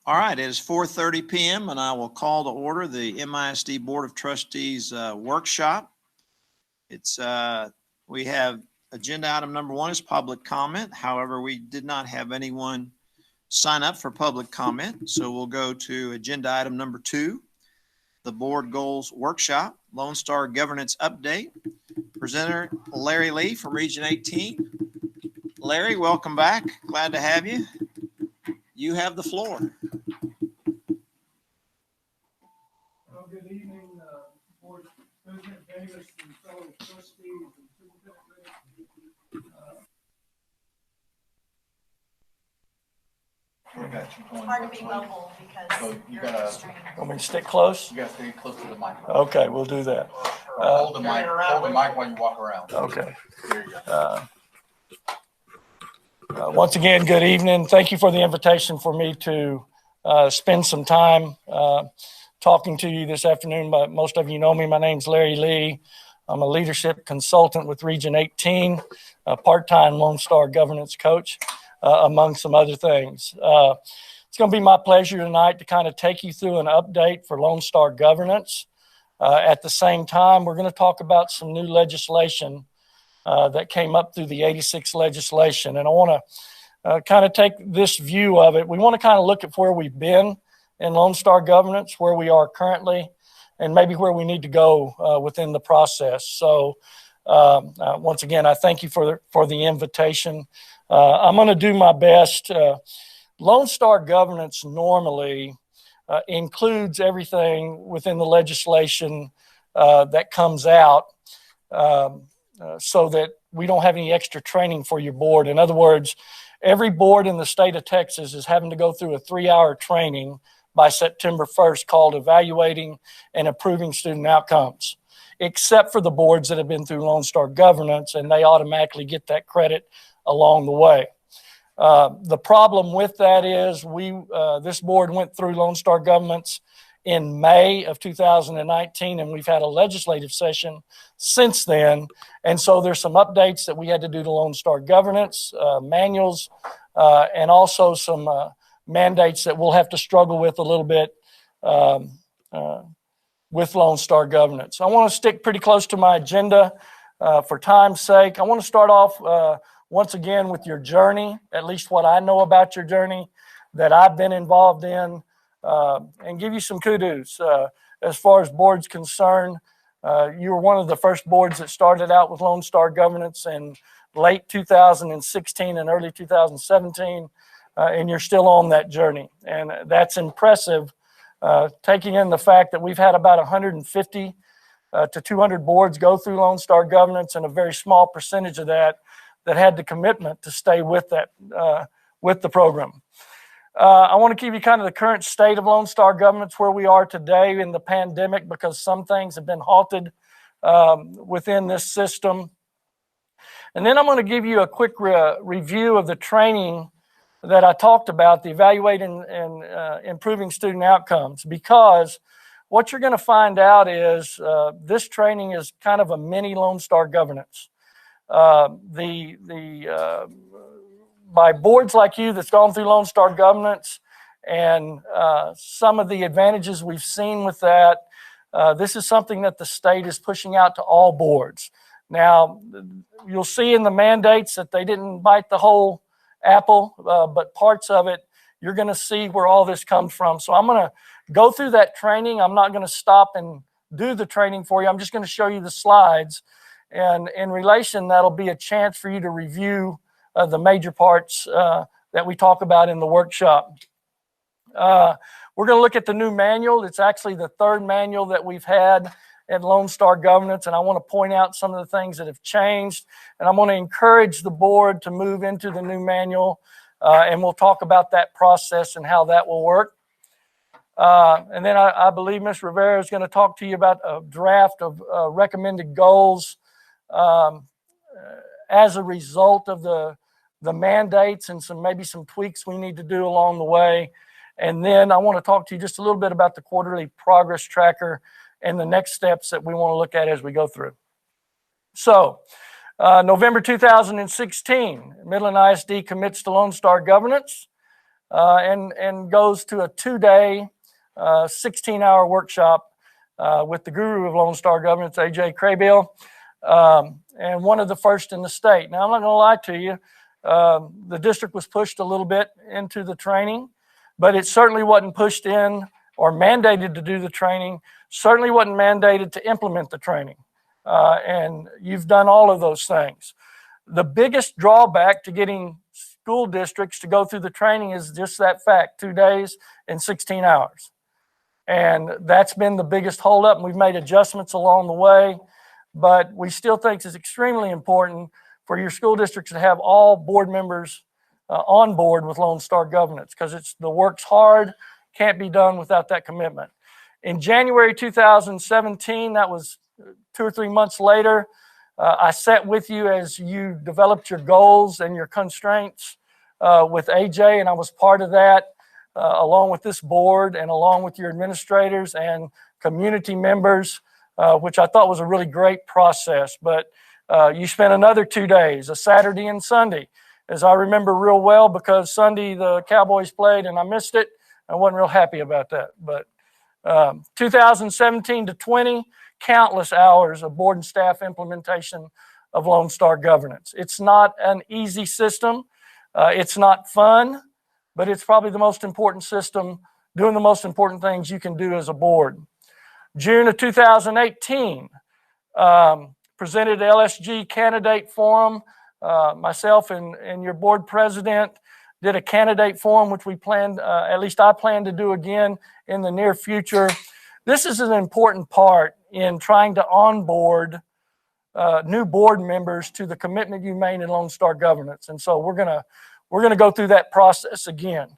All right, it is 4:30 p.m. and I will call to order the MISD Board of Trustees workshop. We have agenda item number 1 is public comment. However, we did not have anyone sign up for public comment. So we'll go to agenda item number 2, the board goals workshop, Lone Star governance update. Presenter Larry Lee from Region 18. Larry, welcome back. Glad to have you. You have the floor. Well, good evening, Board President Davis and fellow trustees and superintendent. It's hard to be mobile because you gotta. Want me to stick close? You gotta stay close to the mic. Okay, we'll do that. Hold the mic. Hold the mic while you walk around. Okay. There you go. Once again, good evening. Thank you for the invitation for me to spend some time talking to you this afternoon. But most of you know me. My name's Larry Lee. I'm a leadership consultant with Region 18, a part-time Lone Star governance coach, among some other things. It's going to be my pleasure tonight to kind of take you through an update for Lone Star governance. At the same time, we're going to talk about some new legislation that came up through the 86 legislation. And I want to kind of take this view of it. We want to kind of look at where we've been in Lone Star governance, where we are currently, and maybe where we need to go within the process. So once again, I thank you for the invitation. I'm going to do my best. Lone Star governance normally includes everything within the legislation that comes out so that we don't have any extra training for your board. In other words, every board in the state of Texas is having to go through a 3-hour training by September 1st called Evaluating and Improving Student Outcomes, except for the boards that have been through Lone Star governance, and they automatically get that credit along the way. The problem with that is this board went through Lone Star governance in May of 2019, and we've had a legislative session since then. And so there's some updates that we had to do to Lone Star governance, manuals, and also some mandates that we'll have to struggle with a little bit with Lone Star governance. I want to stick pretty close to my agenda for time's sake. I want to start off once again with your journey, at least what I know about your journey that I've been involved in, and give you some kudos. As far as boards concerned, you were one of the first boards that started out with Lone Star governance in late 2016 and early 2017, and you're still on that journey. And that's impressive, taking in the fact that we've had about 150 to 200 boards go through Lone Star governance, and a very small percentage of that had the commitment to stay with that, with the program. I want to give you kind of the current state of Lone Star governance, where we are today in the pandemic, because some things have been halted within this system. And then I'm going to give you a quick review of the training that I talked about, the Evaluating and Improving Student Outcomes, because what you're going to find out is this training is kind of a mini Lone Star governance. By boards like you that's gone through Lone Star governance and some of the advantages we've seen with that, this is something that the state is pushing out to all boards. Now, you'll see in the mandates that they didn't bite the whole apple, but parts of it, you're going to see where all this comes from. So I'm going to go through that training. I'm not going to stop and do the training for you. I'm just going to show you the slides. And in relation, that'll be a chance for you to review the major parts that we talk about in the workshop. We're going to look at the new manual. It's actually the 3rd manual that we've had at Lone Star governance, and I want to point out some of the things that have changed. And I'm going to encourage the board to move into the new manual, and we'll talk about that process and how that will work. And then I believe Ms. Rivera is going to talk to you about a draft of recommended goals as a result of the mandates and maybe some tweaks we need to do along the way. And then I want to talk to you just a little bit about the quarterly progress tracker and the next steps that we want to look at as we go through. So November 2016, Midland ISD commits to Lone Star governance. and goes to a 2-day, 16-hour workshop with the guru of Lone Star Governance, A.J. Craybill, and one of the first in the state. Now, I'm not going to lie to you. The district was pushed a little bit into the training, but it certainly wasn't pushed in or mandated to do the training, certainly wasn't mandated to implement the training. And you've done all of those things. The biggest drawback to getting school districts to go through the training is just that fact, 2 days and 16 hours. And that's been the biggest holdup, and we've made adjustments along the way, but we still think it's extremely important for your school districts to have all board members on board with Lone Star Governance, because the work's hard, can't be done without that commitment. In January 2017, that was 2 or 3 months later, I sat with you as you developed your goals and your constraints with AJ, and I was part of that along with this board and along with your administrators and community members, which I thought was a really great process. But you spent another 2 days, a Saturday and Sunday, as I remember real well, because Sunday the Cowboys played and I missed it. I wasn't real happy about that. But 2017 to 20, countless hours of board and staff implementation of Lone Star Governance. It's not an easy system. It's not fun, but it's probably the most important system, doing the most important things you can do as a board. June of 2018, presented LSG candidate forum. Myself and your board president did a candidate forum, which we planned, at least I plan to do again in the near future. This is an important part in trying to onboard new board members to the commitment you made in Lone Star Governance. And so we're gonna go through that process again.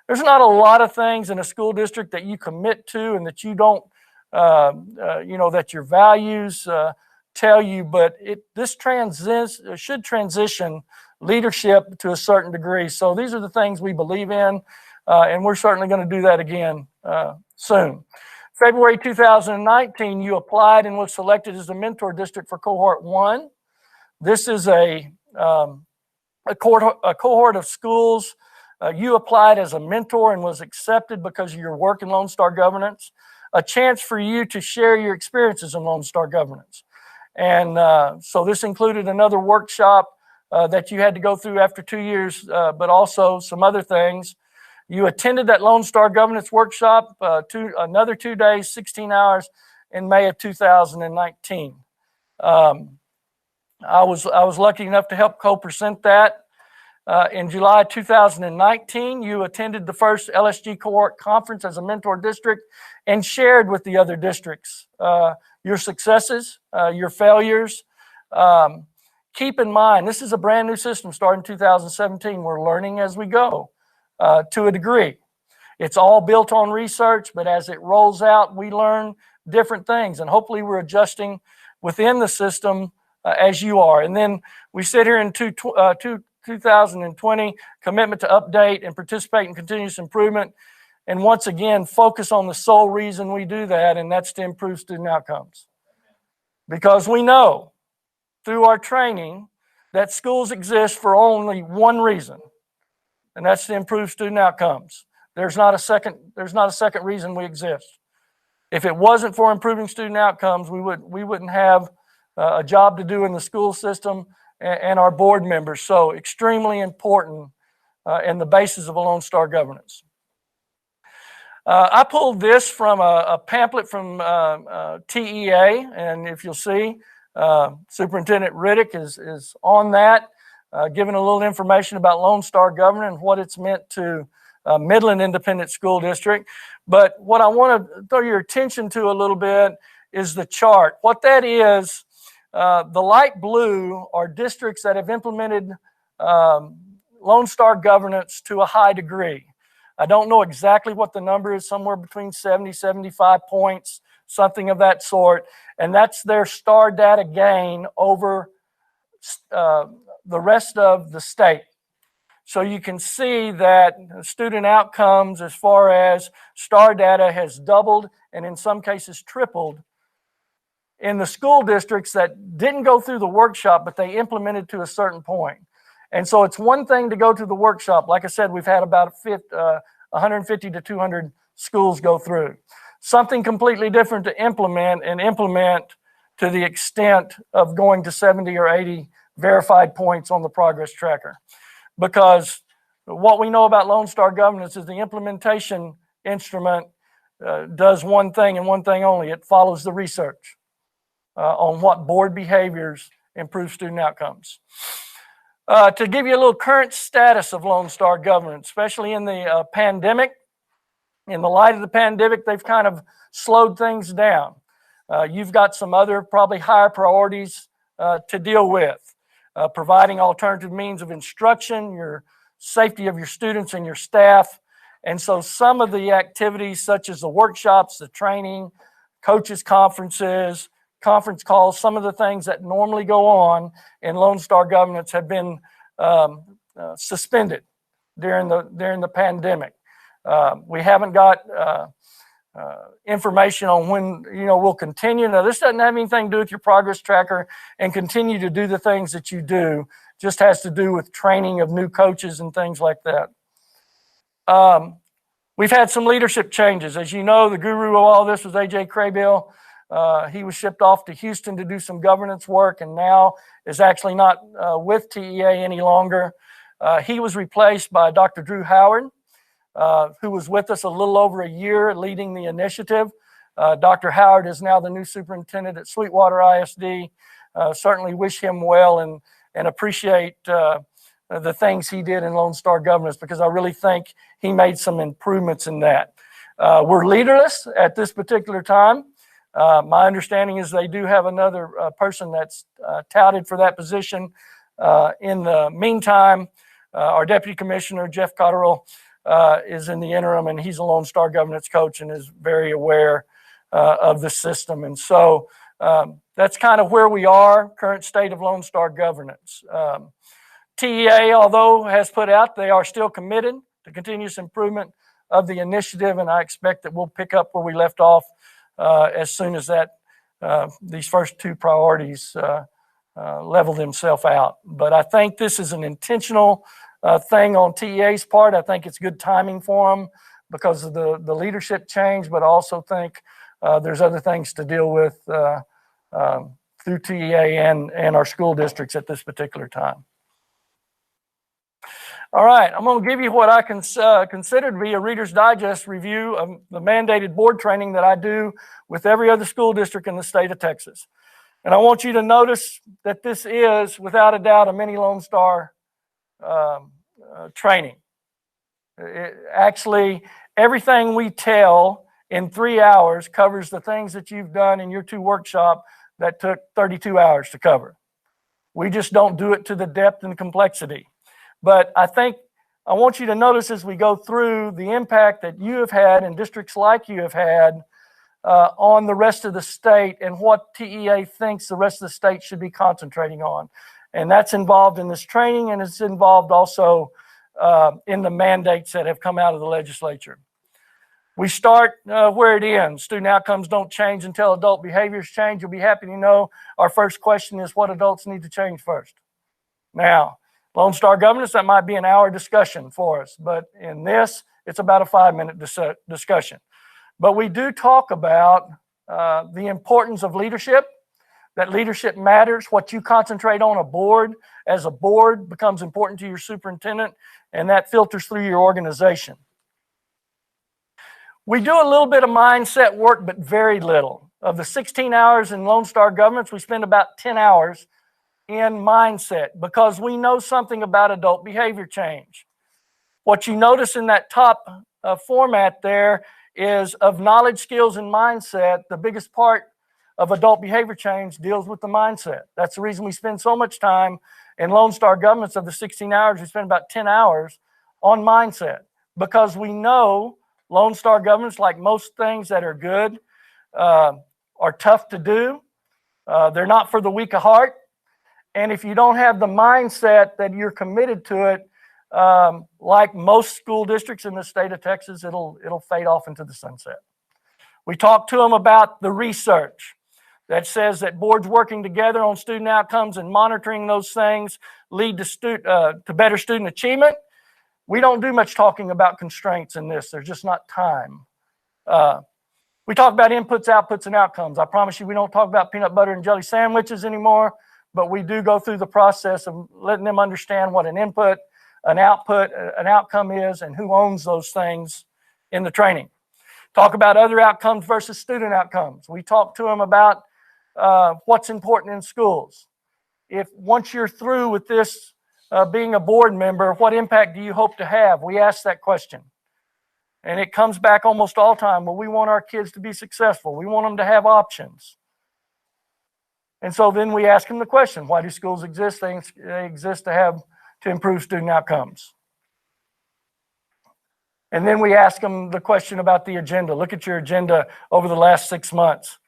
There's not a lot of things in a school district that you commit to and that you don't, that your values tell you, but this should transition leadership to a certain degree. So these are the things we believe in, and we're certainly going to do that again soon. February 2019, you applied and was selected as the mentor district for cohort 1. This is a cohort of schools. You applied as a mentor and was accepted because of your work in Lone Star Governance, a chance for you to share your experiences in Lone Star Governance. And so this included another workshop that you had to go through after 2 years, but also some other things. You attended that Lone Star Governance workshop, another 2 days, 16 hours in May of 2019. I was lucky enough to help co-present that. In July 2019, you attended the first LSG cohort conference as a mentor district and shared with the other districts your successes, your failures. Keep in mind, this is a brand new system starting in 2017. We're learning as we go to a degree. It's all built on research, but as it rolls out, we learn different things, and hopefully we're adjusting within the system as you are. And then we sit here in 2020, commitment to update and participate in continuous improvement. And once again, focus on the sole reason we do that, and that's to improve student outcomes. Because we know through our training that schools exist for only one reason, and that's to improve student outcomes. There's not a second reason we exist. If it wasn't for improving student outcomes, we wouldn't have a job to do in the school system and our board members. So extremely important and the basis of a Lone Star Governance. I pulled this from a pamphlet from TEA, and if you'll see, Superintendent Riddick is on that, giving a little information about Lone Star Governance and what it's meant to Midland Independent School District. But what I want to throw your attention to a little bit is the chart. What that is, the light blue are districts that have implemented Lone Star Governance to a high degree. I don't know exactly what the number is, somewhere between 70, 75 points, something of that sort. And that's their star data gain over the rest of the state. So you can see that student outcomes as far as star data has doubled and in some cases tripled in the school districts that didn't go through the workshop, but they implemented to a certain point. And so it's one thing to go to the workshop. Like I said, we've had about 150 to 200 schools go through. Something completely different to implement, and implement to the extent of going to 70 or 80 verified points on the progress tracker. Because what we know about Lone Star Governance is the implementation instrument does one thing and one thing only. It follows the research on what board behaviors improve student outcomes. To give you a little current status of Lone Star Governance, especially in the pandemic, in the light of the pandemic, they've kind of slowed things down. You've got some other probably higher priorities to deal with. Providing alternative means of instruction, your safety of your students and your staff. And so some of the activities such as the workshops, the training, coaches conferences, conference calls, some of the things that normally go on in Lone Star Governance have been suspended during the pandemic. We haven't got information on when we'll continue. Now, this doesn't have anything to do with your progress tracker and continue to do the things that you do. Just has to do with training of new coaches and things like that. We've had some leadership changes. As you know, the guru of all this was A.J. Craybill. He was shipped off to Houston to do some governance work and now is actually not with TEA any longer. He was replaced by Dr. Drew Howard, who was with us a little over a year leading the initiative. Dr. Howard is now the new superintendent at Sweetwater ISD. Certainly wish him well and appreciate the things he did in Lone Star Governance, because I really think he made some improvements in that. We're leaderless at this particular time. My understanding is they do have another person that's touted for that position. In the meantime, our Deputy Commissioner, Jeff Cotterill, is in the interim, and he's a Lone Star Governance coach and is very aware of the system. And so that's kind of where we are, current state of Lone Star Governance. TEA, although has put out, they are still committed to continuous improvement of the initiative, and I expect that we'll pick up where we left off as soon as these first two priorities level themselves out. But I think this is an intentional thing on TEA's part. I think it's good timing for them because of the leadership change, but I also think there's other things to deal with through TEA and our school districts at this particular time. All right, I'm going to give you what I consider to be a Reader's Digest review of the mandated board training that I do with every other school district in the state of Texas. And I want you to notice that this is, without a doubt, a mini Lone Star training. Actually, everything we tell in 3 hours covers the things that you've done in your 2 workshops that took 32 hours to cover. We just don't do it to the depth and complexity. But I think I want you to notice as we go through the impact that you have had and districts like you have had on the rest of the state and what TEA thinks the rest of the state should be concentrating on. And that's involved in this training, and it's involved also in the mandates that have come out of the legislature. We start where it ends. Student outcomes don't change until adult behaviors change. You'll be happy to know our first question is what adults need to change first. Now, Lone Star Governance, that might be an hour discussion for us, but in this, it's about a 5-minute discussion. But we do talk about the importance of leadership, that leadership matters. What you concentrate on a board as a board becomes important to your superintendent, and that filters through your organization. We do a little bit of mindset work, but very little. Of the 16 hours in Lone Star Governance, we spend about 10 hours in mindset because we know something about adult behavior change. What you notice in that top format there is of knowledge, skills, and mindset. The biggest part of adult behavior change deals with the mindset. That's the reason we spend so much time in Lone Star Governance. Of the 16 hours, we spend about 10 hours on mindset because we know Lone Star Governance, like most things that are good, are tough to do. They're not for the weak of heart. And if you don't have the mindset that you're committed to it, like most school districts in the state of Texas, it'll fade off into the sunset. We talked to them about the research. that says that boards working together on student outcomes and monitoring those things lead to better student achievement. We don't do much talking about constraints in this. There's just not time. We talk about inputs, outputs, and outcomes. I promise you we don't talk about peanut butter and jelly sandwiches anymore, but we do go through the process of letting them understand what an input, an output, an outcome is, and who owns those things in the training. Talk about other outcomes versus student outcomes. We talk to them about what's important in schools. If once you're through with this being a board member, what impact do you hope to have? We ask that question. And it comes back almost all time. Well, we want our kids to be successful. We want them to have options. And so then we ask them the question, why do schools exist? They exist to improve student outcomes. And then we ask them the question about the agenda. Look at your agenda over the last 6 months.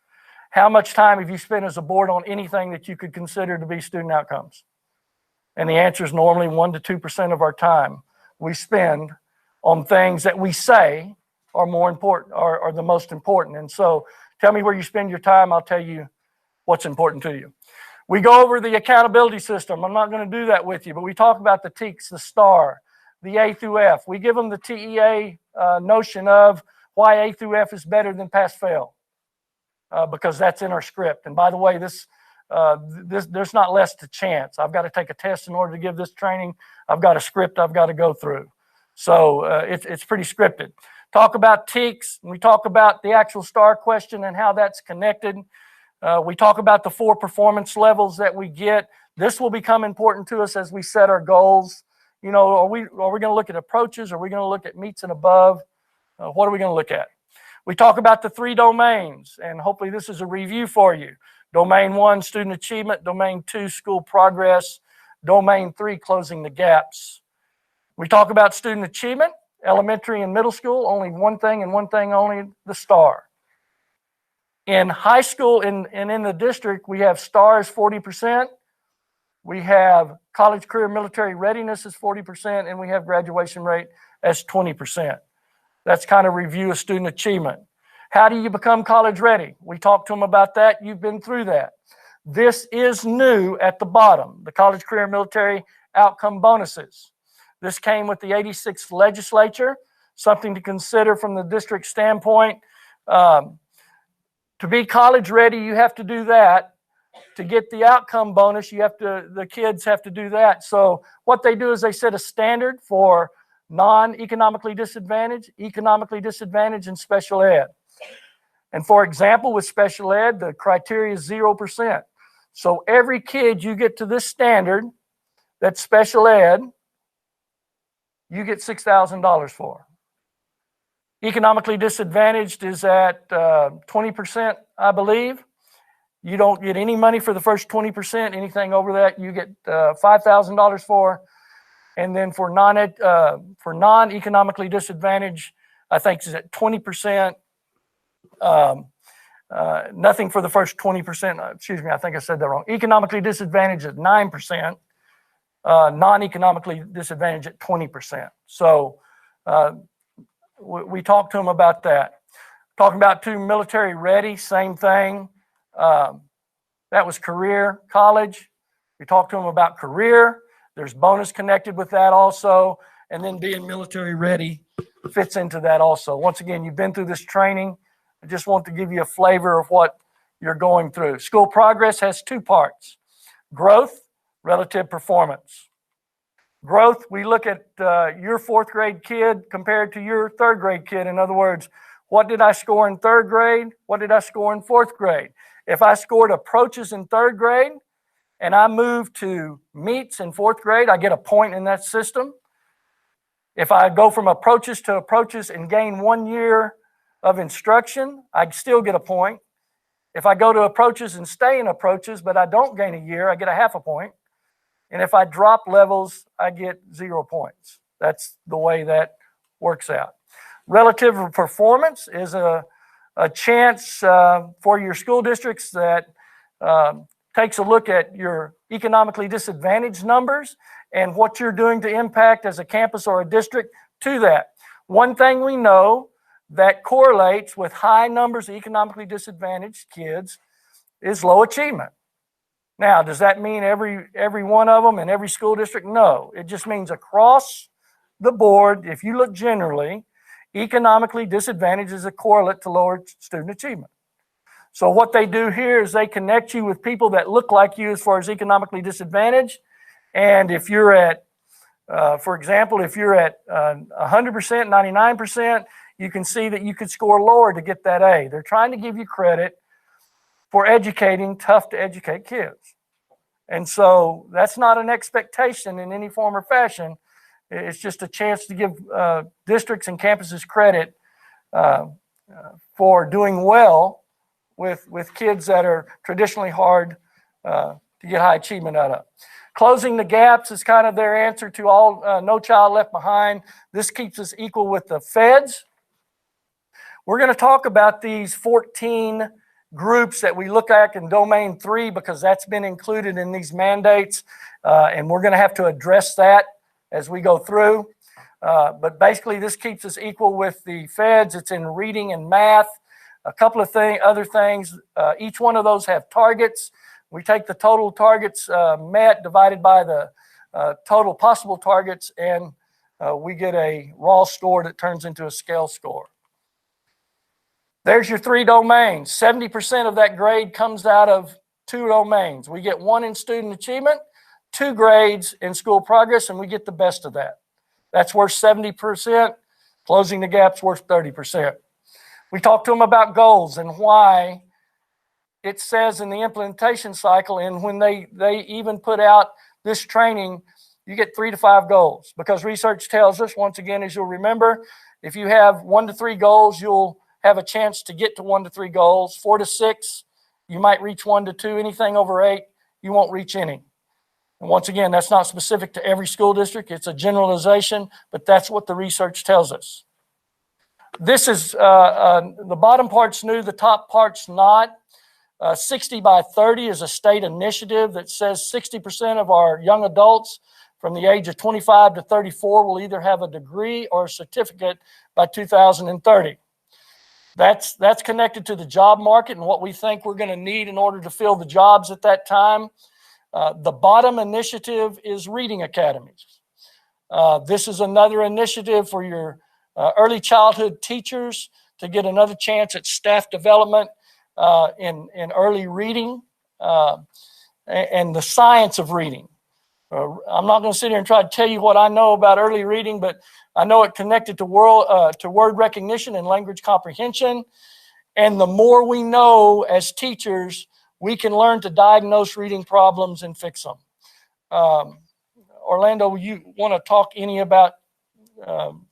How much time have you spent as a board on anything that you could consider to be student outcomes? And the answer is normally 1% to 2% of our time we spend on things that we say are more important, are the most important. And so tell me where you spend your time, I'll tell you what's important to you. We go over the accountability system. I'm not going to do that with you, but we talk about the TEKS, the STAR, the A through F. We give them the TEA notion of why A through F is better than pass-fail, because that's in our script. And by the way, there's not less to chance. I've got to take a test in order to give this training. I've got a script I've got to go through. So it's pretty scripted. Talk about TEKS. We talk about the actual STAR question and how that's connected. We talk about the 4 performance levels that we get. This will become important to us as we set our goals. You know, are we going to look at approaches? Are we going to look at meets and above? What are we going to look at? We talk about the 3 domains, and hopefully this is a review for you. Domain 1, student achievement. Domain 2, school progress. Domain 3, closing the gaps. We talk about student achievement, elementary and middle school, only one thing and one thing only, the STAR. In high school and in the district, we have STARs 40%. We have college, career, military readiness is 40%, and we have graduation rate as 20%. That's kind of review of student achievement. How do you become college ready? We talked to them about that. You've been through that. This is new at the bottom, the college, career, military outcome bonuses. This came with the 86th legislature, something to consider from the district standpoint. To be college ready, you have to do that. To get the outcome bonus, the kids have to do that. So what they do is they set a standard for non-economically disadvantaged, economically disadvantaged, and special ed. And for example, with special ed, the criteria is 0%. So every kid you get to this standard that's special ed, you get $6,000 for. Economically disadvantaged is at 20%, I believe. You don't get any money for the first 20%. Anything over that, you get $5,000 for. And then for non-economically disadvantaged, I think is at 20%. Nothing for the first 20%. Excuse me, I think I said that wrong. Economically disadvantaged at 9%. Non-economically disadvantaged at 20%. So we talked to them about that. Talking about military ready, same thing. That was career, college. We talked to them about career. There's bonus connected with that also. And then being military ready fits into that also. Once again, you've been through this training. I just want to give you a flavor of what you're going through. School progress has 2 parts: growth, relative performance. Growth, we look at your 4th grade kid compared to your 3rd grade kid. In other words, what did I score in 3rd grade? What did I score in 4th grade? If I scored approaches in 3rd grade and I moved to meets in 4th grade, I get a point in that system. If I go from approaches to approaches and gain 1 year of instruction, I still get a point. If I go to approaches and stay in approaches, but I don't gain a year, I get a half a point. And if I drop levels, I get 0 points. That's the way that works out. Relative performance is a chance for your school districts that takes a look at your economically disadvantaged numbers and what you're doing to impact as a campus or a district to that. One thing we know that correlates with high numbers of economically disadvantaged kids is low achievement. Now, does that mean every one of them in every school district? No. It just means across the board, if you look generally, economically disadvantaged is a correlate to lower student achievement. So what they do here is they connect you with people that look like you as far as economically disadvantaged. And if you're at, for example, if you're at 100%, 99%, you can see that you could score lower to get that A. They're trying to give you credit for educating tough to educate kids. And so that's not an expectation in any form or fashion. It's just a chance to give districts and campuses credit for doing well with kids that are traditionally hard to get high achievement out of. Closing the gaps is kind of their answer to all No Child Left Behind. This keeps us equal with the feds. We're going to talk about these 14 groups that we look at in Domain 3 because that's been included in these mandates, and we're going to have to address that as we go through. But basically, this keeps us equal with the feds. It's in reading and math. A couple of other things. Each one of those have targets. We take the total targets met divided by the total possible targets, and we get a raw score that turns into a scale score. There's your 3 domains. 70% of that grade comes out of 2 domains. We get 1 in student achievement, 2 grades in school progress, and we get the best of that. That's worth 70%. Closing the gap's worth 30%. We talk to them about goals and why it says in the implementation cycle, and when they even put out this training, you get 3 to 5 goals, because research tells us, once again, as you'll remember, if you have 1 to 3 goals, you'll have a chance to get to 1 to 3 goals. 4 to 6, you might reach 1 to 2. Anything over 8, you won't reach any. And once again, that's not specific to every school district. It's a generalization, but that's what the research tells us. This is, the bottom part's new, the top part's not. 60 by 30 is a state initiative that says 60% of our young adults from the age of 25 to 34 will either have a degree or a certificate by 2030. That's connected to the job market and what we think we're going to need in order to fill the jobs at that time. The bottom initiative is reading academies. This is another initiative for your early childhood teachers to get another chance at staff development in early reading and the science of reading. I'm not going to sit here and try to tell you what I know about early reading, but I know it connected to word recognition and language comprehension. And the more we know as teachers, we can learn to diagnose reading problems and fix them. Orlando, you want to talk any about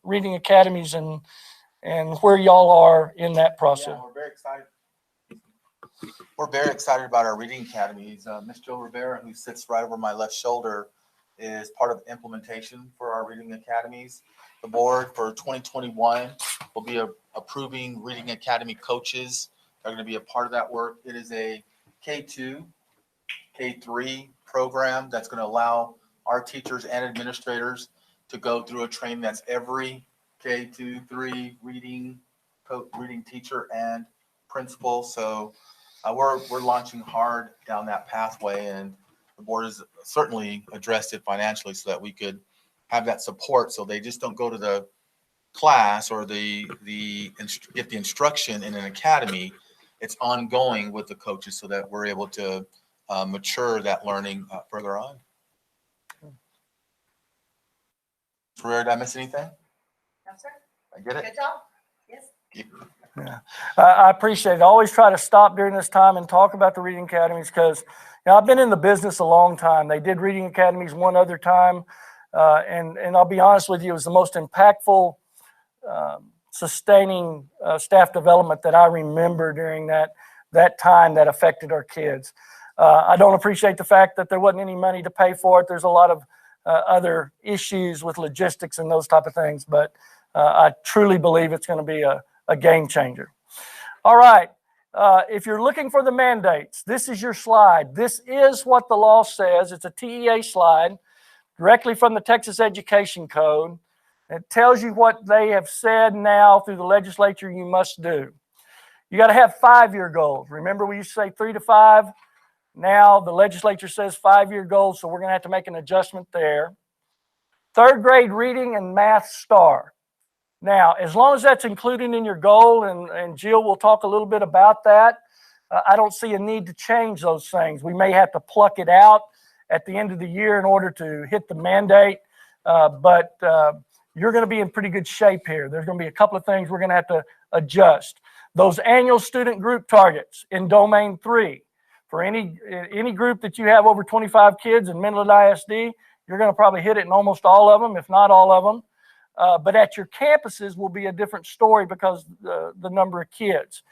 reading academies and where y'all are in that process? Yeah, we're very excited about our reading academies. Ms. Jill Rivera, who sits right over my left shoulder, is part of the implementation for our reading academies. The board for 2021 will be approving reading academy coaches. They're going to be a part of that work. It is a K2, K3 program that's going to allow our teachers and administrators to go through a training that's every K2, 3 reading teacher and principal. So we're launching hard down that pathway, and the board has certainly addressed it financially so that we could have that support, so they just don't go to the class or get the instruction in an academy. It's ongoing with the coaches so that we're able to mature that learning further on. Did I miss anything? No, sir. I get it? Good job. Yes. Yeah, I appreciate it. I always try to stop during this time and talk about the reading academies because I've been in the business a long time. They did reading academies one other time, and I'll be honest with you, it was the most impactful sustaining staff development that I remember during that time that affected our kids. I don't appreciate the fact that there wasn't any money to pay for it. There's a lot of other issues with logistics and those type of things, but I truly believe it's going to be a game changer. All right. If you're looking for the mandates, this is your slide. This is what the law says. It's a TEA slide directly from the Texas Education Code. It tells you what they have said now through the legislature you must do. You got to have 5-year goals. Remember, we used to say 3 to 5. Now the legislature says 5-year goals, so we're going to have to make an adjustment there. 3rd grade reading and math star. Now, as long as that's included in your goal, and Jill will talk a little bit about that, I don't see a need to change those things. We may have to pluck it out at the end of the year in order to hit the mandate, but you're going to be in pretty good shape here. There's going to be a couple of things we're going to have to adjust. Those annual student group targets in Domain 3. For any group that you have over 25 kids in Midland ISD, you're going to probably hit it in almost all of them, if not all of them. But at your campuses will be a different story because the number of kids.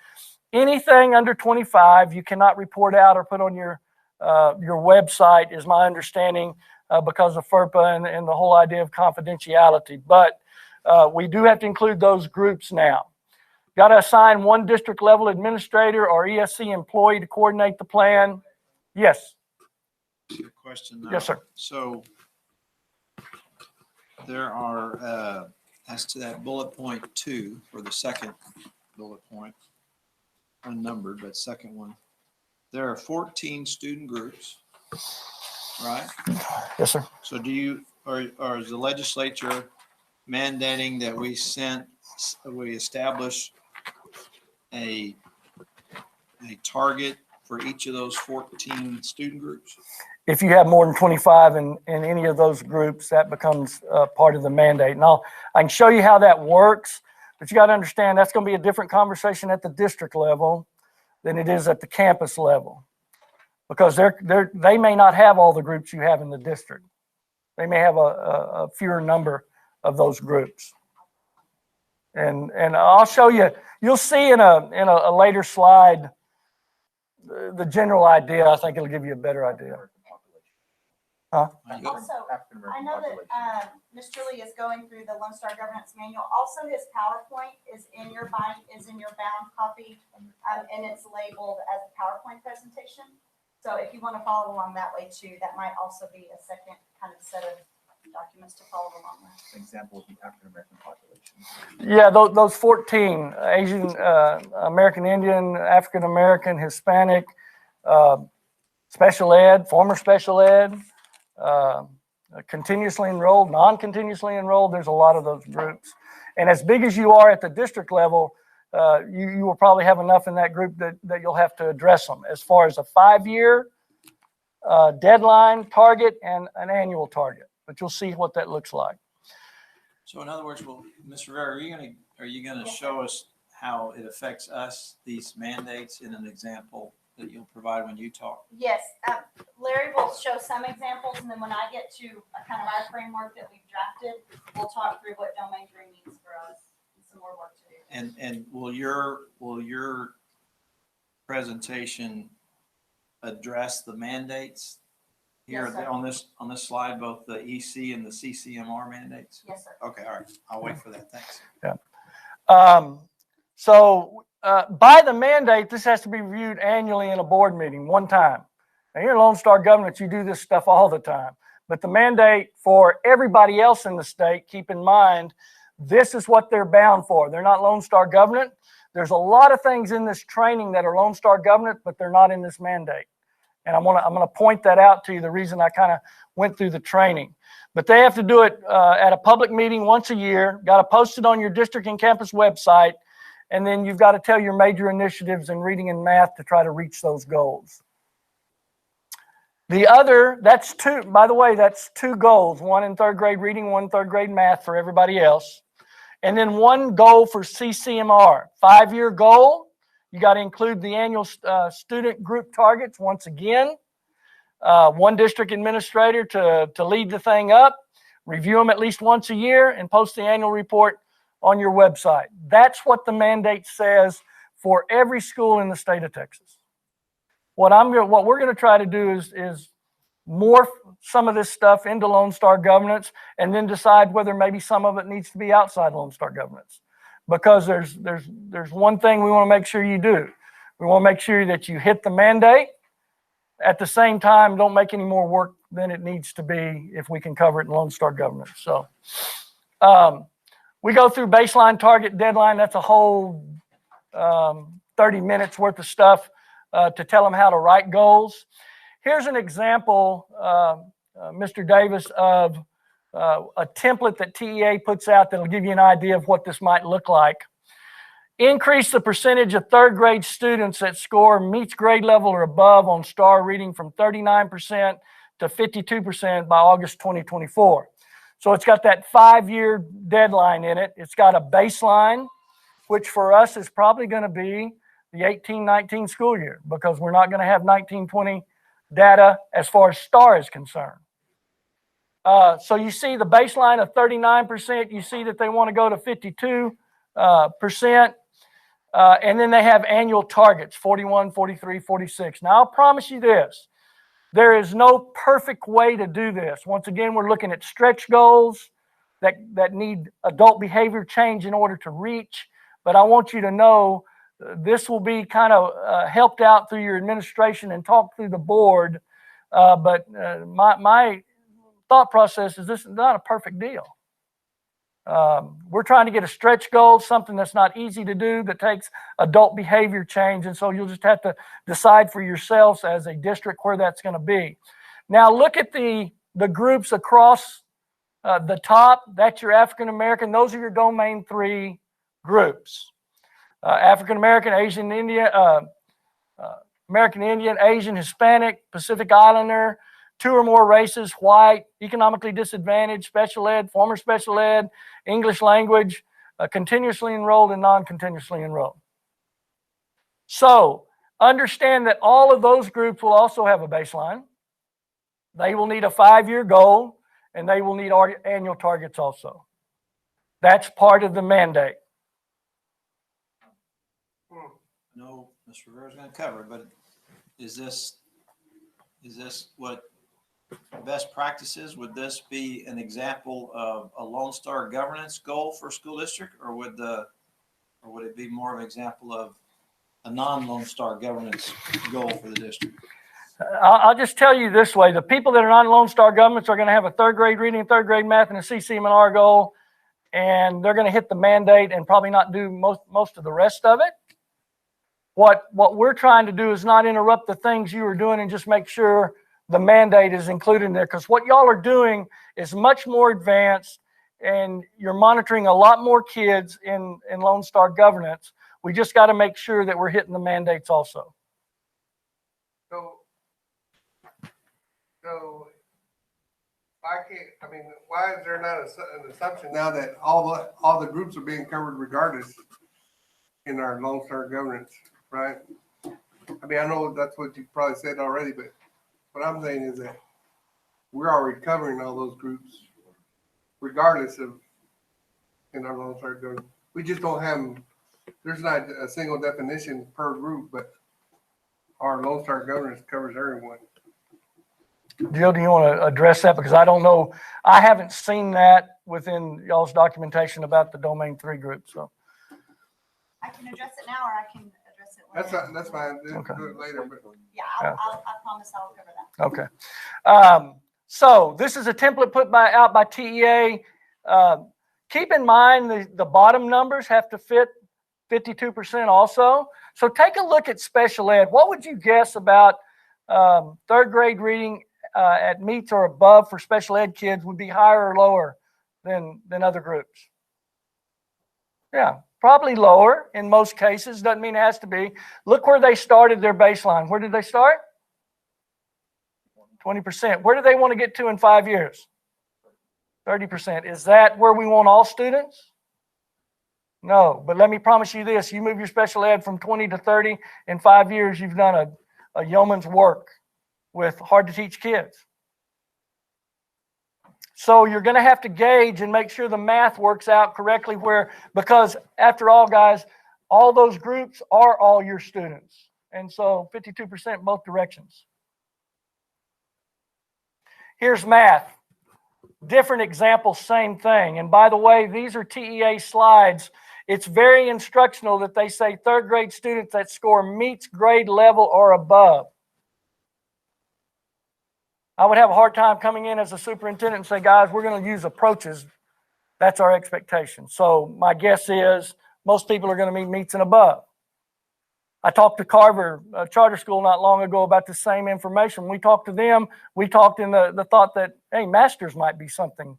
Anything under 25, you cannot report out or put on your website, is my understanding, because of FERPA and the whole idea of confidentiality. But we do have to include those groups now. Got to assign one district level administrator or ESC employee to coordinate the plan. Yes. Good question. Yes, sir. So there are, as to that bullet point 2, for the second bullet point, unnumbered, but second one, there are 14 student groups, right? Yes, sir. So do you, or is the legislature mandating that we establish a target for each of those 14 student groups? If you have more than 25 in any of those groups, that becomes part of the mandate. And I can show you how that works, but you got to understand that's going to be a different conversation at the district level than it is at the campus level, because they may not have all the groups you have in the district. They may have a fewer number of those groups. And I'll show you. You'll see in a later slide the general idea. I think it'll give you a better idea. Huh? Also, I know that Ms. Julie is going through the Lone Star Governance Manual. Also, his PowerPoint is in your bound copy, and it's labeled as a PowerPoint presentation. So if you want to follow along that way too, that might also be a second kind of set of documents to follow along with. An example of the African American population. Yeah, those 14, Asian, American Indian, African American, Hispanic, special ed, former special ed, continuously enrolled, non-continuously enrolled. There's a lot of those groups. And as big as you are at the district level, you will probably have enough in that group that you'll have to address them as far as a 5-year deadline, target, and an annual target. But you'll see what that looks like. So in other words, well, Ms. Rivera, are you gonna show us how it affects us, these mandates, in an example that you'll provide when you talk? Yes, Larry will show some examples, and then when I get to a kind of our framework that we've drafted, we'll talk through what Domain 3 means for us and some more work to do. And will your presentation address the mandates here? Yes, sir. on this slide, both the EC and the CCMR mandates? Yes, sir. Okay, all right. I'll wait for that. Thanks. Yeah. So by the mandate, this has to be reviewed annually in a board meeting one time. Now, you're in Lone Star Government, you do this stuff all the time. But the mandate for everybody else in the state, keep in mind, this is what they're bound for. They're not Lone Star Government. There's a lot of things in this training that are Lone Star Government, but they're not in this mandate. And I'm gonna point that out to you, the reason I kind of went through the training. But they have to do it at a public meeting once a year, got to post it on your district and campus website, and then you've got to tell your major initiatives in reading and math to try to reach those goals. The other, that's two, by the way, that's 2 goals, one in 3rd grade reading, one in 3rd grade math for everybody else. And then 1 goal for CCMR, 5-year goal. You got to include the annual student group targets once again. 1 district administrator to lead the thing up, review them at least once a year, and post the annual report on your website. That's what the mandate says for every school in the state of Texas. What we're going to try to do is morph some of this stuff into Lone Star Governance, and then decide whether maybe some of it needs to be outside Lone Star Governance. Because there's one thing we want to make sure you do. We want to make sure that you hit the mandate. At the same time, don't make any more work than it needs to be if we can cover it in Lone Star Governance. So we go through baseline, target, deadline. That's a whole 30 30 minutes worth of stuff to tell them how to write goals. Here's an example, Mr. Davis, of a template that TEA puts out that'll give you an idea of what this might look like. Increase the percentage of third grade students that score meets grade level or above on STAR reading from 39% to 52% by August 2024. So it's got that 5-year deadline in it. It's got a baseline, which for us is probably going to be the 18-19 school year, because we're not going to have 19-20 data as far as STAR is concerned. So you see the baseline of 39%. You see that they want to go to 52%. And then they have annual targets, 41, 43, 46. Now, I'll promise you this. There is no perfect way to do this. Once again, we're looking at stretch goals that need adult behavior change in order to reach. But I want you to know this will be kind of helped out through your administration and talked through the board. But my thought process is this is not a perfect deal. We're trying to get a stretch goal, something that's not easy to do, that takes adult behavior change. And so you'll just have to decide for yourselves as a district where that's going to be. Now look at the groups across the top. That's your African American. Those are your domain 3 groups. African American, Asian, American Indian, Asian, Hispanic, Pacific Islander, 2 or more races, white, economically disadvantaged, special ed, former special ed, English language, continuously enrolled and non-continuously enrolled. So understand that all of those groups will also have a baseline. They will need a 5-year goal, and they will need annual targets also. That's part of the mandate. No, Mr. Rivera is going to cover it, but is this what best practices? Would this be an example of a Lone Star governance goal for a school district, or would it be more of an example of a non-Lone Star governance goal for the district? I'll just tell you this way: the people that are not Lone Star governments are going to have a 3rd grade reading, 3rd grade math, and a CCMR goal, and they're going to hit the mandate and probably not do most of the rest of it. What we're trying to do is not interrupt the things you are doing and just make sure the mandate is included in there, because what y'all are doing is much more advanced, and you're monitoring a lot more kids in Lone Star governance. We just got to make sure that we're hitting the mandates also. So why is there not an assumption now that all the groups are being covered regardless in our Lone Star governance, right? I mean, I know that's what you probably said already, but what I'm saying is that we're already covering all those groups regardless of in our Lone Star governance. We just don't have, there's not a single definition per group, but our Lone Star governance covers everyone. Jill, do you want to address that? Because I don't know. I haven't seen that within y'all's documentation about the domain 3 group. So I can address it now, or I can address it later. That's fine. Okay. Do it later. But Yeah, I promise I'll cover that. okay. So this is a template put out by TEA. Keep in mind the bottom numbers have to fit 52% also. So take a look at special ed. What would you guess about 3rd grade reading at meets or above for special ed kids would be higher or lower than other groups? Yeah, probably lower in most cases. Doesn't mean it has to be. Look where they started their baseline. Where did they start? 20%. Where do they want to get to in 5 years? 30%. Is that where we want all students? No, but let me promise you this. You move your special ed from 20 to 30 in 5 years, you've done a yeoman's work with hard to teach kids. So you're going to have to gauge and make sure the math works out correctly because after all, guys, all those groups are all your students. And so 52% both directions. Here's math. Different examples, same thing. And by the way, these are TEA slides. It's very instructional that they say 3rd grade students that score meets grade level or above. I would have a hard time coming in as a superintendent and say, guys, we're going to use approaches. That's our expectation. So my guess is most people are going to meet meets and above. I talked to Carver Charter School not long ago about the same information. We talked to them. We talked in the thought that, hey, masters might be something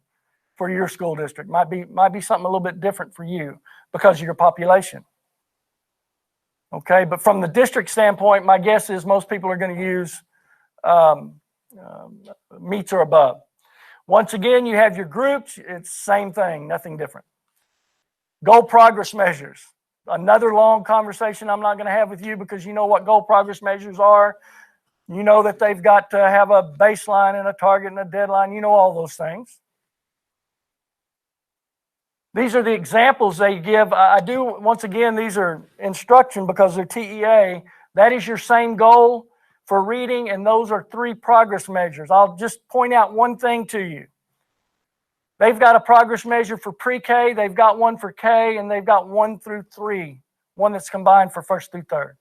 for your school district. Might be something a little bit different for you because of your population. Okay, but from the district standpoint, my guess is most people are going to use meets or above. Once again, you have your groups. It's the same thing, nothing different. Goal progress measures. Another long conversation I'm not going to have with you because you know what goal progress measures are. You know that they've got to have a baseline and a target and a deadline. You know all those things. These are the examples they give. I do, once again, these are instruction because they're TEA. That is your same goal for reading, and those are 3 progress measures. I'll just point out one thing to you. They've got a progress measure for pre-K, they've got one for K, and they've got 1 through 3, one that's combined for 1st through 3rd.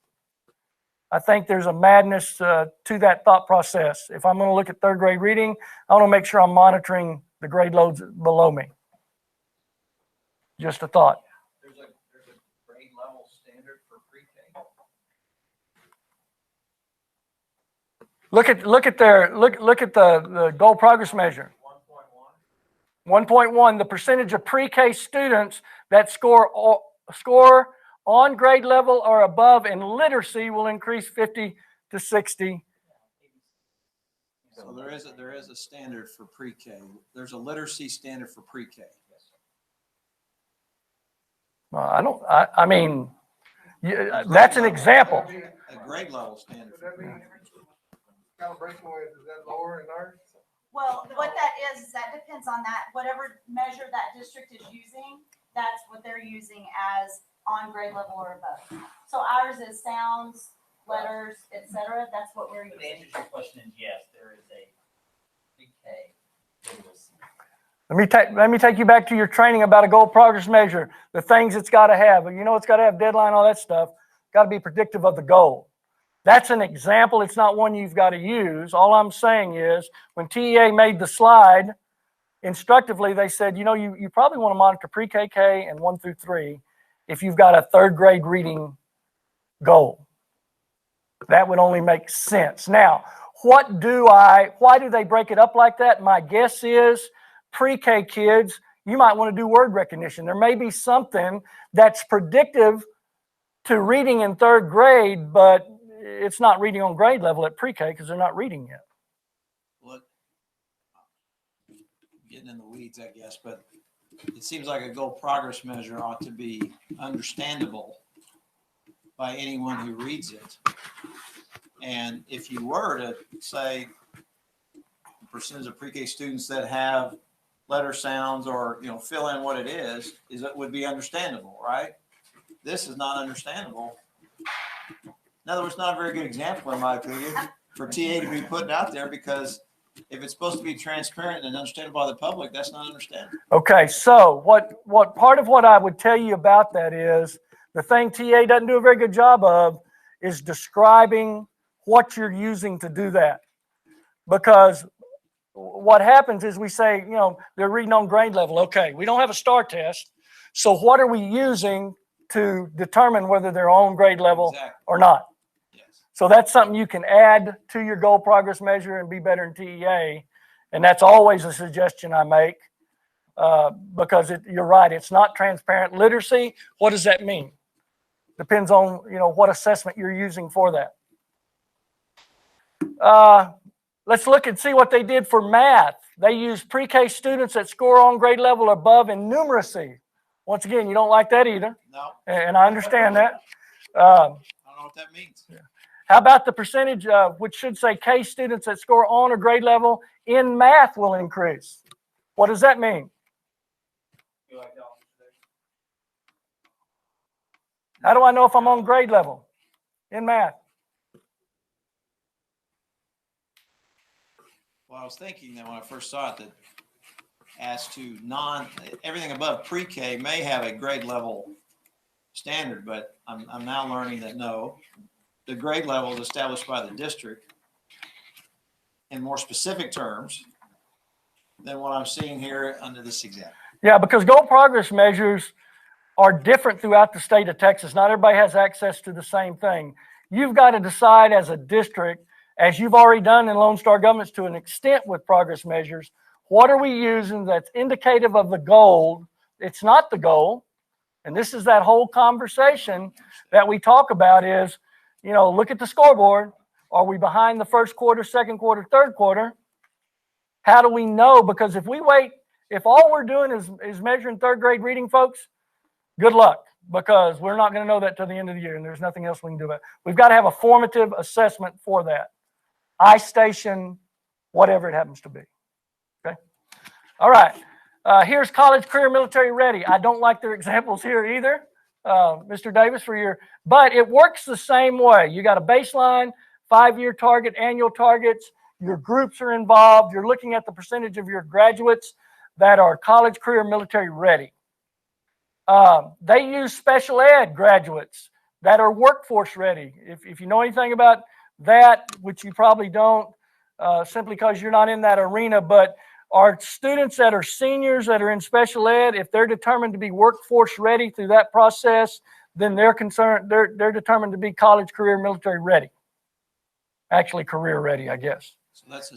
I think there's a madness to that thought process. If I'm going to look at 3rd grade reading, I want to make sure I'm monitoring the grade loads below me. Just a thought. There's a grade level standard for pre-K. Look at the goal progress measure. 1.1, the percentage of pre-K students that score on grade level or above in literacy will increase 50 to 60. So there is a standard for pre-K. There's a literacy standard for pre-K. I mean, that's an example. A grade level standard. Would that be calibration wise, is that lower in ours? Well, what that is that depends on that, whatever measure that district is using, that's what they're using as on grade level or above. So ours is sounds, letters, etc. That's what we're But the using. answer to your question is yes, there is a pre-K literacy. Let me take you back to your training about a goal progress measure. The things it's got to have. You know, it's got to have deadline, all that stuff. Got to be predictive of the goal. That's an example. It's not one you've got to use. All I'm saying is when TEA made the slide, instructively, they said, you know, you probably want to monitor pre-KK and 1 through 3 if you've got a 3rd grade reading goal. That would only make sense. Now, why do they break it up like that? My guess is pre-K kids, you might want to do word recognition. There may be something that's predictive to reading in 3rd grade, but it's not reading on grade level at pre-K because they're not reading yet. Look, getting in the weeds, I guess, but it seems like a goal progress measure ought to be understandable by anyone who reads it. And if you were to say the percentage of pre-K students that have letter sounds or, you know, fill in what it is it would be understandable, right? This is not understandable. In other words, not a very good example, in my opinion, for TA to be putting out there because if it's supposed to be transparent and understandable by the public, that's not understandable. Okay, so what part of what I would tell you about that is the thing TA doesn't do a very good job of is describing what you're using to do that. Because what happens is we say, you know, they're reading on grade level. Okay, we don't have a STAR test. So what are we using to determine whether they're on grade level or not? Yes. So that's something you can add to your goal progress measure and be better in TEA. And that's always a suggestion I make because you're right, it's not transparent. Literacy, what does that mean? Depends on, you know, what assessment you're using for that. Let's look and see what they did for math. They used pre-K students that score on grade level or above in numeracy. Once again, you don't like that either. No. And I understand that. I don't know what that means. Yeah. How about the percentage, which should say K students that score on or grade level in math will increase? What does that mean? How do I know if I'm on grade level in math? Well, I was thinking that when I first saw it that as to everything above pre-K may have a grade level standard, but I'm now learning that no, the grade level is established by the district in more specific terms than what I'm seeing here under this example. Yeah, because goal progress measures are different throughout the state of Texas. Not everybody has access to the same thing. You've got to decide as a district, as you've already done in Lone Star Governments to an extent with progress measures, what are we using that's indicative of the goal? It's not the goal. And this is that whole conversation that we talk about is, look at the scoreboard. Are we behind the first quarter, second quarter, third quarter? How do we know? Because if we wait, if all we're doing is measuring third grade reading, folks, good luck, because we're not going to know that till the end of the year, and there's nothing else we can do about it. We've got to have a formative assessment for that. I-Station, whatever it happens to be. Okay? All right. Here's college, career, military ready. I don't like their examples here either, Mr. Davis, but it works the same way. You got a baseline, 5-year target, annual targets. Your groups are involved. You're looking at the percentage of your graduates that are college, career, military ready. They use special ed graduates that are workforce ready. If you know anything about that, which you probably don't, simply because you're not in that arena, but our students that are seniors that are in special ed, if they're determined to be workforce ready through that process, then they're determined to be college, career, military ready. Actually, career ready, I guess. So that's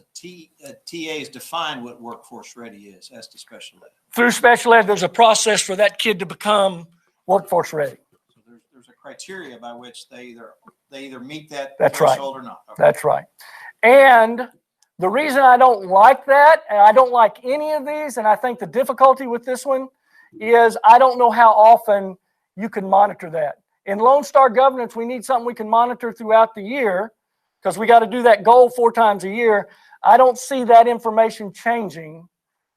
TA's define what workforce ready is as to special ed. Through special ed, there's a process for that kid to become workforce ready. So there's a criteria by which they either meet that That's threshold right. or not. Okay. That's right. And the reason I don't like that, and I don't like any of these, and I think the difficulty with this one is I don't know how often you can monitor that. In Lone Star Governance, we need something we can monitor throughout the year because we got to do that goal 4 times a year. I don't see that information changing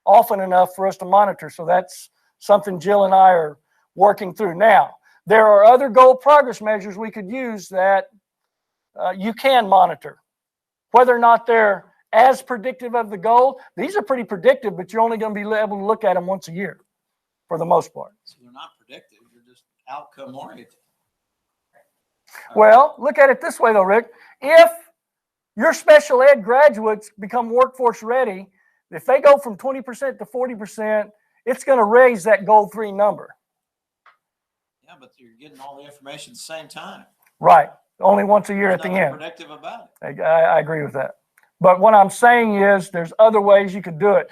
often enough for us to monitor. So that's something Jill and I are working through. Now, there are other goal progress measures we could use that you can monitor. Whether or not they're as predictive of the goal, these are pretty predictive, but you're only going to be able to look at them once a year for the most part. So they're not predictive, they're just outcome oriented. Well, look at it this way though, Rick. If your special ed graduates become workforce ready, if they go from 20% to 40%, it's going to raise that goal 3 number. Yeah, but you're getting all the information at the same time. Right. Only once a year at the end. Predictive about it. I agree with that. But what I'm saying is there's other ways you could do it.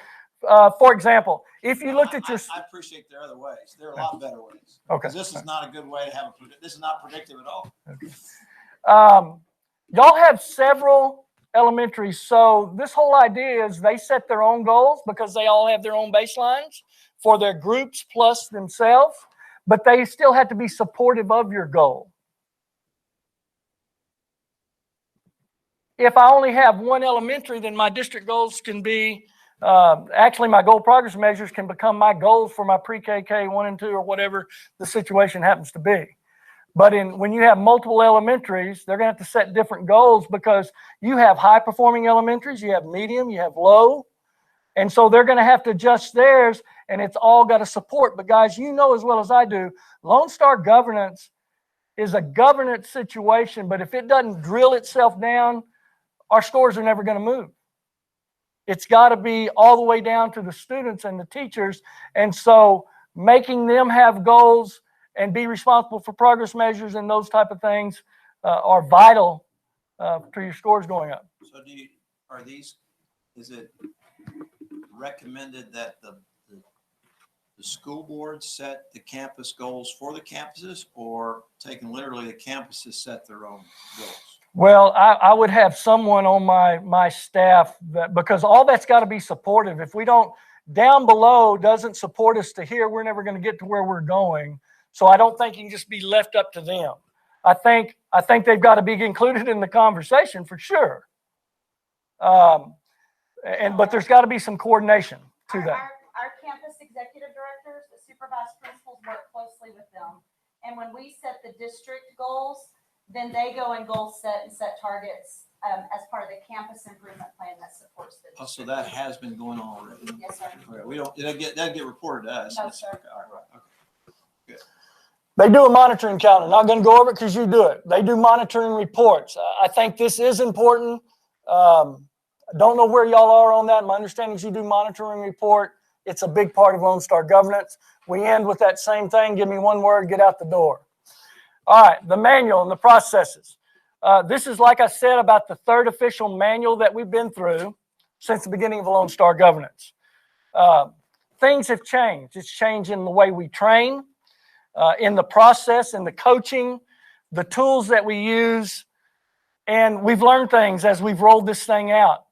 For example, if you looked at your... I appreciate there are other ways. There are a lot better ways. Okay. Because this is not a good way to have this is not predictive at all. Okay. Y'all have several elementaries. So this whole idea is they set their own goals because they all have their own baselines for their groups plus themselves, but they still have to be supportive of your goal. If I only have one elementary, then my district goals can be, actually my goal progress measures can become my goals for my pre-K, K1 and 2 or whatever the situation happens to be. But when you have multiple elementaries, they're going to have to set different goals because you have high performing elementaries, you have medium, you have low. And so they're going to have to adjust theirs and it's all got to support. But guys, you know as well as I do, Lone Star Governance is a governance situation, but if it doesn't drill itself down, our scores are never going to move. It's got to be all the way down to the students and the teachers. And so making them have goals and be responsible for progress measures and those type of things are vital to your scores going up. So is it recommended that the school board set the campus goals for the campuses, or taken literally the campuses set their own goals? Well, I would have someone on my staff that, because all that's got to be supportive. If we don't, down below doesn't support us to here, we're never going to get to where we're going. So I don't think you can just be left up to them. I think they've got to be included in the conversation for sure. But there's got to be some coordination to that. Our campus executive directors, the supervised principals work closely with them. And when we set the district goals, then they go and goal set and set targets as part of the campus improvement plan that supports the district. Oh, so that has been going on already. Yes, sir. Okay, we don't, it doesn't get reported to us. No, sir. Okay, all right, okay. Good. They do a monitoring calendar. Not going to go over it because you do it. They do monitoring reports. I think this is important. I don't know where y'all are on that. My understanding is you do monitoring report. It's a big part of Lone Star Governance. We end with that same thing. Give me one word, get out the door. All right, the manual and the processes. This is, like I said, about the third official manual that we've been through since the beginning of Lone Star governance. Things have changed. It's changed in the way we train, in the process, in the coaching, the tools that we use, and we've learned things as we've rolled this thing out.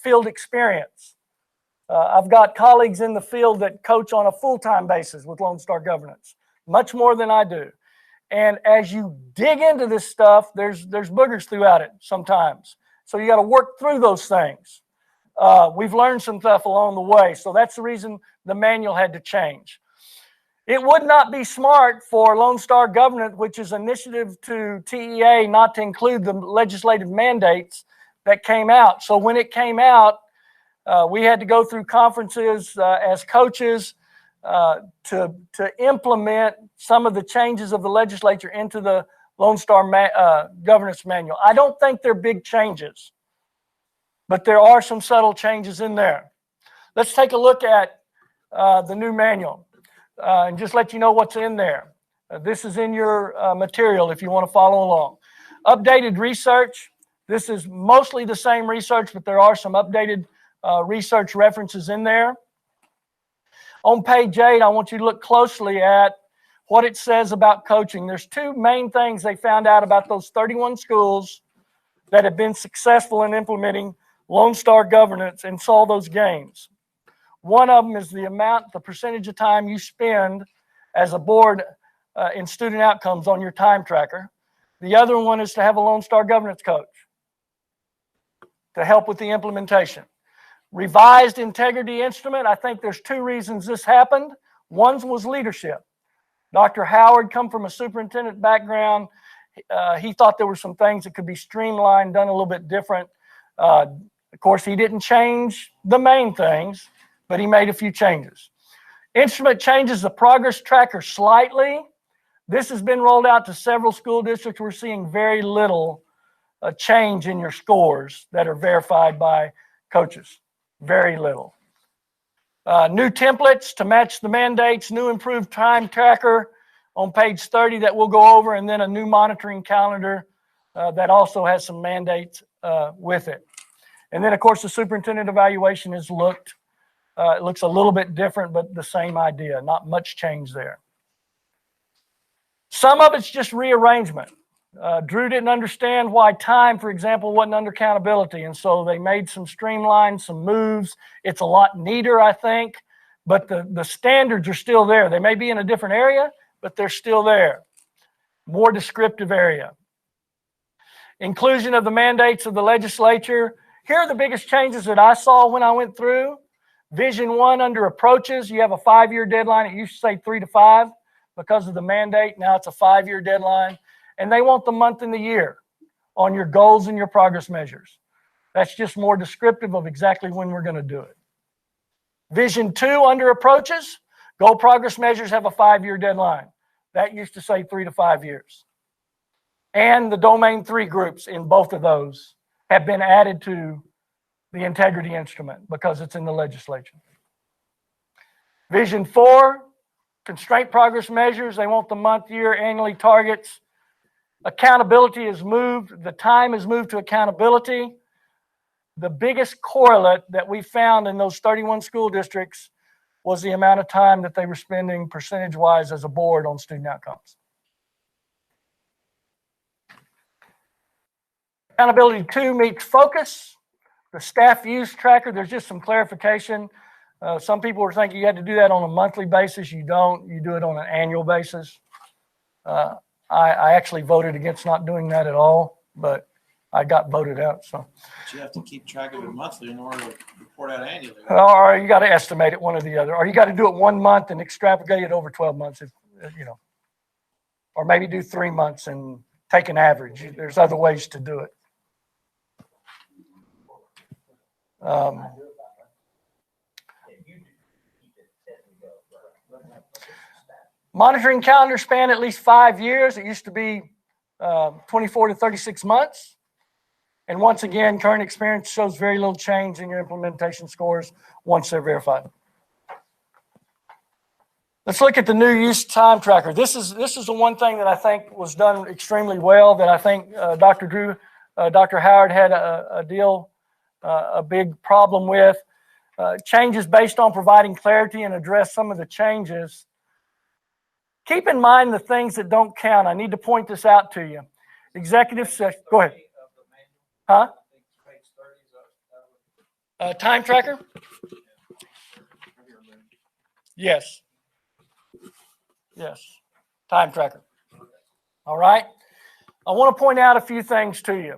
Field experience. I've got colleagues in the field that coach on a full-time basis with Lone Star governance, much more than I do. And as you dig into this stuff, there's boogers throughout it sometimes. So you got to work through those things. We've learned some stuff along the way. So that's the reason the manual had to change. It would not be smart for Lone Star Governance, which is initiative to TEA, not to include the legislative mandates that came out. So when it came out, we had to go through conferences as coaches to implement some of the changes of the legislature into the Lone Star Governance Manual. I don't think they're big changes, but there are some subtle changes in there. Let's take a look at the new manual and just let you know what's in there. This is in your material if you want to follow along. Updated research. This is mostly the same research, but there are some updated research references in there. On page 8, I want you to look closely at what it says about coaching. There's two main things they found out about those 31 schools that have been successful in implementing Lone Star governance and saw those gains. One of them is the percentage of time you spend as a board in student outcomes on your time tracker. The other one is to have a Lone Star governance coach to help with the implementation. Revised integrity instrument. I think there's two reasons this happened. One was leadership. Dr. Howard come from a superintendent background. He thought there were some things that could be streamlined, done a little bit different. Of course, he didn't change the main things, but he made a few changes. Instrument changes the progress tracker slightly. This has been rolled out to several school districts. We're seeing very little change in your scores that are verified by coaches. Very little. New templates to match the mandates, new improved time tracker on page 30 that we'll go over, and then a new monitoring calendar that also has some mandates with it. And then, of course, the superintendent evaluation is looked. It looks a little bit different, but the same idea. Not much change there. Some of it's just rearrangement. Drew didn't understand why time, for example, wasn't under accountability, and so they made some streamlines, some moves. It's a lot neater, I think, but the standards are still there. They may be in a different area, but they're still there. More descriptive area. Inclusion of the mandates of the legislature. Here are the biggest changes that I saw when I went through. Vision 1 under approaches, you have a 5-year deadline. It used to say 3 to 5 because of the mandate. Now it's a 5-year deadline. And they want the month and the year on your goals and your progress measures. That's just more descriptive of exactly when we're going to do it. Vision 2 under approaches, goal progress measures have a 5-year deadline. That used to say 3 to 5 years. And the domain 3 groups in both of those have been added to the integrity instrument because it's in the legislature. Vision 4, constraint progress measures. They want the month, year, annually targets. Accountability is moved. The time is moved to accountability. The biggest correlate that we found in those 31 school districts was the amount of time that they were spending percentage-wise as a board on student outcomes. Accountability 2 meets focus. The staff use tracker, there's just some clarification. Some people were thinking you had to do that on a monthly basis. You don't. You do it on an annual basis. I actually voted against not doing that at all, but I got voted out. So But you have to keep track of it monthly in order to report out annually. or you got to estimate it, one or the other, or you got to do it 1 month and extrapolate it over 12 months, if you know, or maybe do 3 months and take an average. There's other ways to do it. Monitoring calendar span at least 5 years. It used to be 24 to 36 months. And once again, current experience shows very little change in your implementation scores once they're verified. Let's look at the new use time tracker. This is the one thing that I think was done extremely well, that I think Dr. Howard had a big problem with. Changes based on providing clarity and address some of the changes. Keep in mind the things that don't count. I need to point this out to you. Executive session, go ahead. Huh? Time tracker? Yes. Yes. Time tracker. All right. I want to point out a few things to you.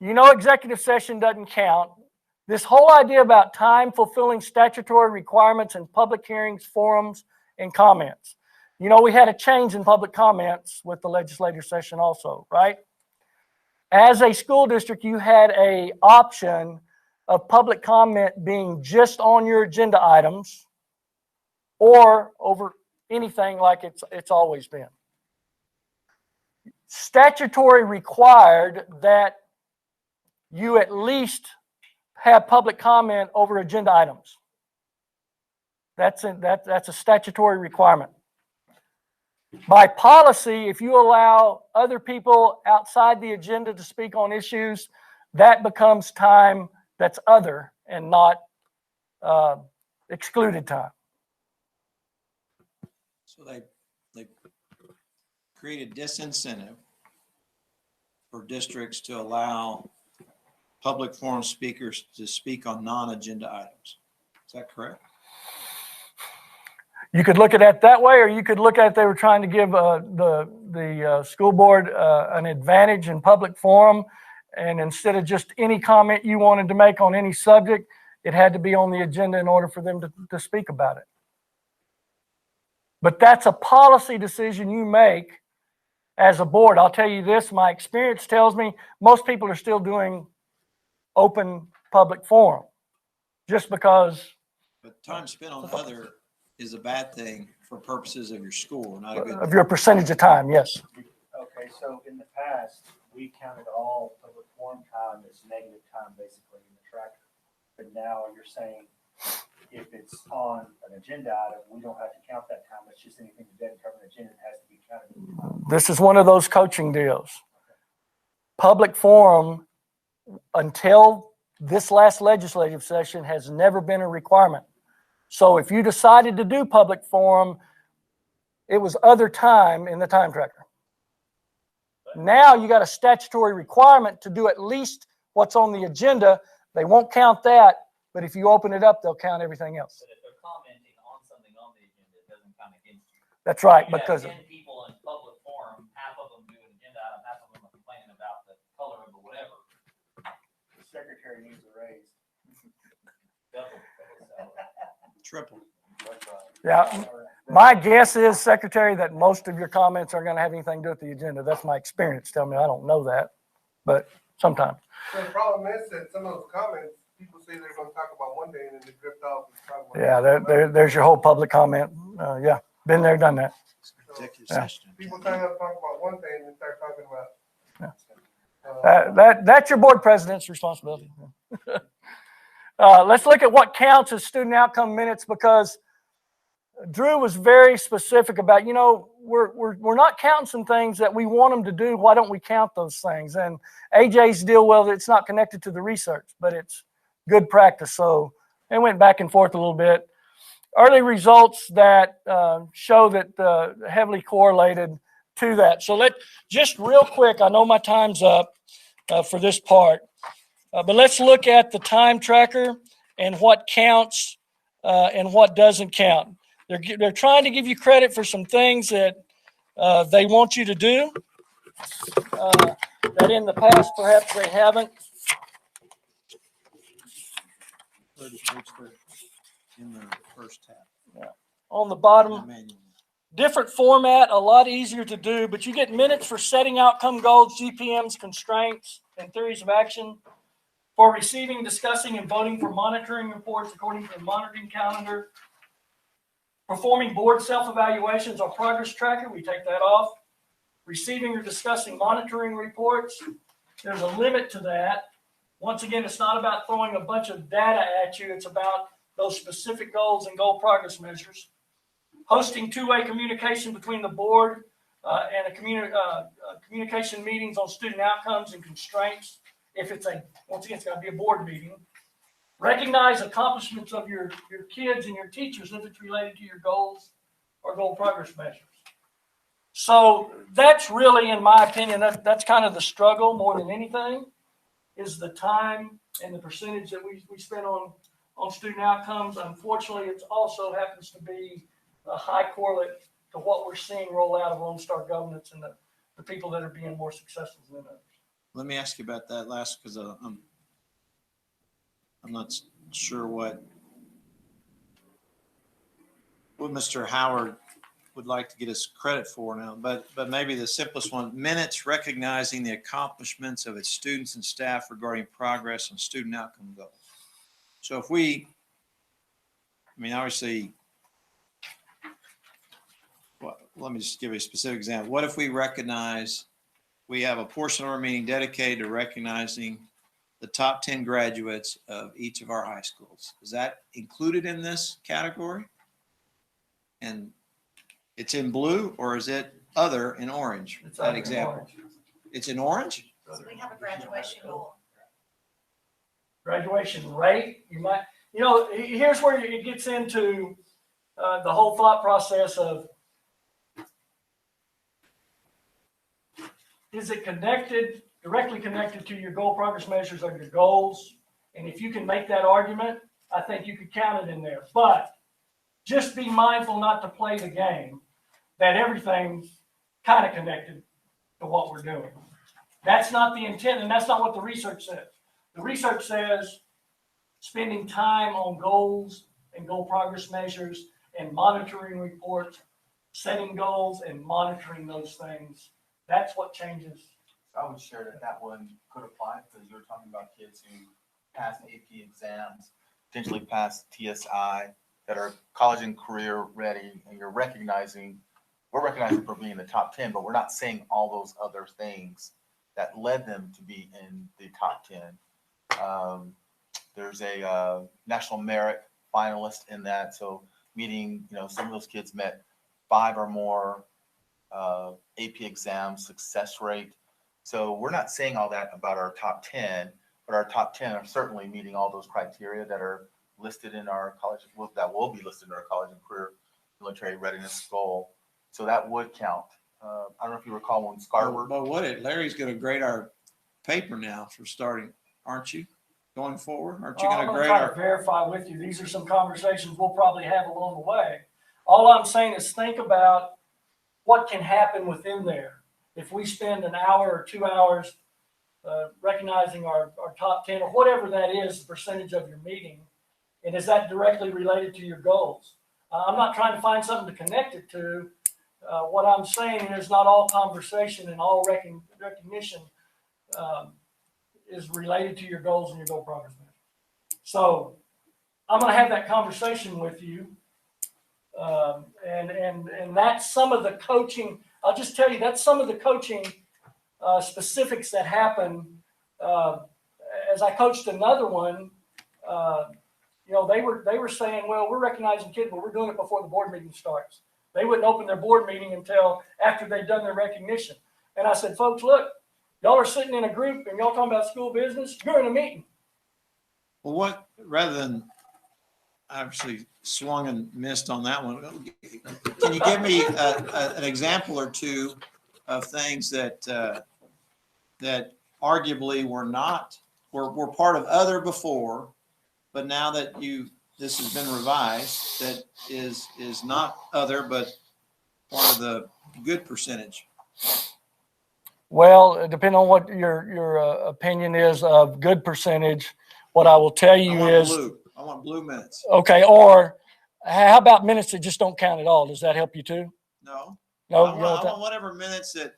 You know, executive session doesn't count. This whole idea about time fulfilling statutory requirements in public hearings, forums, and comments. You know, we had a change in public comments with the legislative session also, right? As a school district, you had an option of public comment being just on your agenda items or over anything like it's always been. Statutory required that you at least have public comment over agenda items. That's a statutory requirement. By policy, if you allow other people outside the agenda to speak on issues, that becomes time that's other and not excluded time. So they created disincentive for districts to allow public forum speakers to speak on non-agenda items. Is that correct? You could look at it that way, or you could look at it, they were trying to give the school board an advantage in public forum, and instead of just any comment you wanted to make on any subject, it had to be on the agenda in order for them to speak about it. But that's a policy decision you make as a board. I'll tell you this, my experience tells me most people are still doing open public forum just because. But time spent on other is a bad thing for purposes of your school, not a good of your percentage of time, yes. Okay, so in the past, we counted all public forum time as negative time basically in the tracker. But now you're saying if it's on an agenda item, we don't have to count that time. It's just anything that doesn't cover an agenda has to be counted. This is one of those coaching deals. Public forum, until this last legislative session, has never been a requirement. So if you decided to do public forum, it was other time in the time tracker. Now you got a statutory requirement to do at least what's on the agenda. They won't count that, but if you open it up, they'll count everything else. But if they're commenting on something on the agenda, it doesn't count against you. That's right, You have because 10 people in public forum, half of them do an agenda item, half of them are complaining about the color of the whatever. The secretary needs a raise. Double. triple. yeah, my guess is, Secretary, that most of your comments aren't going to have anything to do with the agenda. That's my experience. Tell me I don't know that, but sometimes. So the problem is that some of those comments, people say they're gonna talk about one day and then they drift off. and talk about Yeah, another. there's your whole public comment. Yeah, been there, done that. Executive Yeah. session. People try to talk about one thing and then start talking about. That's your board president's responsibility. Let's look at what counts as student outcome minutes, because Drew was very specific about, you know, we're not counting some things that we want them to do. Why don't we count those things? And AJ's deal, well, it's not connected to the research, but it's good practice. So they went back and forth a little bit. Early results that show that heavily correlated to that. So just real quick, I know my time's up for this part, but let's look at the time tracker and what counts and what doesn't count. They're trying to give you credit for some things that they want you to do that in the past perhaps they haven't. In the first tab. On the The bottom, manual. different format, a lot easier to do, but you get minutes for setting outcome goals, GPMs, constraints, and theories of action, for receiving, discussing, and voting for monitoring reports according to the monitoring calendar, performing board self-evaluations or progress tracker, we take that off, receiving or discussing monitoring reports. There's a limit to that. Once again, it's not about throwing a bunch of data at you. It's about those specific goals and goal progress measures. hosting two-way communication between the board and communication meetings on student outcomes and constraints. If it's once again, it's got to be a board meeting. Recognize accomplishments of your kids and your teachers if it's related to your goals or goal progress measures. So that's really, in my opinion, that's kind of the struggle more than anything, is the time and the percentage that we spend on student outcomes. Unfortunately, it also happens to be a high correlate to what we're seeing roll out of Lone Star governance and the people that are being more successful than others. Let me ask you about that last, because I'm not sure what Mr. Howard would like to get us credit for now, but maybe the simplest one: minutes recognizing the accomplishments of its students and staff regarding progress on student outcome goals. So if we, I mean, obviously, let me just give you a specific example. What if we recognize, we have a portion of our meeting dedicated to recognizing the top 10 graduates of each of our high schools? Is that included in this category? And it's in blue, or is it other in orange? It's that other in example. orange. It's in orange? So we have a graduation goal. Graduation rate, here's where it gets into the whole thought process of, is it directly connected to your goal progress measures or your goals? And if you can make that argument, I think you could count it in there. But just be mindful not to play the game that everything's kind of connected to what we're doing. That's not the intent, and that's not what the research says. The research says spending time on goals and goal progress measures and monitoring reports, setting goals and monitoring those things. That's what changes. I would share that one could apply, because you're talking about kids who pass AP exams, potentially pass TSI, that are college and career ready, and we're recognizing for being in the top 10, but we're not saying all those other things that led them to be in the top 10. There's a national merit finalist in that, so meaning, some of those kids met 5 or more AP exam success rate. So we're not saying all that about our top 10, but our top 10 are certainly meeting all those criteria that are listed in our college, that will be listed in our college and career military readiness goal. So that would count. I don't know if you recall when Scarborough. But Larry's going to grade our paper now for starting, aren't you? Going forward, aren't you going to grade our? Verify with you. These are some conversations we'll probably have along the way. All I'm saying is think about what can happen within there. If we spend an hour or 2 hours recognizing our top 10 or whatever that is, the percentage of your meeting, and is that directly related to your goals? I'm not trying to find something to connect it to. What I'm saying is not all conversation and all recognition is related to your goals and your goal progress measure. So I'm going to have that conversation with you. And that's some of the coaching. I'll just tell you, that's some of the coaching specifics that happen. As I coached another one, they were saying, well, we're recognizing kids, but we're doing it before the board meeting starts. They wouldn't open their board meeting until after they'd done their recognition. And I said, folks, look, y'all are sitting in a group and y'all talking about school business. You're in a meeting. Well, rather than obviously swung and missed on that one, can you give me an example or two of things that arguably were part of other before, but now that this has been revised, that is not other, but part of the good percentage? Well, depending on what your opinion is of good percentage, what I will tell you is I want blue minutes. okay. Or how about minutes that just don't count at all? Does that help you too? No. No. I want whatever minutes that.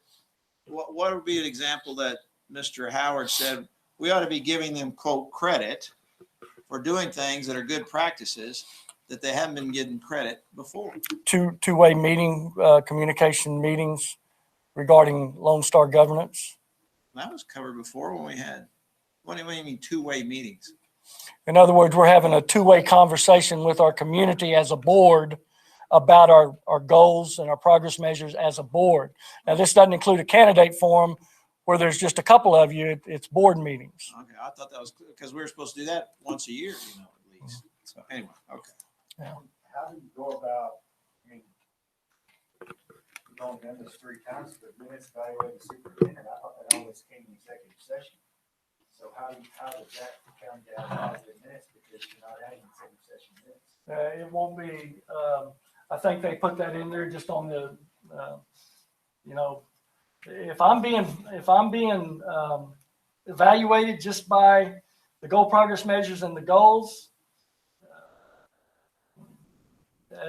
What would be an example that Mr. Howard said we ought to be giving them, quote, credit for doing things that are good practices that they haven't been getting credit before? Two-way meeting, communication meetings regarding Lone Star governance. That was covered before when we had, what do you mean two-way meetings? In other words, we're having a two-way conversation with our community as a board about our goals and our progress measures as a board. Now, this doesn't include a candidate forum where there's just a couple of you. It's board meetings. Okay, I thought that was because we were supposed to do that once a year, you know, at least. So anyway, okay. How do you go about, I mean, we've only done this 3 times, but minutes evaluating the superintendent, I thought that always came in executive session. So how does that count down positive minutes because you're not having executive session minutes? It won't be, I think they put that in there just on the, you know, if I'm being evaluated just by the goal progress measures and the goals,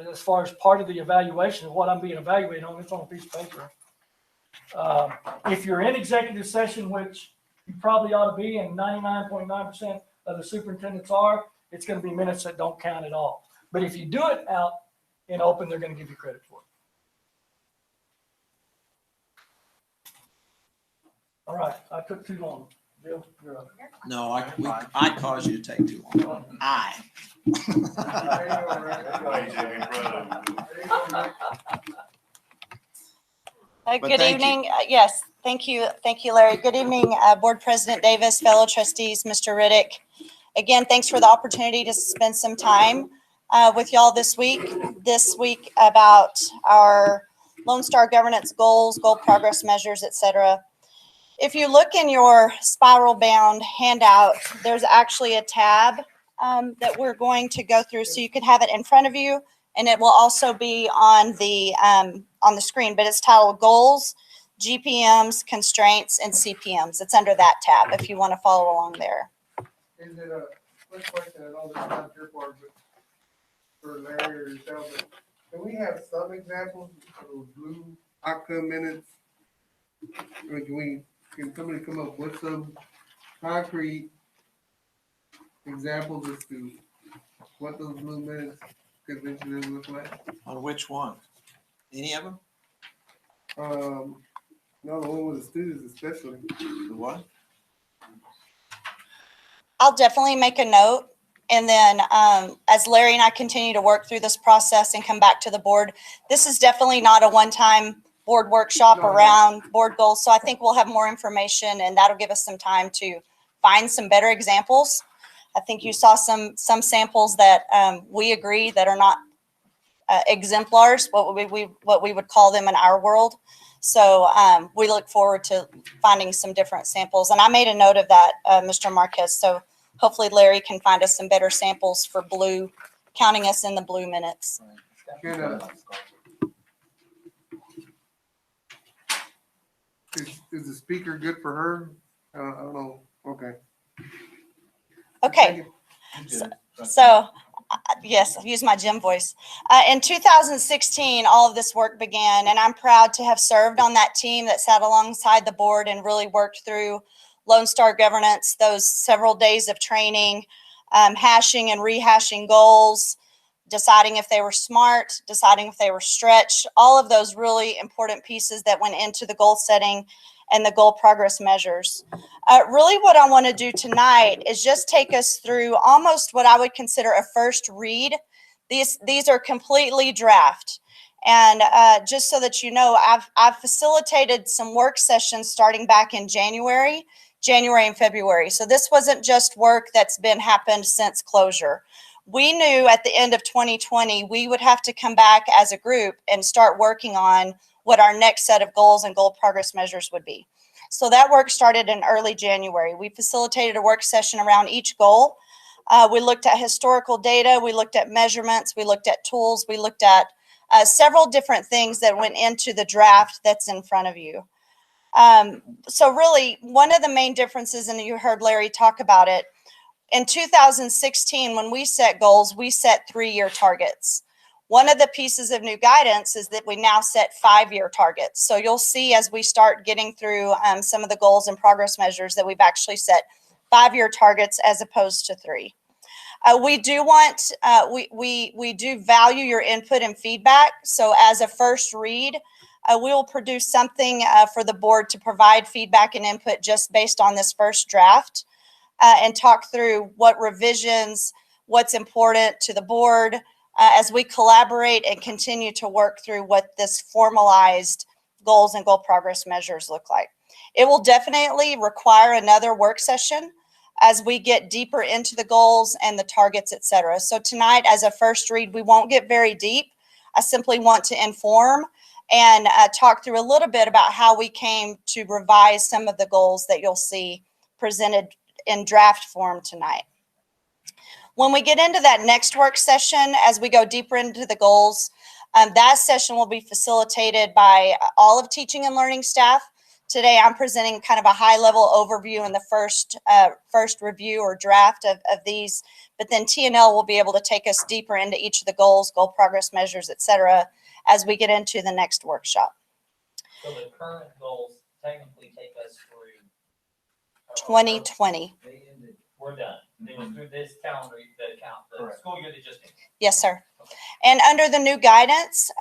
as far as part of the evaluation of what I'm being evaluated on, it's on a piece of paper. If you're in executive session, which you probably ought to be, and 99.9% of the superintendents are, it's going to be minutes that don't count at all. But if you do it out in open, they're going to give you credit for it. All right, I took too long. Bill, you're up. No, I caused you to take too long. But Good thank evening. Yes, thank you, Larry. Good evening, Board President Davis, fellow trustees, Mr. Riddick. Again, thanks for the opportunity to spend some time with y'all this week about our Lone Star governance goals, goal progress measures, etc. If you look in your spiral bound handout, there's actually a tab that we're going to go through, so you can have it in front of you, and it will also be on the screen, but it's titled Goals, GPMs, Constraints, and CPMs. It's under that tab if you want to follow along there. Is it a quick question? I know this is not your part, but for Larry or yourself, but can we have some examples of those blue outcome minutes? I mean, can somebody come up with some concrete examples as to what those blue minutes could eventually look like? On which one? Any of them? No, the one with the students especially. The what? I'll definitely make a note. And then as Larry and I continue to work through this process and come back to the board, this is definitely not a one-time board workshop around board goals. So I think we'll have more information, and that'll give us some time to find some better examples. I think you saw some samples that we agree that are not exemplars, what we would call them in our world. So we look forward to finding some different samples. And I made a note of that, Mr. Marquez. So hopefully Larry can find us some better samples for blue, counting us in the blue minutes. Is the speaker good for her? I don't know. Okay. Okay. So yes, I've used my gym voice. In 2016, all of this work began, and I'm proud to have served on that team that sat alongside the board and really worked through Lone Star governance, those several days of training, hashing and rehashing goals, deciding if they were smart, deciding if they were stretched, all of those really important pieces that went into the goal setting and the goal progress measures. Really what I want to do tonight is just take us through almost what I would consider a first read. These are completely draft. And just so that you know, I've facilitated some work sessions starting back in January and February. So this wasn't just work that's happened since closure. We knew at the end of 2020, we would have to come back as a group and start working on what our next set of goals and goal progress measures would be. So that work started in early January. We facilitated a work session around each goal. We looked at historical data. We looked at measurements. We looked at tools. We looked at several different things that went into the draft that's in front of you. So really, one of the main differences, and you heard Larry talk about it, in 2016, when we set goals, we set 3-year targets. One of the pieces of new guidance is that we now set 5-year targets. So you'll see as we start getting through some of the goals and progress measures that we've actually set 5-year targets as opposed to 3. We do value your input and feedback. So as a first read, we will produce something for the board to provide feedback and input just based on this first draft and talk through what revisions, what's important to the board, as we collaborate and continue to work through what this formalized goals and goal progress measures look like. It will definitely require another work session as we get deeper into the goals and the targets, et cetera. So tonight, as a first read, we won't get very deep. I simply want to inform and talk through a little bit about how we came to revise some of the goals that you'll see presented in draft form tonight. When we get into that next work session, as we go deeper into the goals, that session will be facilitated by all of teaching and learning staff. Today, I'm presenting kind of a high-level overview in the first review or draft of these, but then T&L will be able to take us deeper into each of the goals, goal progress measures, et cetera, as we get into the next workshop. So the current goals technically take us through 2020. We're done. It was through this calendar, the school year that just ended. Yes, sir. And under the new guidance,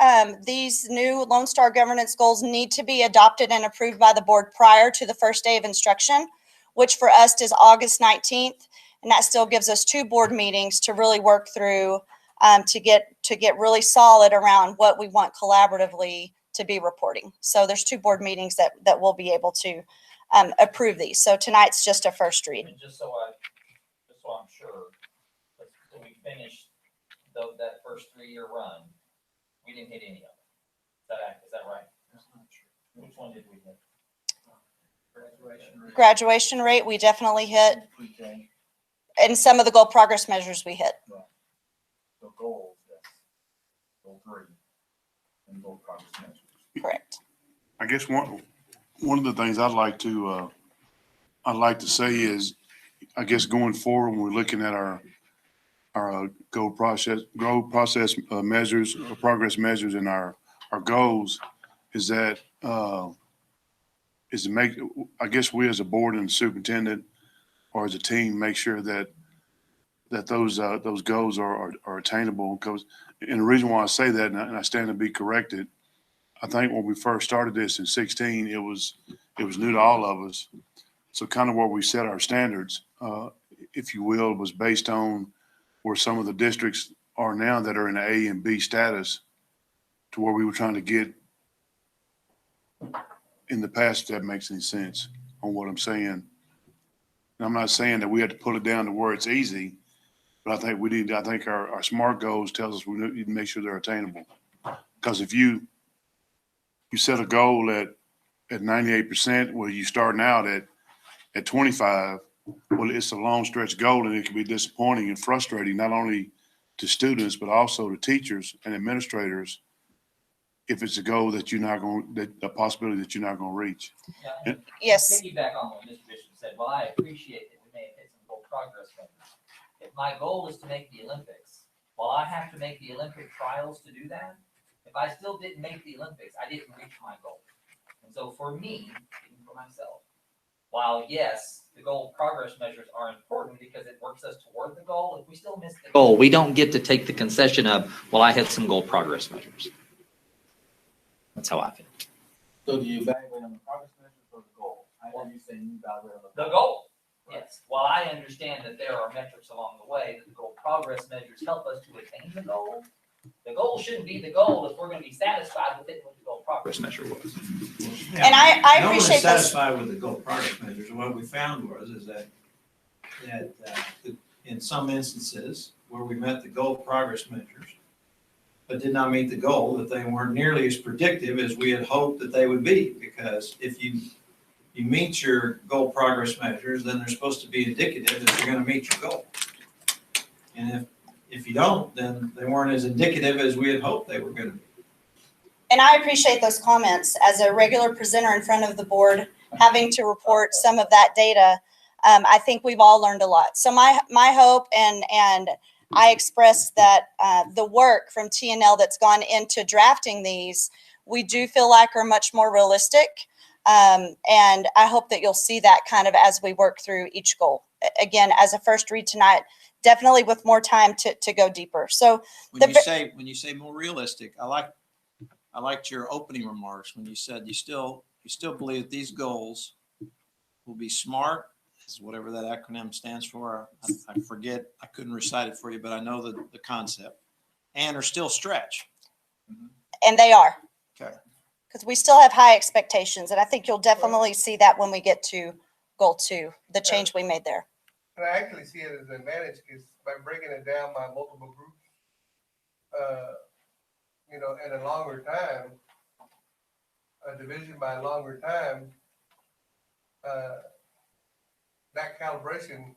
these new Lone Star governance goals need to be adopted and approved by the board prior to the first day of instruction, which for us is August 19th. And that still gives us 2 board meetings to really work through to get really solid around what we want collaboratively to be reporting. So there's 2 board meetings that we'll be able to approve these. So tonight's just a first read. And just so I'm sure, so we finished that first 3-year run, we didn't hit any of them. Is that right? That's not true. Which one did we hit? Graduation rate, we definitely hit. And some of the goal progress measures we hit. The goals, yes. Goal 3 and goal progress measures. Correct. I guess one of the things I'd like to say is, I guess going forward, when we're looking at our goal process measures, or progress measures, and our goals, is that is to make, I guess we as a board and superintendent or as a team, make sure that those goals are attainable. Because, and the reason why I say that, and I stand to be corrected, I think when we first started this in 2016, it was new to all of us. So kind of where we set our standards, if you will, was based on where some of the districts are now that are in A and B status, to where we were trying to get in the past, if that makes any sense on what I'm saying. And I'm not saying that we have to pull it down to where it's easy, but I think our SMART goals tells us we need to make sure they're attainable. Because if you set a goal at 98%, well, you starting out at 25, well, it's a long stretch goal, and it can be disappointing and frustrating, not only to students, but also to teachers and administrators, if it's a goal that a possibility that you're not going to reach. Yeah, Yes. Piggyback on what Mr. Bishop said, well, I appreciate that we may have hit some goal progress measures. If my goal is to make the Olympics, well, I have to make the Olympic trials to do that. If I still didn't make the Olympics, I didn't reach my goal. And so for me, even for myself, while yes, the goal progress measures are important because it works us toward the goal, if we still miss the goal, we don't get to take the concession of, well, I hit some goal progress measures. That's how I feel. So do you evaluate on the progress measures or the goal? I heard you saying you evaluate on The goal, yes. While I understand that there are metrics along the way, that the goal progress measures help us to attain the goal. The goal shouldn't be the goal if we're going to be satisfied with it, what the goal progress measure was. Yeah, And I no one is appreciate this. satisfied with the goal progress measures. And what we found is that in some instances where we met the goal progress measures, but did not meet the goal, that they weren't nearly as predictive as we had hoped that they would be. Because if you meet your goal progress measures, then they're supposed to be indicative that you're going to meet your goal. And if you don't, then they weren't as indicative as we had hoped they were going to be. And I appreciate those comments. As a regular presenter in front of the board, having to report some of that data, I think we've all learned a lot. So my hope, and I express that the work from T&L that's gone into drafting these, we do feel like are much more realistic. And I hope that you'll see that kind of as we work through each goal. Again, as a first read tonight, definitely with more time to go deeper. So When you say more realistic, I liked your opening remarks when you said you still believe that these goals will be SMART, is whatever that acronym stands for. I forget, I couldn't recite it for you, but I know the concept. and are still stretch. And they are. Okay. Because we still have high expectations, and I think you'll definitely see that when we get to goal 2, the change we made there. And I actually see it as an advantage because by breaking it down by multiple groups, at a longer time, a division by a longer time, that calibration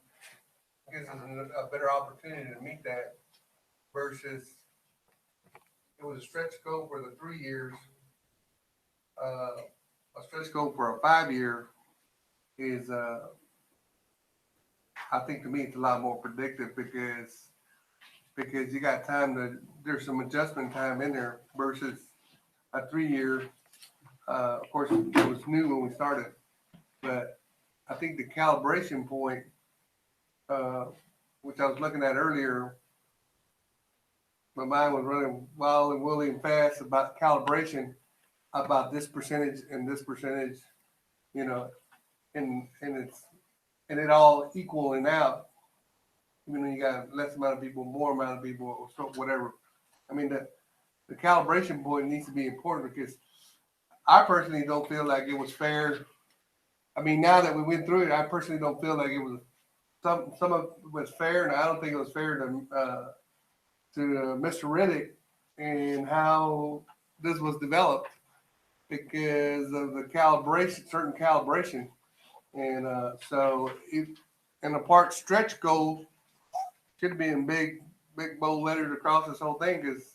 gives us a better opportunity to meet that versus it was a stretch goal for the 3 years. A stretch goal for a 5-year is, I think to me, it's a lot more predictive because you got time there's some adjustment time in there versus a 3-year. Of course, it was new when we started, but I think the calibration point, which I was looking at earlier, my mind was running wild and woolly and fast about calibration, about this percentage and this percentage, and it all equaling out. Even when you got less amount of people, more amount of people, or so whatever. I mean, the calibration point needs to be important because I personally don't feel like it was fair. I mean, now that we went through it, I personally don't feel like it was some of it was fair, and I don't think it was fair to Mr. Riddick and how this was developed because of the calibration, certain calibration, and and the part stretch goal should have been big bold letters across this whole thing because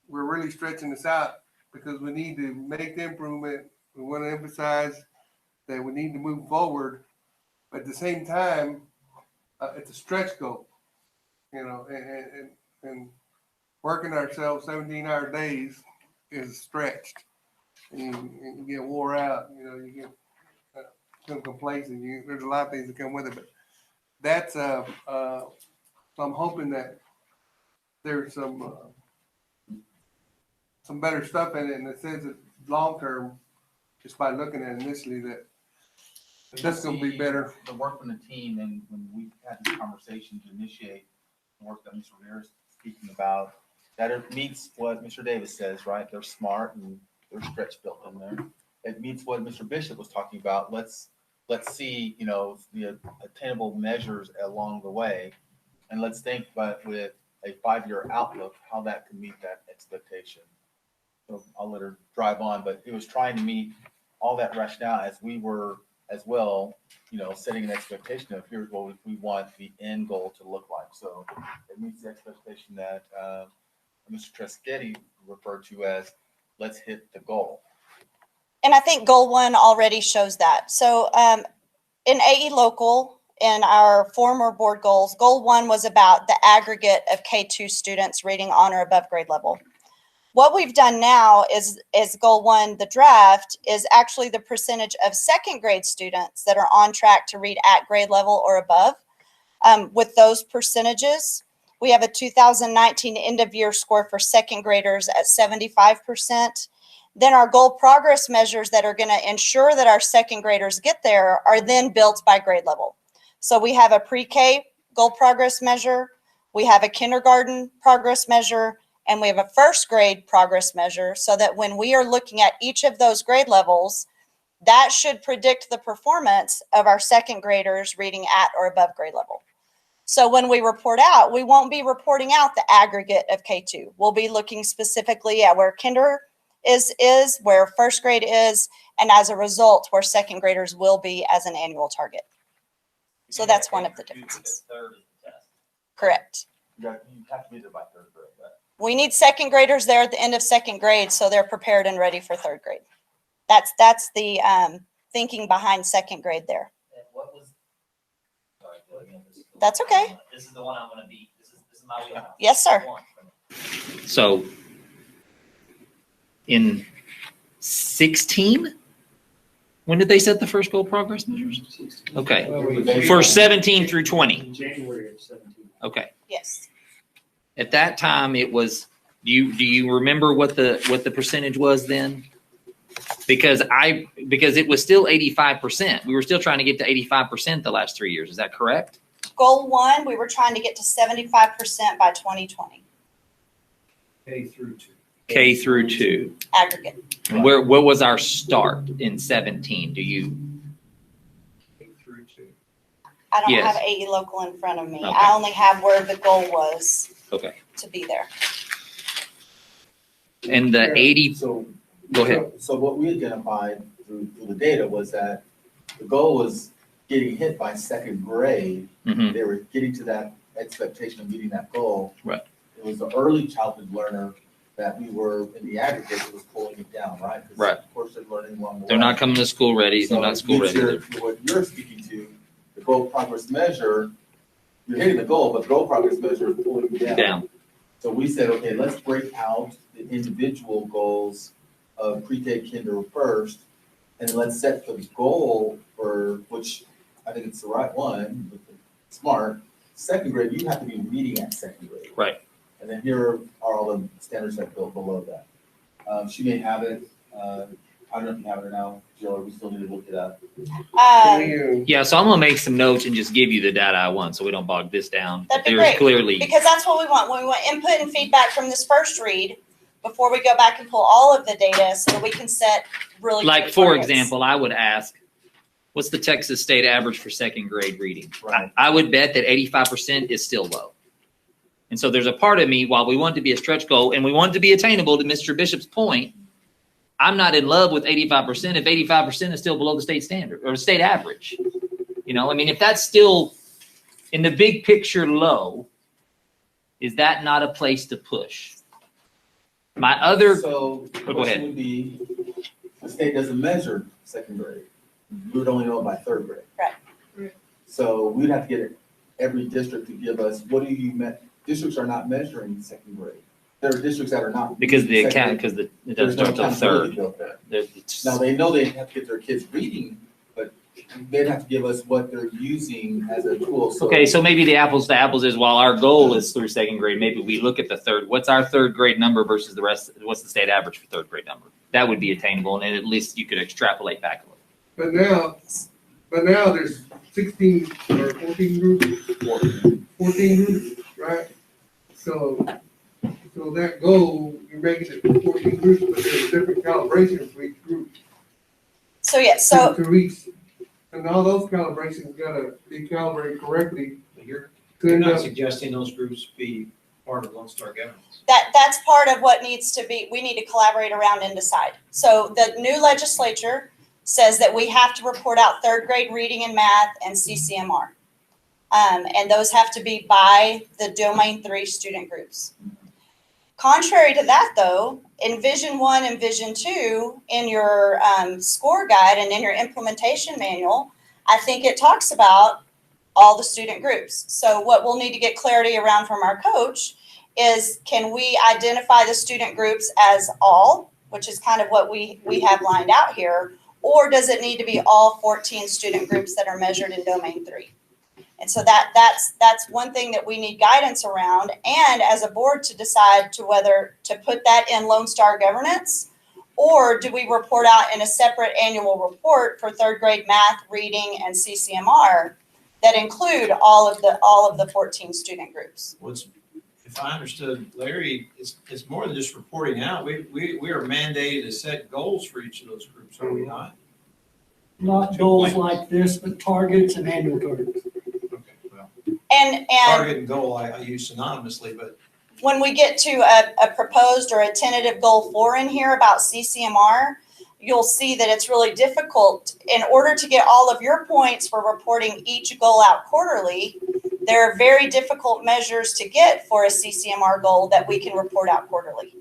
we're really stretching this out because we need to make the improvement. We want to emphasize that we need to move forward. But at the same time, it's a stretch goal, and working ourselves 17-hour days is stretched. And you get wore out, you get some complacent. There's a lot of things that come with it, but that's so I'm hoping that there's some better stuff in it, and it says that long term, just by looking at it initially, that that's going to be better. The work from the team, and when we had this conversation to initiate the work that Mr. Rivera is speaking about, that it meets what Mr. Davis says, right? They're smart and there's stretch built in there. It meets what Mr. Bishop was talking about. Let's see, the attainable measures along the way, and let's think, but with a 5-year outlook, how that can meet that expectation. So I'll let her drive on, but it was trying to meet all that rationale as we were as well, setting an expectation of here's what we want the end goal to look like. So it meets the expectation that Mr. Treschetti referred to as let's hit the goal. And I think goal 1 already shows that. So in AE Local, in our former board goals, goal 1 was about the aggregate of K2 students reading on or above grade level. What we've done now is goal 1, the draft, is actually the percentage of second grade students that are on track to read at grade level or above. With those percentages, we have a 2019 end of year score for second graders at 75%. Then our goal progress measures that are going to ensure that our second graders get there are then built by grade level. So we have a pre-K goal progress measure, we have a kindergarten progress measure, and we have a first grade progress measure, so that when we are looking at each of those grade levels, that should predict the performance of our second graders reading at or above grade level. So when we report out, we won't be reporting out the aggregate of K2. We'll be looking specifically at where kinder is where first grade is, and as a result, where second graders will be as an annual target. So that's one of the differences. Correct. You have to be there by 3rd grade, right? We need second graders there at the end of second grade so they're prepared and ready for 3rd grade. That's the thinking behind second grade there. And what was, sorry, go again. That's okay. This is the one I'm going to beat. This is my wheelhouse. Yes, sir. So in 16, when did they set the first goal progress measures? Okay, for 17 through 20. January of 17. Okay. Yes. At that time, it was. Do you remember what the percentage was then? Because it was still 85%. We were still trying to get to 85% the last 3 years. Is that correct? Goal 1, we were trying to get to 75% by 2020. K through 2. K through 2. Aggregate. And what was our start in 17? Do you? K through 2. I don't Yes. have AE local in front of me. Okay. I only have where the goal was Okay. to be there. And the 80, So. go ahead. So what we identified through the data was that the goal was getting hit by second grade. Mhm. They were getting to that expectation of meeting that goal. Right. It was the early childhood learner that we were, in the aggregate, it was pulling it down, right? 'Cause Right. Of course, they're learning along the way. They're not coming to school ready. They're So not school meets ready. What you're speaking to, the goal progress measure, you're hitting the goal, but the goal progress measure is pulling you They're down. down. So we said, okay, let's break out the individual goals of pre-K, kinder, first, and let's set the goal for, which I think it's the right one, smart. Second grade, you have to be reading at second grade. Right. And then here are all the standards that go below that. She may have it, I don't know if you have it now, Jill, or we still need to look it up. Yeah, so I'm gonna make some notes and just give you the data I want, so we don't bog this down. That'd be There's great. clearly, Because that's what we want. We want input and feedback from this first read before we go back and pull all of the data so that we can set really like, good for targets. example, I would ask, what's the Texas state average for second grade reading? Right. I would bet that 85% is still low. And so there's a part of me, while we want it to be a stretch goal and we want it to be attainable, to Mr. Bishop's point, I'm not in love with 85% if 85% is still below the state standard or state average. You know, I mean, if that's still in the big picture low, is that not a place to push? My other, So the go question ahead. would be, the state doesn't measure second grade. We would only know it by third grade. Right. So we'd have to get every district to give us, what do you districts are not measuring second grade. There are districts that are not. because the second account, grade. because it There's doesn't no start till accountability third. built there. It's- Now, they know they have to get their kids reading, but they'd have to give us what they're using as a tool, so. Okay, so maybe the apples to apples is, while our goal is through second grade, maybe we look at the third, what's our third grade number versus the rest, what's the state average for third grade number? That would be attainable, and then at least you could extrapolate back a little. But now there's 16 or 14 groups, 14 groups, right? So that goal, you're making it 14 groups, but there's a different calibration for each group. So yeah, so To reach, and all those calibrations gotta be calibrated correctly But you're to end not up. suggesting those groups be part of Lone Star governance. that's part of what needs to be, we need to collaborate around and decide. So the new legislature says that we have to report out third grade reading and math and CCMR. And those have to be by the domain 3 student groups. Contrary to that, though, in Vision 1 and Vision 2, in your score guide and in your implementation manual, I think it talks about all the student groups. So what we'll need to get clarity around from our coach is, can we identify the student groups as all, which is kind of what we have lined out here, or does it need to be all 14 student groups that are measured in domain 3? And so that's one thing that we need guidance around, and as a board to decide to whether to put that in Lone Star governance, or do we report out in a separate annual report for third grade math, reading, and CCMR that include all of the 14 student groups. If I understood Larry, it's more than just reporting out. We are mandated to set goals for each of those groups, are we not? Not goals like this, but targets and annual targets. Okay, well, And target and goal I use synonymously, but when we get to a proposed or a tentative goal 4 in here about CCMR, you'll see that it's really difficult. In order to get all of your points for reporting each goal out quarterly, there are very difficult measures to get for a CCMR goal that we can report out quarterly.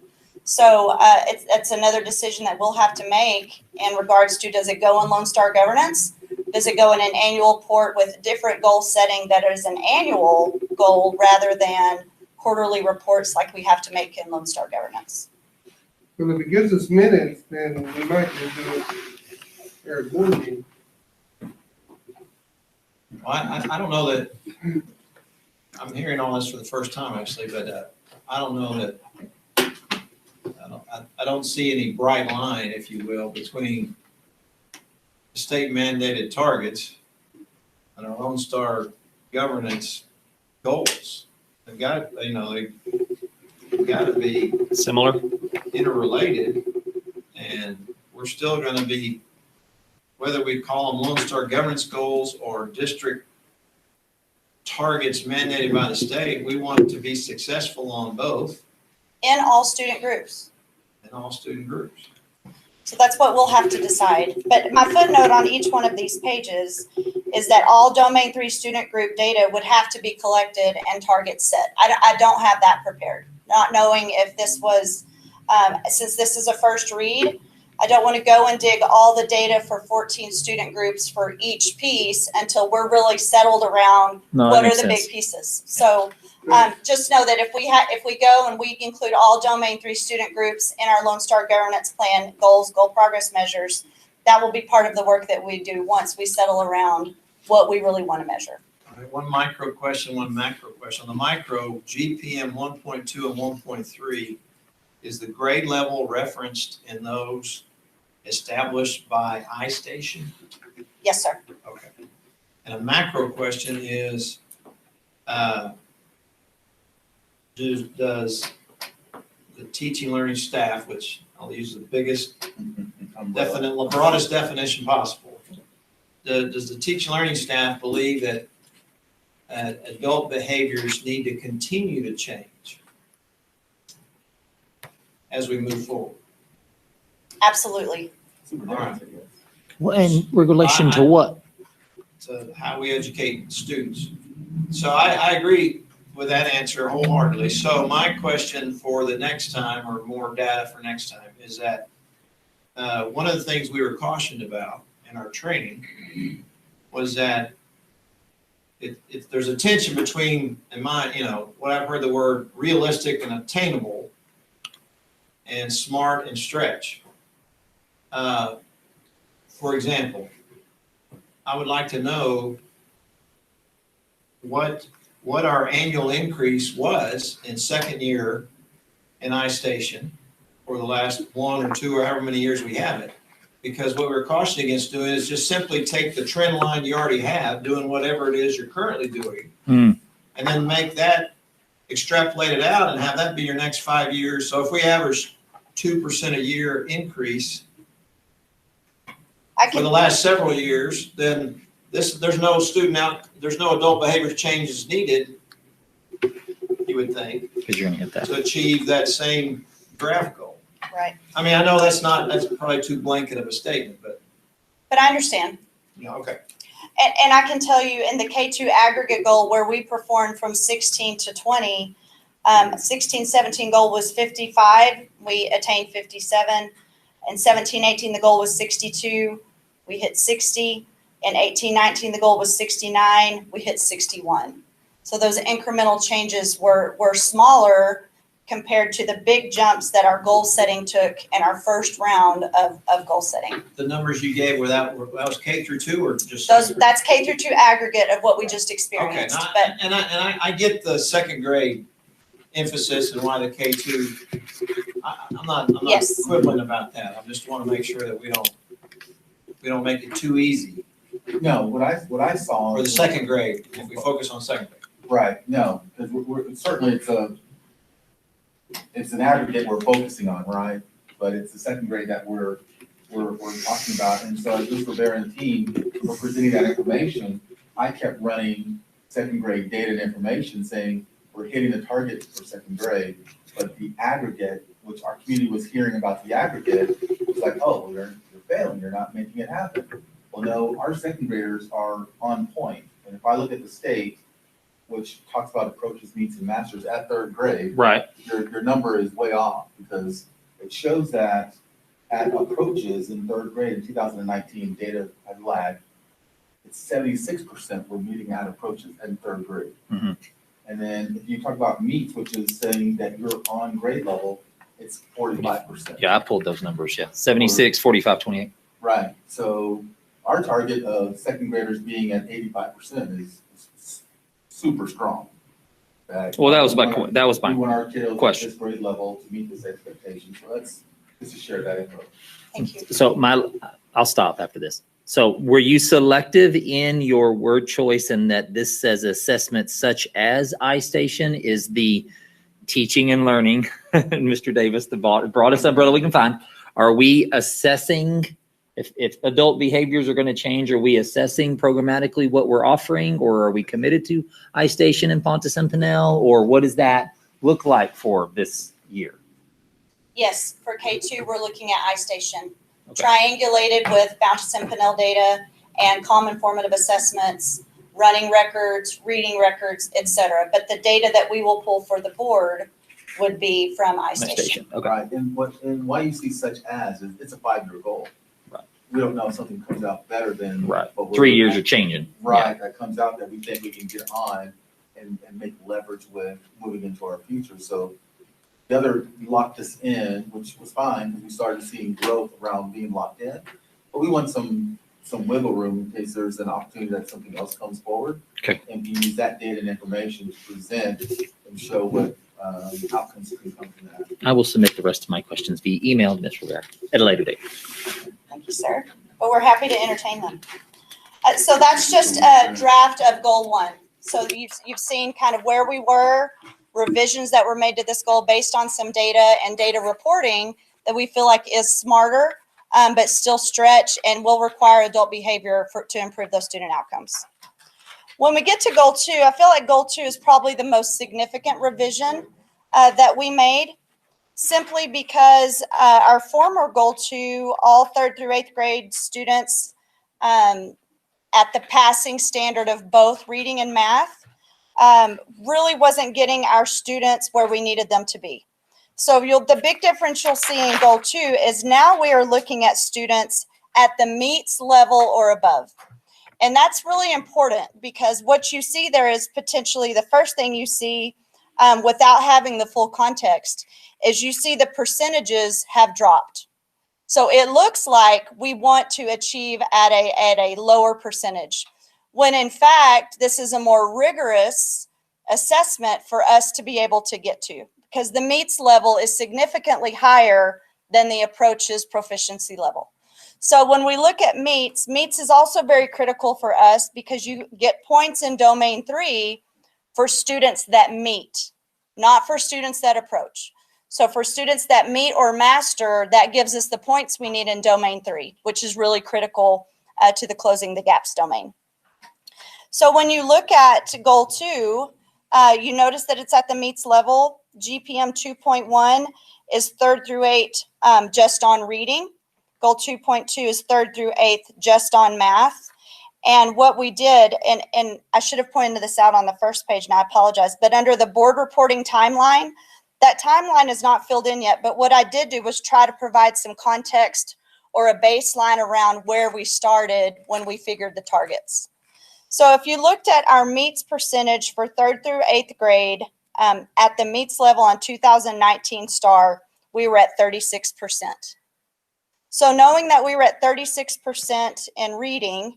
So it's another decision that we'll have to make in regards to, does it go in Lone Star governance? Does it go in an annual report with different goal setting that is an annual goal rather than quarterly reports like we have to make in Lone Star governance? Well, if it gives us minutes, then we might just do it here at board meeting. I don't know that, I'm hearing all this for the first time actually, but I don't know that, I don't see any bright line, if you will, between state mandated targets and our Lone Star governance goals. They've got, gotta be Similar? interrelated. And we're still gonna be, whether we call them Lone Star governance goals or district targets mandated by the state, we want to be successful on both In all student groups. in all student groups. So that's what we'll have to decide. But my footnote on each one of these pages is that all domain 3 student group data would have to be collected and targets set. I don't have that prepared, not knowing if this was, since this is a first read, I don't want to go and dig all the data for 14 student groups for each piece until we're really settled around what are the big pieces. So just know that if we go and we include all domain 3 student groups in our Lone Star governance plan goals, goal progress measures, that will be part of the work that we do once we settle around what we really want to measure. All right, one micro question, one macro question. On the micro, GPM 1.2 and 1.3, is the grade level referenced in those established by iStation? Yes, sir. Okay. And a macro question is, does the teaching learning staff, which I'll use the biggest broadest definition possible, does the teaching learning staff believe that adult behaviors need to continue to change as we move forward? Absolutely. All right. Well, in relation to what? To how we educate students. So I agree with that answer wholeheartedly. So my question for the next time, or more data for next time, is that one of the things we were cautioned about in our training was that if there's a tension between, in my, what I've heard the word realistic and attainable, and smart and stretch. For example, I would like to know what our annual increase was in second year in iStation for the last 1 or 2 or however many years we have it. Because what we're cautioning against doing is just simply take the trend line you already have, doing whatever it is you're currently doing, and then make that extrapolate it out and have that be your next 5 years. So if we average 2% a year increase for the last several years, then there's no adult behavior changes needed, you would think, Because you're going to hit that. to achieve that same graph goal. Right. I mean, I know that's probably too blanket of a statement, but. But I understand. Yeah, okay. And I can tell you in the K2 aggregate goal where we performed from 16 to 20, 16-17 goal was 55. We attained 57. And 17-18, the goal was 62. We hit 60. And 18-19, the goal was 69. We hit 61. So those incremental changes were smaller compared to the big jumps that our goal setting took in our first round of goal setting. The numbers you gave that was K through 2 or just? That's K through 2 aggregate of what we just Okay, experienced. now, and I get the second grade emphasis and why the K2. I'm not Yes. quibbling about that. I just want to make sure that we don't make it too easy No, what I saw. for the second grade, if we focus on second grade. Right, no, because we're certainly it's an aggregate we're focusing on, right? But it's the second grade that we're talking about. And so as Mr. Bear and the team were presenting that information, I kept running second grade data and information saying we're hitting the targets for second grade, but the aggregate, which our community was hearing about the aggregate, was like, oh, you're failing, you're not making it happen. Well, no, our second graders are on point. And if I look at the state, which talks about approaches, meets, and masters at third grade, Right. your number is way off because it shows that at approaches in third grade in 2019, data had lagged. It's 76% were meeting at approaches in third grade. Mhm. And then if you talk about meets, which is saying that you're on grade level, it's 45%. Yeah, I pulled those numbers. Yeah. 76, 45, 28. Right. So our target of second graders being at 85% is super strong. Well, that was my We want our kiddos at question. this grade level to meet this expectation. So let's just share that info. Thank you. So I'll stop after this. So were you selective in your word choice in that this says assessments such as iStation? Is the teaching and learning, and Mr. Davis, the broadest umbrella we can find, are we assessing if adult behaviors are going to change? Are we assessing programmatically what we're offering, or are we committed to iStation and Ponte Centinel, or what does that look like for this year? Yes, for K2, we're looking at iStation, Okay. triangulated with Bounce and Pinnell data and common formative assessments, running records, reading records, etc. But the data that we will pull for the board would be from iStation. iStation. Okay. Right, and why you see such as, is it's a 5-year goal. Right. We don't know if something comes out better than. Right. what we're 3 years looking are changing. at. Right, that comes out that we think we can get on and make leverage with moving into our future. So the other locked us in, which was fine, because we started seeing growth around being locked in. But we want some wiggle room in case there's an opportunity that something else comes forward. Okay. And we use that data and information to present and show what outcomes can come from that. I will submit the rest of my questions via email to Ms. Rivera at a later date. Thank you, sir. But we're happy to entertain them. So that's just a draft of goal 1. So you've seen kind of where we were, revisions that were made to this goal based on some data and data reporting that we feel like is smarter, but still stretch and will require adult behavior to improve those student outcomes. When we get to goal 2, I feel like goal 2 is probably the most significant revision that we made, simply because our former goal 2, all 3rd through 8th grade students at the passing standard of both reading and math, really wasn't getting our students where we needed them to be. So the big difference you'll see in goal 2 is now we are looking at students at the meets level or above. And that's really important, because what you see there is potentially the first thing you see without having the full context is you see the percentages have dropped. So it looks like we want to achieve at a lower percentage, when in fact, this is a more rigorous assessment for us to be able to get to, because the meets level is significantly higher than the approaches proficiency level. So when we look at meets is also very critical for us, because you get points in domain 3 for students that meet, not for students that approach. So for students that meet or master, that gives us the points we need in domain 3, which is really critical to the closing the gaps domain. So when you look at goal 2, you notice that it's at the meets level. GPM 2.1 is 3rd through 8th just on reading. Goal 2.2 is 3rd through 8th just on math. And what we did, and I should have pointed this out on the first page, and I apologize, but under the board reporting timeline, that timeline is not filled in yet. But what I did do was try to provide some context or a baseline around where we started when we figured the targets. So if you looked at our meets percentage for 3rd through 8th grade at the meets level on 2019 STAR, we were at 36%. So knowing that we were at 36% in reading,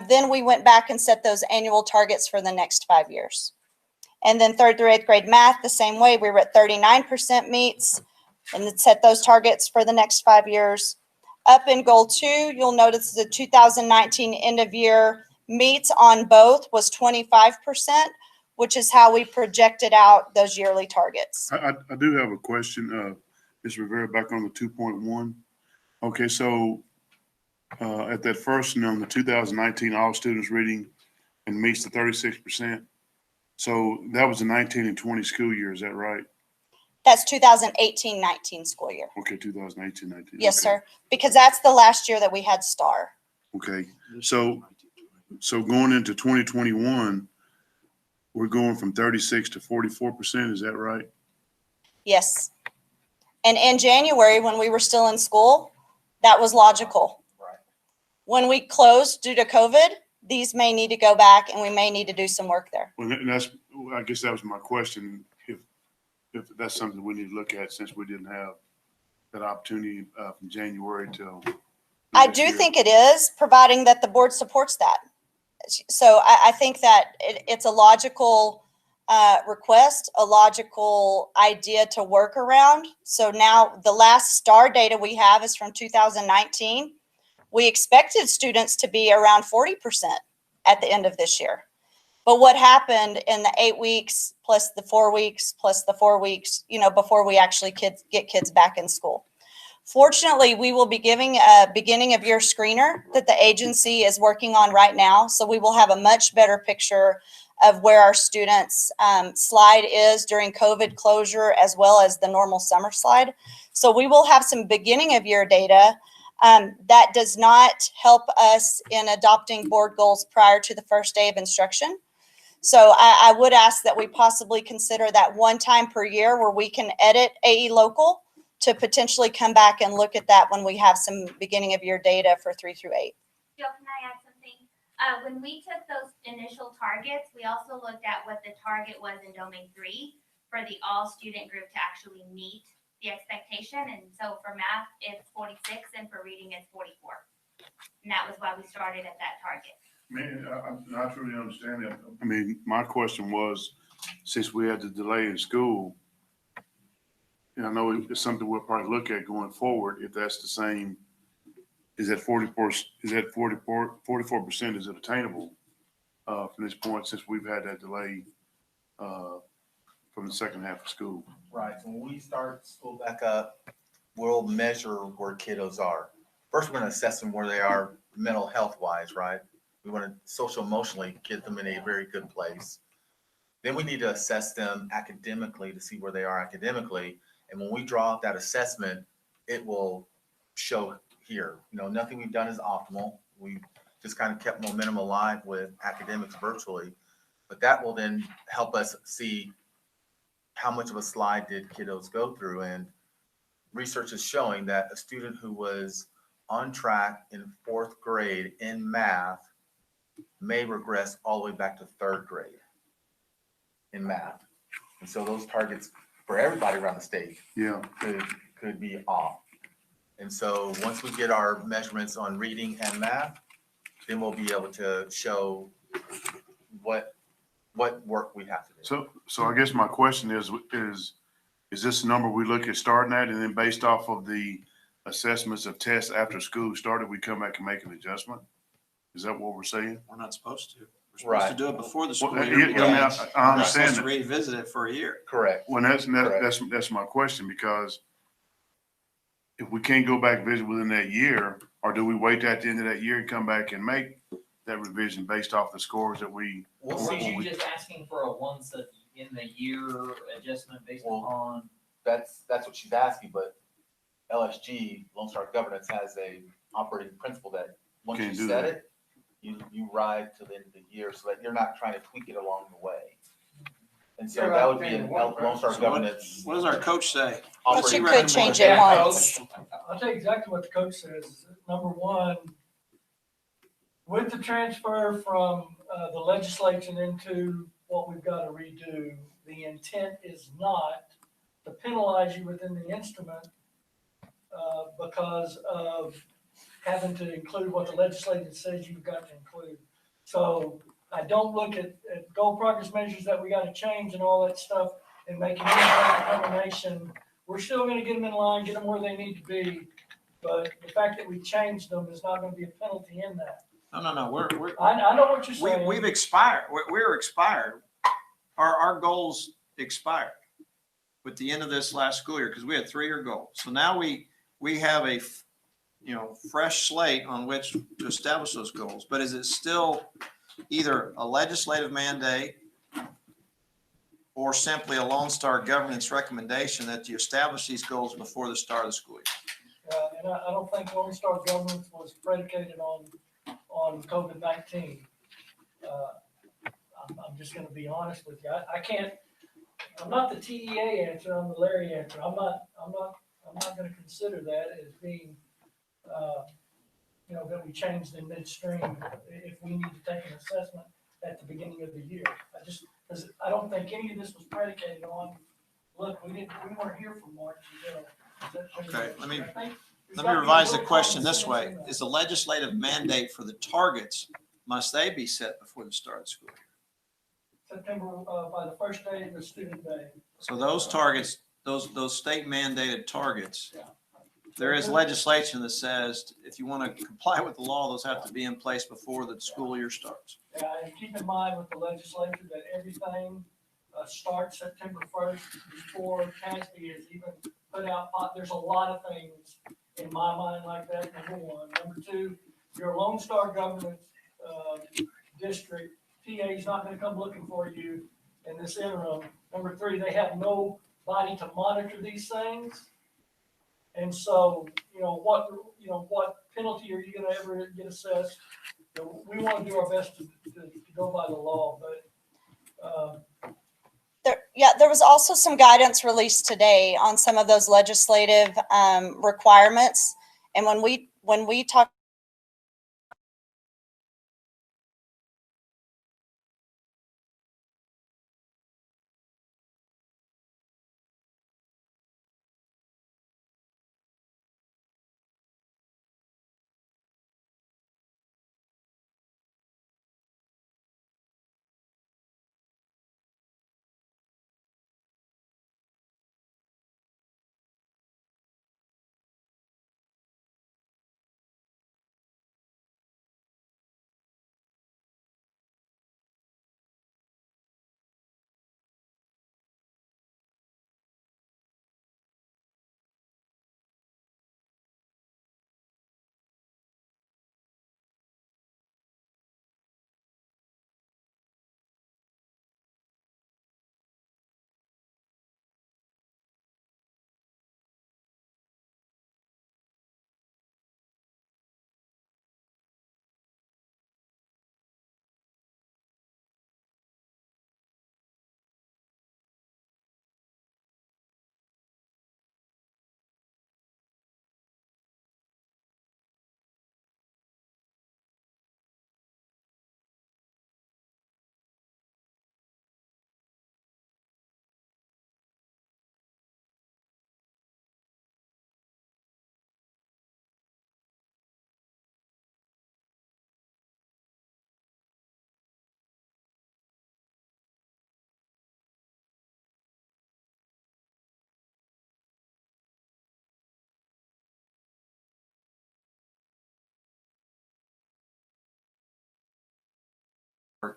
then we went back and set those annual targets for the next 5 years. And then 3rd through 8th grade math, the same way. We were at 39% meets and then set those targets for the next 5 years. Up in goal 2, you'll notice the 2019 end of year meets on both was 25%, which is how we projected out those yearly targets. I do have a question, Ms. Rivera, back on the 2.1. Okay, so at that first one, the 2019 all students reading and meets the 36%. So that was the 19 and 20 school year, is that right? That's 2018-19 school year. Okay, 2018-19. Yes, okay. sir. Because that's the last year that we had STAR. Okay, so going into 2021, we're going from 36 to 44%, is that right? Yes. And in January, when we were still in school, that was logical. Right. When we closed due to COVID, these may need to go back and we may need to do some work there. Well, and I guess that was my question, if that's something we need to look at, since we didn't have that opportunity from January till. I do think it is, providing that the board supports that. So I think that it's a logical request, a logical idea to work around. So now the last STAR data we have is from 2019. We expected students to be around 40% at the end of this year. But what happened in the 8 weeks plus the 4 weeks plus the 4 weeks, before we actually get kids back in school? Fortunately, we will be giving a beginning of year screener that the agency is working on right now. So we will have a much better picture of where our students' slide is during COVID closure, as well as the normal summer slide. So we will have some beginning of year data. That does not help us in adopting board goals prior to the first day of instruction. So I would ask that we possibly consider that one time per year where we can edit AE Local to potentially come back and look at that when we have some beginning of year data for 3 through 8. Jill, can I add something? When we took those initial targets, we also looked at what the target was in domain 3 for the all student group to actually meet the expectation. And so for math, it's 46, and for reading, it's 44. And that was why we started at that target. Man, I'm not really understanding that. I mean, my question was, since we had the delay in school, and I know it's something we'll probably look at going forward, if that's the same, is that 44%, is it attainable from this point, since we've had that delay from the second half of school? Right, so when we start school back up, we'll measure where kiddos are. First, we're gonna assess them where they are mental health wise, right? We wanna social emotionally get them in a very good place. Then we need to assess them academically to see where they are academically. And when we draw out that assessment, it will show here. Nothing we've done is optimal. We just kind of kept momentum alive with academics virtually. But that will then help us see how much of a slide did kiddos go through. And research is showing that a student who was on track in 4th grade in math may regress all the way back to 3rd grade in math. And so those targets for everybody around the state could be off. And so once we get our measurements on reading and math, then we'll be able to show what work we have to do. So I guess my question is this number we look at starting at, and then based off of the assessments of tests after school started, we come back and make an adjustment? Is that what we're saying? We're not supposed to. We're supposed to do it before the school Well, year begins. I We're not supposed understand to that. revisit it for a year. Correct. Well, that's my question, because if we can't go back and visit within that year, or do we wait till at the end of that year and come back and make that revision based off the scores that we? Or were you just asking for a once in the year adjustment based upon? That's what she's asking, but LSG, Lone Star Governance, has a operating principle that once you set it, you ride to the end of the year, so that you're not trying to tweak it along the way. And so that would be in Lone Star Governance. What does our coach say? But you could change it once. I'll tell you exactly what the coach says. Number one, with the transfer from the legislation into what we've got to redo, the intent is not to penalize you within the instrument because of having to include what the legislature says you've got to include. So I don't look at goal progress measures that we got to change and all that stuff and making any determination. We're still going to get them in line, get them where they need to be. But the fact that we changed them is not going to be a penalty in that. No. I know what you're saying. We've expired. We're expired. Our goals expired with the end of this last school year because we had 3-year goals. So now we have a fresh slate on which to establish those goals. But is it still either a legislative mandate or simply a Lone Star Governance recommendation that you establish these goals before the start of the school year? And I don't think Lone Star Governance was predicated on COVID-19. I'm just going to be honest with you. I can't. I'm not the TEA answer. I'm the Larry answer. I'm not going to consider that as being, that we changed in midstream if we need to take an assessment at the beginning of the year. Because I don't think any of this was predicated on. Look, we weren't here for March. Okay, let me revise the question this way. Is the legislative mandate for the targets, must they be set before the start of the school year? September, by the first day of the student day. So those targets, those state mandated targets there is legislation that says if you want to comply with the law, those have to be in place before the school year starts. Yeah, and keep in mind with the legislature that everything starts September 1st before CASB is even put out. There's a lot of things in my mind like that, number one. Number two, your Lone Star government district, PA is not going to come looking for you in this interim. Number three, they have nobody to monitor these things. And so, what penalty are you going to ever get assessed? We want to do our best to go by the law, but There was also some guidance released today on some of those legislative requirements. And when we talk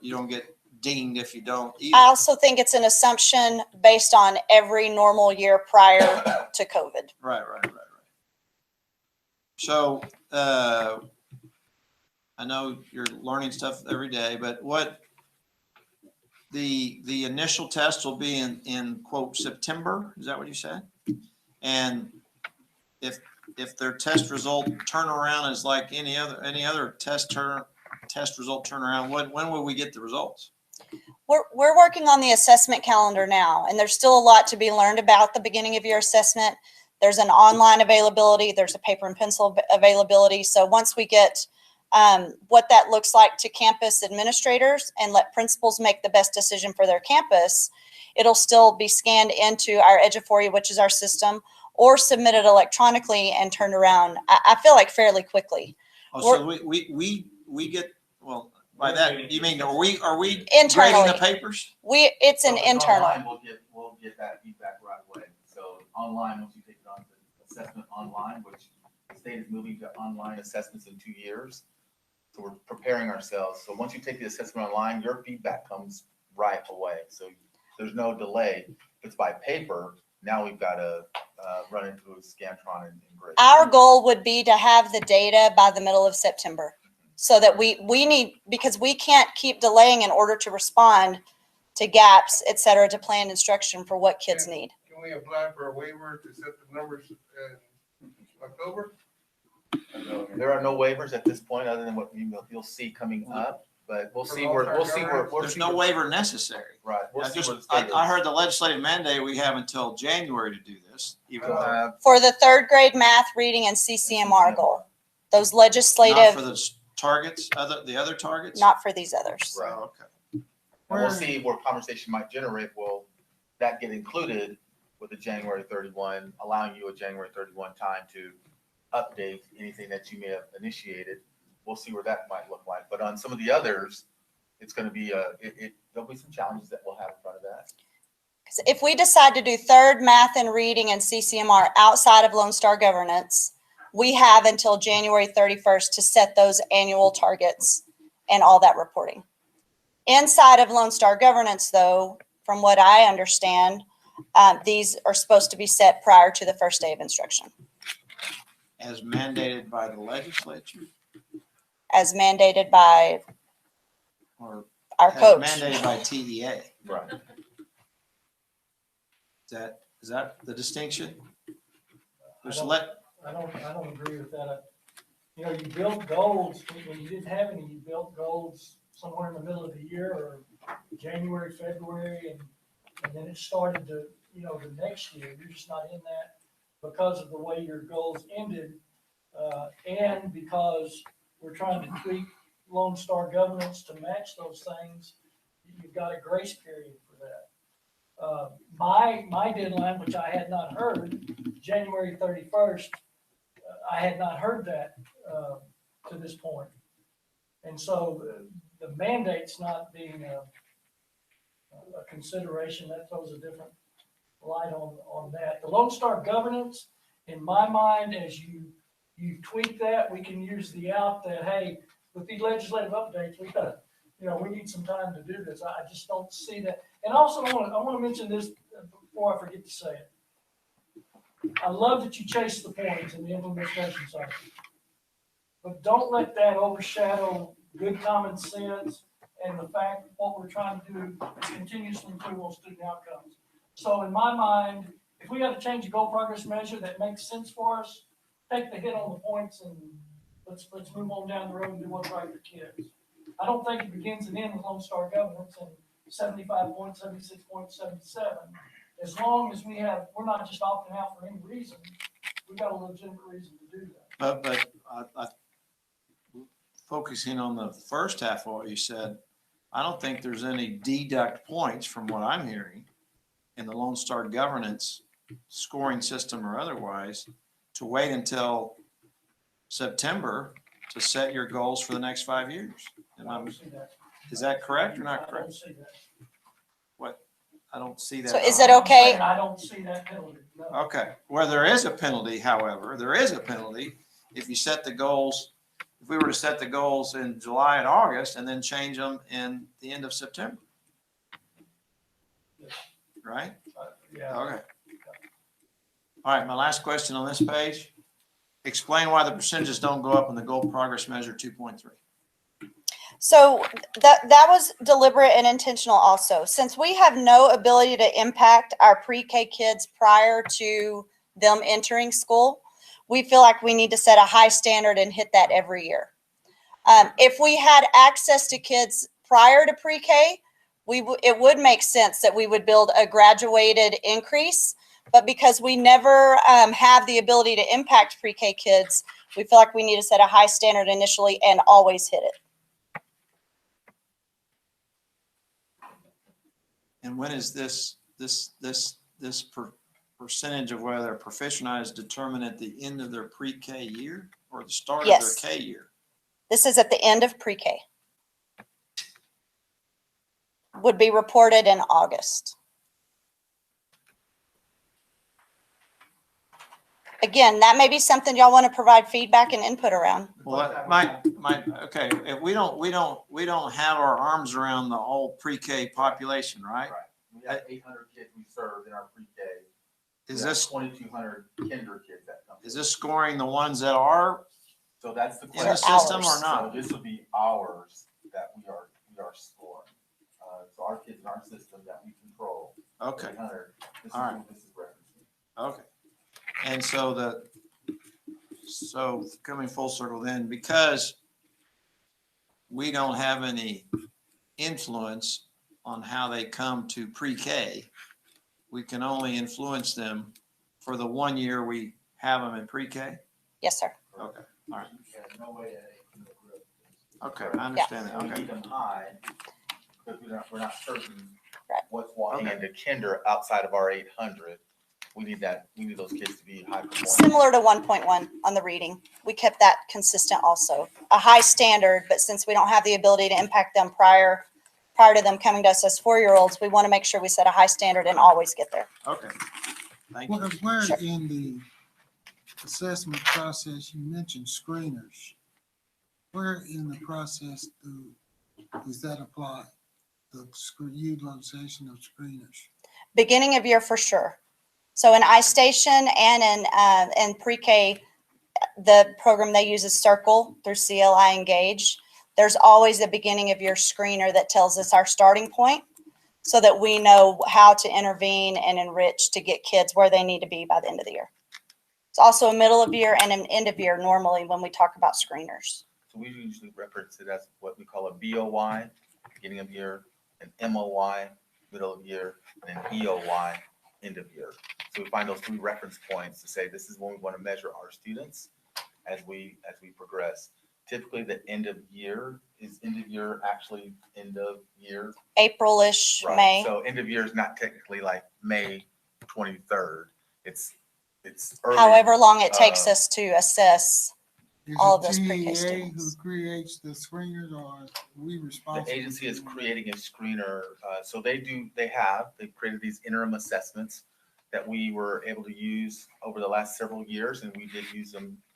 You don't get dinged if you don't either. I also think it's an assumption based on every normal year prior to COVID. Right. So, I know you're learning stuff every day, but what the initial test will be in quote September, is that what you said? And if their test result turnaround is like any other test result turnaround, when will we get the results? We're working on the assessment calendar now, and there's still a lot to be learned about the beginning of your assessment. There's an online availability, there's a paper and pencil availability. So once we get what that looks like to campus administrators and let principals make the best decision for their campus, it'll still be scanned into our Eduphoria, which is our system, or submitted electronically and turned around, I feel like fairly quickly. Oh, so we get, well, by that, you mean, are we grading Internally. the papers? It's an So if it's internal. online, We'll get that feedback right away. So online, once you take it on the assessment online, which the state is moving to online assessments in 2 years. So we're preparing ourselves. So once you take the assessment online, your feedback comes right away. So there's no delay. If it's by paper, now we've got to run into a Scantron and grade. Our goal would be to have the data by the middle of September, so that we need, because we can't keep delaying in order to respond to gaps, et cetera, to plan instruction for what kids need. Can we apply for a waiver to set the numbers in October? There are no waivers at this point, other than what you'll see coming up. But we'll see where There's no waiver necessary. Right. We'll see where the state I is. heard the legislative mandate, we have until January to do this, even though For the third grade math, reading, and CCMR goal, those not legislative, for the targets, the other targets. not for these others. Right. Oh, okay. And we'll see where conversation might generate. Will that get included with the January 31, allowing you a January 31 time to update anything that you may have initiated? We'll see where that might look like. But on some of the others, it's going to be there'll be some challenges that we'll have in front of that. If we decide to do third, math and reading and CCMR outside of Lone Star Governance, we have until January 31st to set those annual targets and all that reporting. Inside of Lone Star Governance, though, from what I understand, these are supposed to be set prior to the first day of instruction, As mandated by the legislature as mandated by or our as coach. mandated by TEA. Right. Is that the distinction? I don't agree with that. You know, you built goals, when you didn't have any, you built goals somewhere in the middle of the year or January, February, and then it started to, you know, the next year. You're just not in that because of the way your goals ended, and because we're trying to tweak Lone Star Governance to match those things. You've got a grace period for that. My deadline, which I had not heard, January 31st, I had not heard that to this point. And so the mandate's not being a consideration. That throws a different light on that. The Lone Star Governance, in my mind, as you tweak that, we can use the out that, hey, with these legislative updates, we gotta, you know, we need some time to do this. I just don't see that. And also, I want to mention this before I forget to say it. I love that you chase the points in the implementation side, but don't let that overshadow good common sense and the fact that what we're trying to do is continuously improve on student outcomes. So in my mind, if we got to change the goal progress measure that makes sense for us, take the hit on the points and let's move on down the road and do what's right for kids. I don't think it begins and ends with Lone Star Governance and 75 points, 76 points, 77. As long as we're not just opting out for any reason, we got a legitimate reason to do that. But I focusing on the first half of what you said, I don't think there's any deduct points from what I'm hearing in the Lone Star Governance scoring system or otherwise to wait until September to set your goals for the next 5 years. Is that correct or not correct? I don't see that. What? I don't see that. So is it okay? I don't see that penalty. No. Okay. Well, there is a penalty, however. There is a penalty if you set the goals. If we were to set the goals in July and August and then change them in the end of September. Right? Yeah. Okay. All right. My last question on this page. Explain why the percentages don't go up in the goal progress measure 2.3. So that was deliberate and intentional also. Since we have no ability to impact our pre-K kids prior to them entering school, we feel like we need to set a high standard and hit that every year. If we had access to kids prior to pre-K, it would make sense that we would build a graduated increase. But because we never have the ability to impact pre-K kids, we feel like we need to set a high standard initially and always hit it. And when is this percentage of whether they're proficient is determined at the end of their pre-K year or the start of their K year? This is at the end of pre-K. Would be reported in August. Again, that may be something y'all want to provide feedback and input around. Well, okay. If we don't have our arms around the whole pre-K population, right? Right. We have 800 kids we serve in our pre-K. Is this 2,200 kinder kids that come? Is this scoring the ones that are So that's the in question. the system or So not? this would be ours that we are scoring. So our kids in our system that we control. Okay. 800. This is All right. who this is referencing. Okay. And so coming full circle then, because we don't have any influence on how they come to pre-K, we can only influence them for the 1 year we have them in pre-K? Yes, sir. Okay, all right. Yeah, no way that Okay, I understand that. We Okay. keep them high because we're not certain Right. what's walking into kinder outside of our 800. We need those kids to be high performing. Similar to 1.1 on the reading. We kept that consistent also. A high standard, but since we don't have the ability to impact them prior prior to them coming to us as 4-year-olds, we want to make sure we set a high standard and always get there. Okay. Thank you. Where Sure. in the assessment process, you mentioned screeners. Where in the process does that apply? The utilization of screeners? Beginning of year for sure. So in iStation and in pre-K, the program they use is Circle through CLI Engage. There's always a beginning of year screener that tells us our starting point so that we know how to intervene and enrich to get kids where they need to be by the end of the year. It's also a middle of year and an end of year normally when we talk about screeners. So we usually reference it as what we call a BOY, beginning of year, an MOY, middle of year, and an EOY, end of year. So we find those 3 reference points to say this is when we want to measure our students as we progress. Typically, the end of year is actually end of year. April-ish, Right. May. So end of year is not technically like May 23rd. It's early. However long it takes us to assess. Is All it of those pre-K TEA students. who creates the screeners, or are we responsible? The agency is for doing creating a screener, so they've created these interim assessments that we were able to use over the last several years, and we did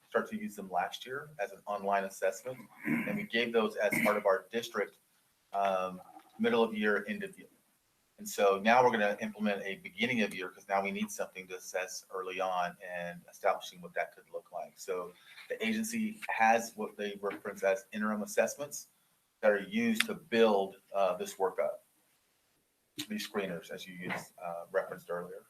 start to use them last year as an online assessment. And we gave those as part of our district, middle of year, end of year. And so now we're gonna implement a beginning of year, because now we need something to assess early on and establishing what that could look like. So the agency has what they reference as interim assessments that are used to build this work up. These screeners, as you referenced earlier.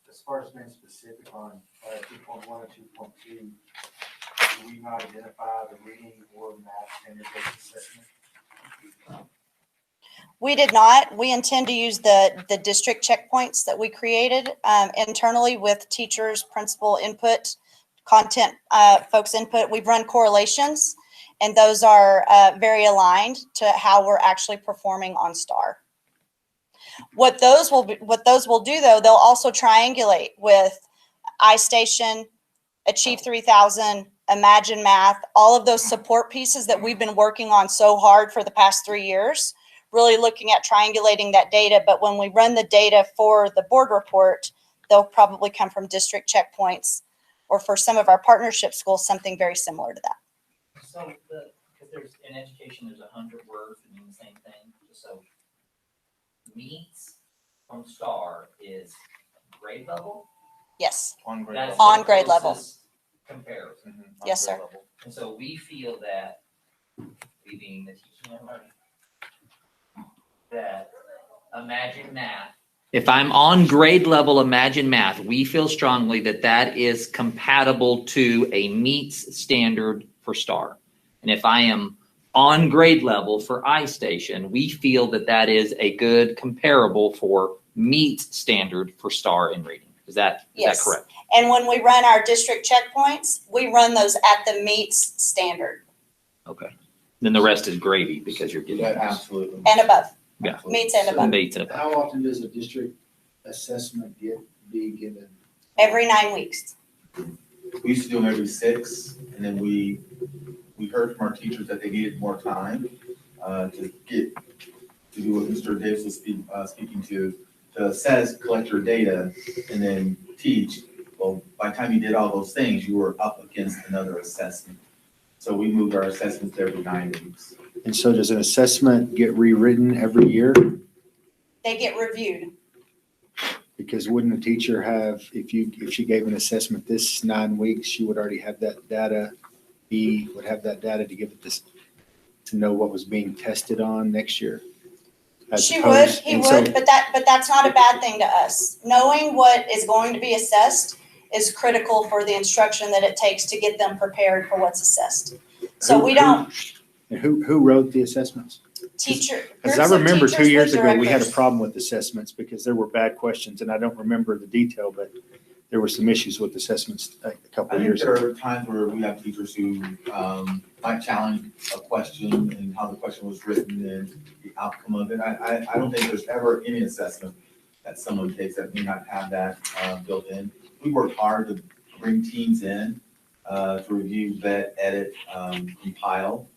As far as being specific on 2.1 and 2.2, do we not identify the reading or math standard-based assessment? We did not. We intend to use the district checkpoints that we created internally with teachers, principal input, content folks input. We've run correlations, and those are very aligned to how we're actually performing on STAR. What those will do though, they'll also triangulate with iStation, Achieve 3000, Imagine Math, all of those support pieces that we've been working on so hard for the past 3 years, really looking at triangulating that data. But when we run the data for the board report, they'll probably come from district checkpoints, or for some of our partnership schools, something very similar to that. So because there's, in education, there's 100 words that mean the same thing, so meets from STAR is grade level? Yes, On grade That's level. on the grade level. closest comparison. Mhm, on Yes, grade sir. level. And so we feel that, we being the teaching and learning, that Imagine Math. If I'm on grade level Imagine Math, we feel strongly that that is compatible to a meets standard for STAR. And if I am on grade level for iStation, we feel that that is a good comparable for meets standard for STAR in reading. Is that Yes. correct? And when we run our district checkpoints, we run those at the meets standard Okay. Then the rest is gravy because you're getting Yeah, absolutely. and above, Yeah. meets and above, meets and above. How often does a district assessment be given? every 9 weeks. We used to do them every 6, and then we heard from our teachers that they needed more time to do what Mr. Davis was speaking to assess, collect your data, and then teach. Well, by the time you did all those things, you were up against another assessment. So we moved our assessments to every 9 weeks. And so does an assessment get rewritten every year? They get reviewed. Because wouldn't a teacher have, if she gave an assessment this 9 weeks, she would already have that data, would have that data to give it this, to know what was being tested on next year? She would, he would, but that's not a bad thing to us. Knowing what is going to be assessed is critical for the instruction that it takes to get them prepared for what's assessed. So we don't. And who wrote the assessments? Teacher. Because I groups of remember teachers 2 years with ago, we had a directors. problem with assessments because there were bad questions, and I don't remember the detail, but there were some issues with assessments a couple I of think years there ago. are times where we have teachers who might challenge a question and how the question was written and the outcome of it. I don't think there's ever any assessment that someone takes that may not have that built in. We work hard to bring teams in to review, vet, edit, compile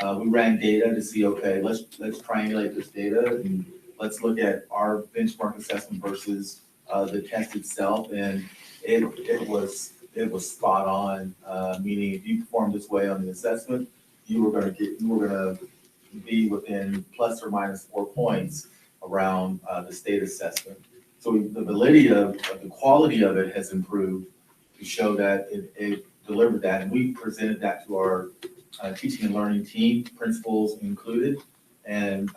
We ran data to see, okay, let's triangulate this data and let's look at our benchmark assessment versus the test itself. And it was spot on, meaning if you performed this way on the assessment, you were gonna be within plus or minus 4 points around the state assessment. So the validity of the quality of it has improved to show that it delivered that. And we presented that to our teaching and learning team, principals included, and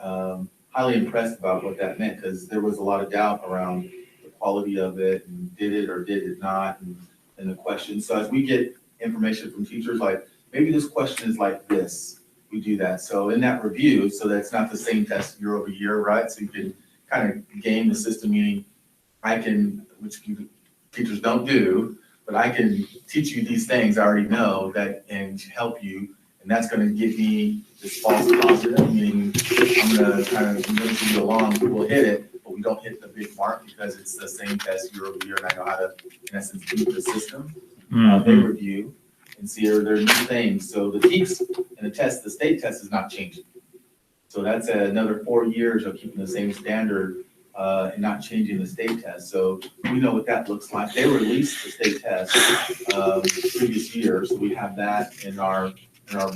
highly impressed about what that meant, because there was a lot of doubt around the quality of it and did it or did it not, and the questions. So as we get information from teachers, like maybe this question is like this, we do that. So in that review, so that's not the same test year over year, right? So you can kind of game the system, meaning I can, which teachers don't do, but I can teach you these things I already know that and help you. And that's going to give me this false positive, meaning I'm going to kind of move you along, we'll hit it, but we don't hit the big mark because it's the same test year over year, and I know how to, in essence, beat the system. They review and see are there new things. So the TEKS and the test, the state test is not changing. So that's another 4 years of keeping the same standard and not changing the state test. So we know what that looks like. They released the state test previous year, so we have that in our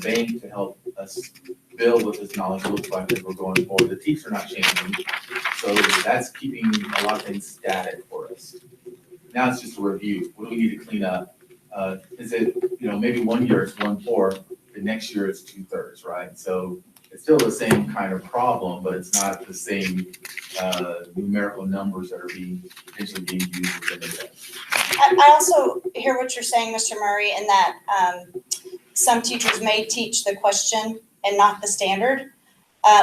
bank to help us build what this knowledge looks like as we're going forward. The TEKS are not changing, so that's keeping a lot of things static for us. Now it's just a review. What do we need to clean up? Is it, maybe 1 year it's 1/4, the next year it's 2/3, right? So it's still the same kind of problem, but it's not the same numerical numbers that are potentially being used within the test. I also hear what you're saying, Mr. Murray, in that some teachers may teach the question and not the standard.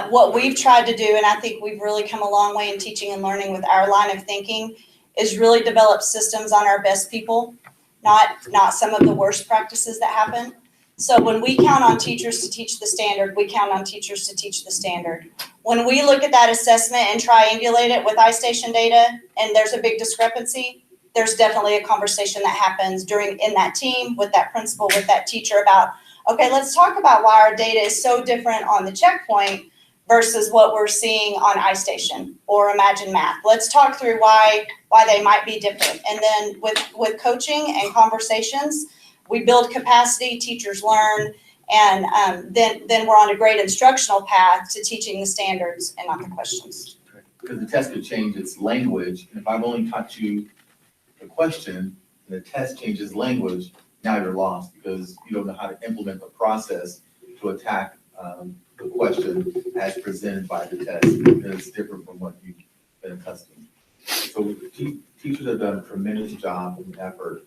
What we've tried to do, and I think we've really come a long way in teaching and learning with our line of thinking, is really develop systems on our best people, not some of the worst practices that happen. So when we count on teachers to teach the standard, we count on teachers to teach the standard. When we look at that assessment and triangulate it with iStation data, and there's a big discrepancy, there's definitely a conversation that happens in that team, with that principal, with that teacher about, okay, let's talk about why our data is so different on the checkpoint versus what we're seeing on iStation or Imagine Math. Let's talk through why they might be different. And then with coaching and conversations, we build capacity, teachers learn, and then we're on a great instructional path to teaching the standards and not the questions. Because the test could change its language, and if I've only taught you the question, and the test changes language, now you're lost because you don't know how to implement the process to attack the question as presented by the test, because it's different from what you've been accustomed. So teachers have done a tremendous job and effort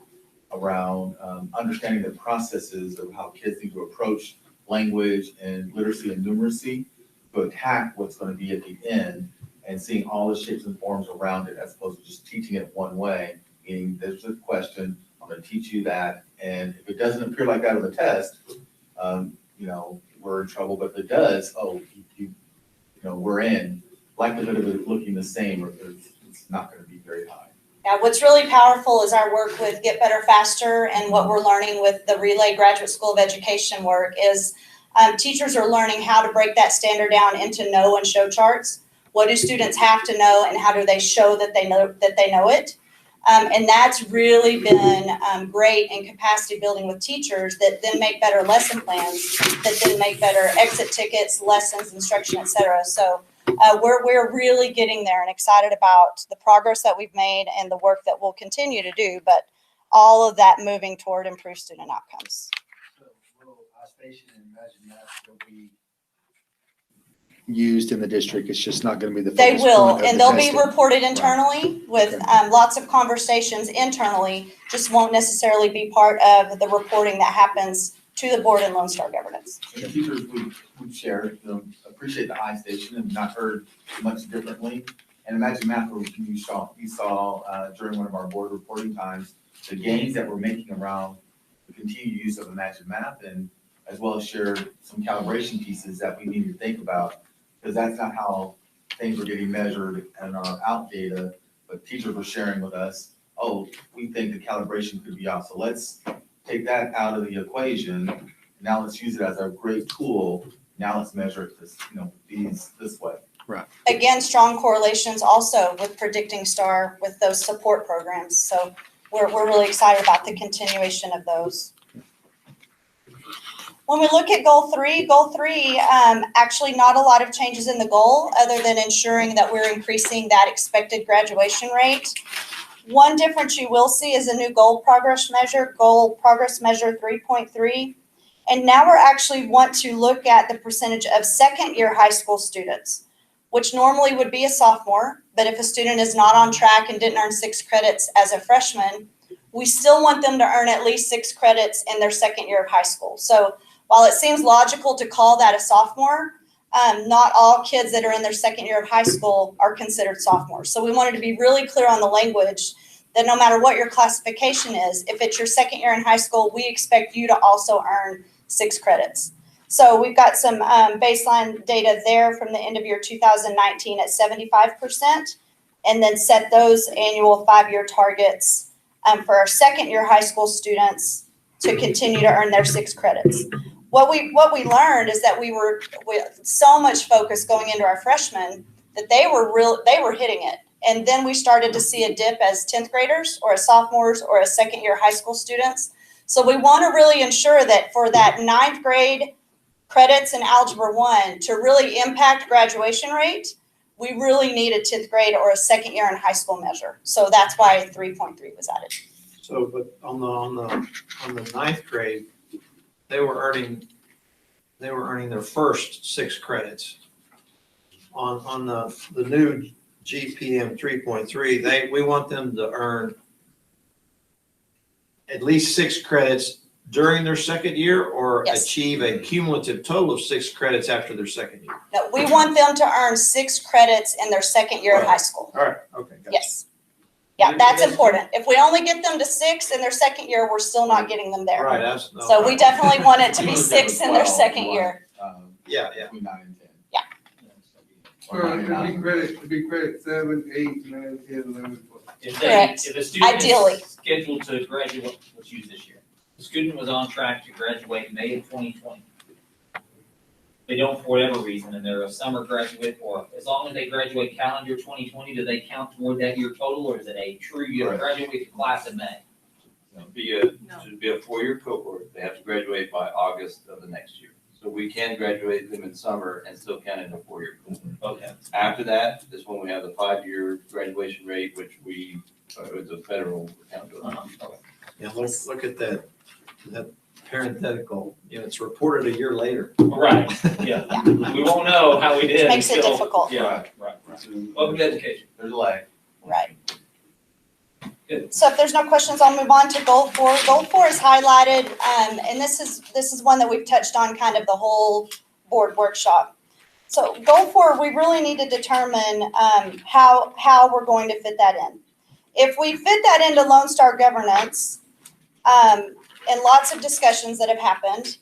around understanding the processes of how kids need to approach language and literacy and numeracy to attack what's going to be at the end, and seeing all the shapes and forms around it as opposed to just teaching it one way, meaning there's a question, I'm going to teach you that, and if it doesn't appear like that on the test, we're in trouble, but if it does, we're in. Likelihood of it looking the same, or it's not going to be very high. Now, what's really powerful is our work with Get Better Faster, and what we're learning with the Relay Graduate School of Education work is teachers are learning how to break that standard down into know and show charts. What do students have to know, and how do they show that they know it? And that's really been great in capacity building with teachers that then make better lesson plans, that then make better exit tickets, lessons, instruction, et cetera. So we're really getting there and excited about the progress that we've made and the work that we'll continue to do, but all of that moving toward improved student outcomes. So will iStation and Imagine Math still be used in the district? It's just not going to be the They focus will, point of and the they'll be testing. reported internally with lots of conversations internally, just won't necessarily be part of the reporting that happens to the board and Lone Star governance. And teachers we've shared, appreciate the iStation and not heard much differently. And Imagine Math, you saw during one of our board reporting times, the gains that we're making around the continued use of Imagine Math, and as well as shared some calibration pieces that we need to think about, because that's not how things are getting measured in our out data, but teachers were sharing with us, we think the calibration could be off. So let's take that out of the equation Now let's use it as a great tool. Now let's measure it this way. Again, strong correlations also with predicting STAR with those support programs. So we're really excited about the continuation of those. When we look at goal three, actually not a lot of changes in the goal other than ensuring that we're increasing that expected graduation rate. One difference you will see is a new goal progress measure 3.3. And now we're actually want to look at the percentage of second-year high school students, which normally would be a sophomore. But if a student is not on track and didn't earn 6 credits as a freshman, we still want them to earn at least 6 credits in their second year of high school. So while it seems logical to call that a sophomore, not all kids that are in their second year of high school are considered sophomores. So we wanted to be really clear on the language that no matter what your classification is, if it's your second year in high school, we expect you to also earn 6 credits. So we've got some baseline data there from the end of year 2019 at 75%, and then set those annual 5-year targets for our second year high school students to continue to earn their 6 credits. What we learned is that we so much focus going into our freshmen that they were hitting it. And then we started to see a dip as 10th graders or as sophomores or as second year high school students. So we want to really ensure that for that 9th grade credits in Algebra 1 to really impact graduation rate, we really need a 10th grade or a second year in high school measure. So that's why 3.3 was added. So, but on the 9th grade, they were earning their first 6 credits. On the new GPM 3.3, we want them to earn at least 6 credits during their second year, or Yes. achieve a cumulative total of 6 credits after their second year. No, we want them to earn 6 credits in their second year of high school. All right, okay, gotcha. Yes. Yeah, that's important. If we only get them to 6 in their second year, we're still not getting them there. Right, So we definitely want it to be 6 in their second year. Yeah. Between 9 and 10. Yeah. Or Well, 9 and to 9. be credit 7, 8, 9, 10, 11, 12. Correct. If a student Ideally. is scheduled to graduate, let's use this year. The student was on track to graduate May of 2020. They don't, for whatever reason, and they're a summer graduate, or as long as they graduate calendar 2020, do they count toward that year total, or is it a true year graduate class in May? Should be a 4-year cohort. They have to graduate by August of the next year. So we can graduate them in summer and still count in a 4-year cohort. Okay. After that is when we have the 5-year graduation rate, which it's a federal accountability. Yeah, look at that parenthetical, it's reported a year later. Right, yeah. We won't know how we did. Makes it until- difficult. Yeah, right. Welcome to education. There's a lag. Right. Good. So if there's no questions, I'll move on to goal 4. Goal 4 is highlighted, and this is one that we've touched on kind of the whole board workshop. So goal 4, we really need to determine how we're going to fit that in. If we fit that into Lone Star governance, and lots of discussions that have happened,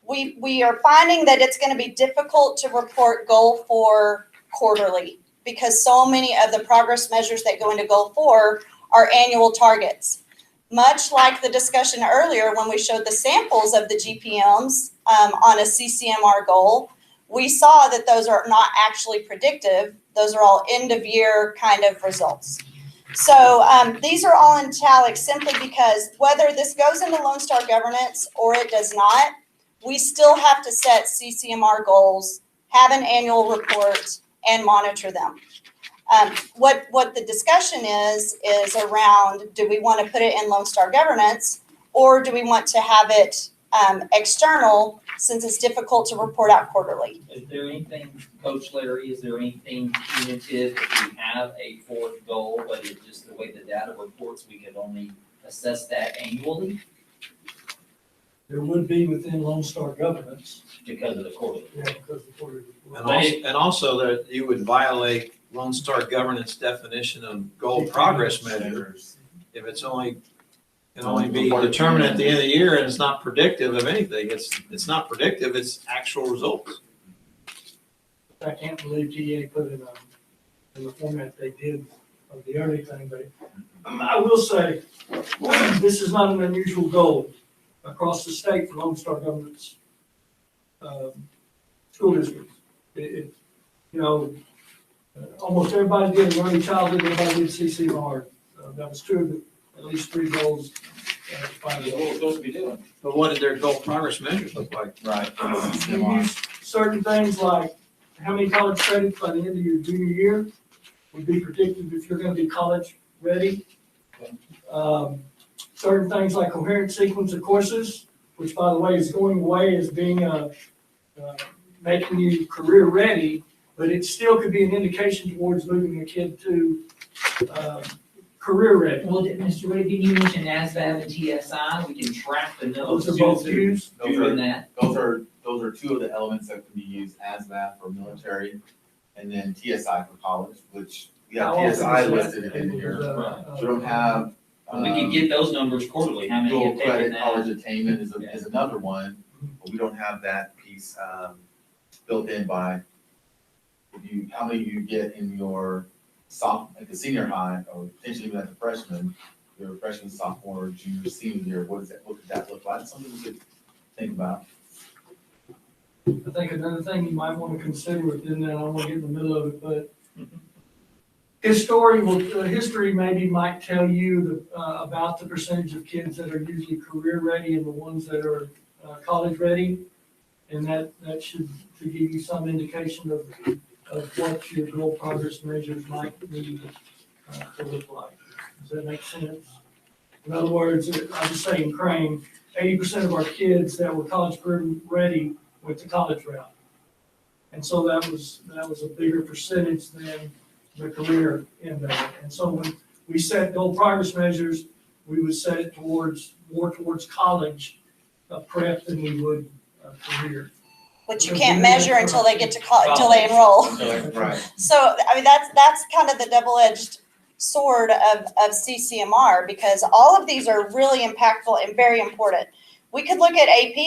we are finding that it's going to be difficult to report goal 4 quarterly because so many of the progress measures that go into goal 4 are annual targets. Much like the discussion earlier when we showed the samples of the GPMs on a CCMR goal, we saw that those are not actually predictive. Those are all end of year kind of results. So these are all in italics simply because whether this goes into Lone Star governance or it does not, we still have to set CCMR goals, have an annual report, and monitor them. What the discussion is around, do we want to put it in Lone Star governance, or do we want to have it external since it's difficult to report out quarterly? Is there anything, Coach Larry, is there anything punitive if we have a 4th goal, but it's just the way the data reports, we could only assess that annually There would be within Lone Star governance. because of the quarterly? Yeah, because the quarterly. And also that you would violate Lone Star governance definition of goal progress measure if it's can only be determined at the end of the year and it's not predictive of anything. It's not predictive, it's actual results. I can't believe GA put it in the format they did of the early thing, but I will say, this is not an unusual goal across the state for Lone Star governance school districts. Almost everybody did an early childhood, everybody did CCR. That was true of at least 3 goals. That's what we're supposed to be doing. But what did their goal progress measures look like? Right. You use certain things like how many college credits by the end of your junior year would be predicted if you're gonna be college ready. Certain things like coherent sequence of courses, which by the way is going away as being making you career ready, but it still could be an indication towards moving a kid to career ready. Well, Mr. Wade, didn't you mention ASVAB and TSI? We can track the number of Those are both students used. that are doing that. Those are two of the elements that can be used as that for military, and then TSI for college, which we have TSI listed in here. We don't have. We can get those numbers quarterly, how many Dual have taken credit that. college attainment is another one, but we don't have that piece built in by how many you get in your at the senior high, or potentially even at the freshman, your freshman, sophomore, junior, senior year. What could that look like? Something we could think about. I think another thing you might want to consider within that, I don't want to get in the middle of it, but history maybe might tell you about the percentage of kids that are usually career ready and the ones that are college ready. And that should to give you some indication of what your goal progress measures might need to look like. Does that make sense? In other words, I'm just saying, Crane, 80% of our kids that were college ready went to college route. And so that was a bigger percentage than the career in there. And so when we set goal progress measures, we would set it more towards college prep than we would career. Which you can't measure until they get to college, until they enroll. Right. So, I mean, that's kind of the double-edged sword of CCMR, because all of these are really impactful and very important. We could look at AP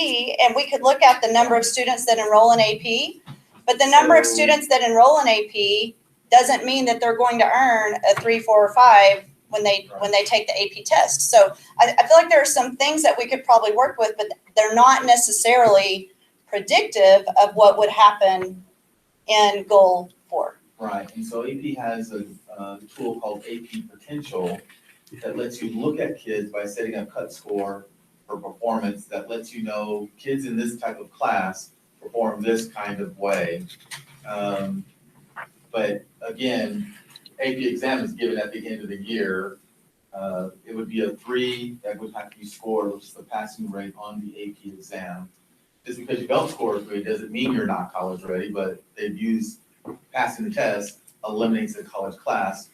and we could look at the number of students that enroll in AP, but the number of students that enroll in AP doesn't mean that they're going to earn a 3, 4, or 5 when they take the AP test. So I feel like there are some things that we could probably work with, but they're not necessarily predictive of what would happen in goal 4. Right, and so AP has a tool called AP Potential that lets you look at kids by setting a cut score for performance that lets you know kids in this type of class perform this kind of way. But again, AP exam is given at the end of the year. It would be a 3 that would have to be scored, which is the passing rate on the AP exam. Just because you don't score a 3 doesn't mean you're not college ready, but they've used passing the test eliminates the college class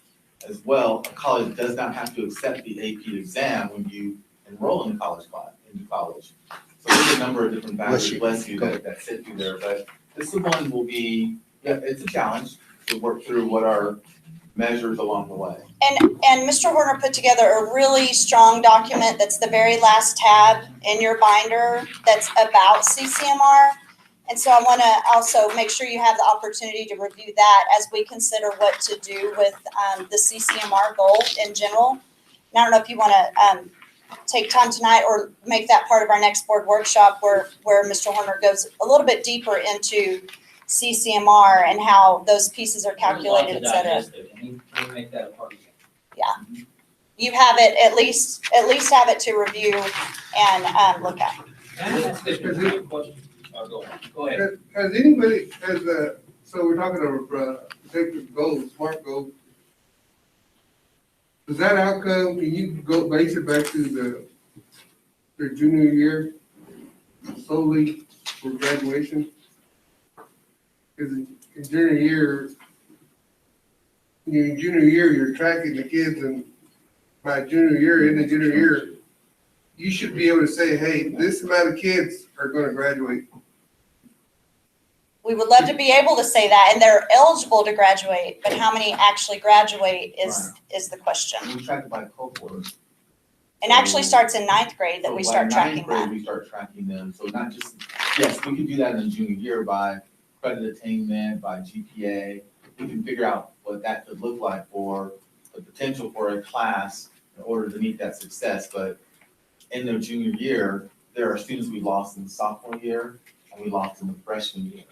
as well. A college does not have to accept the AP exam when you enroll in the college class, into college. So there's a number of different factors, bless you, that sit through there, but this one will be, it's a challenge to work through what are measures along the way. And Mr. Horner put together a really strong document that's the very last tab in your binder that's about CCMR. And so I want to also make sure you have the opportunity to review that as we consider what to do with the CCMR goal in general. And I don't know if you want to take time tonight or make that part of our next board workshop where Mr. Horner goes a little bit deeper into CCMR and how those pieces are calculated, et cetera. Can we make that a part of it? Yeah. You have it, at least have it to review and look at. Go ahead. Has anybody, so we're talking about protective goals, SMART goals. Does that outcome, can you go base it back to their junior year solely for graduation? Because in junior year, you're tracking the kids, and by junior year, in the junior year, you should be able to say, hey, this amount of kids are going to graduate. We would love to be able to say that, and they're eligible to graduate, but how many actually graduate is the question. We track it by cohort. And actually starts in 9th grade that So we by start 9th tracking grade, that. we start tracking them, so not just, yes, we could do that in the junior year by credit attainment, by GPA. We can figure out what that could look like for the potential for a class in order to meet that success, but in their junior year, there are students we lost in the sophomore year, and we lost them the freshman year.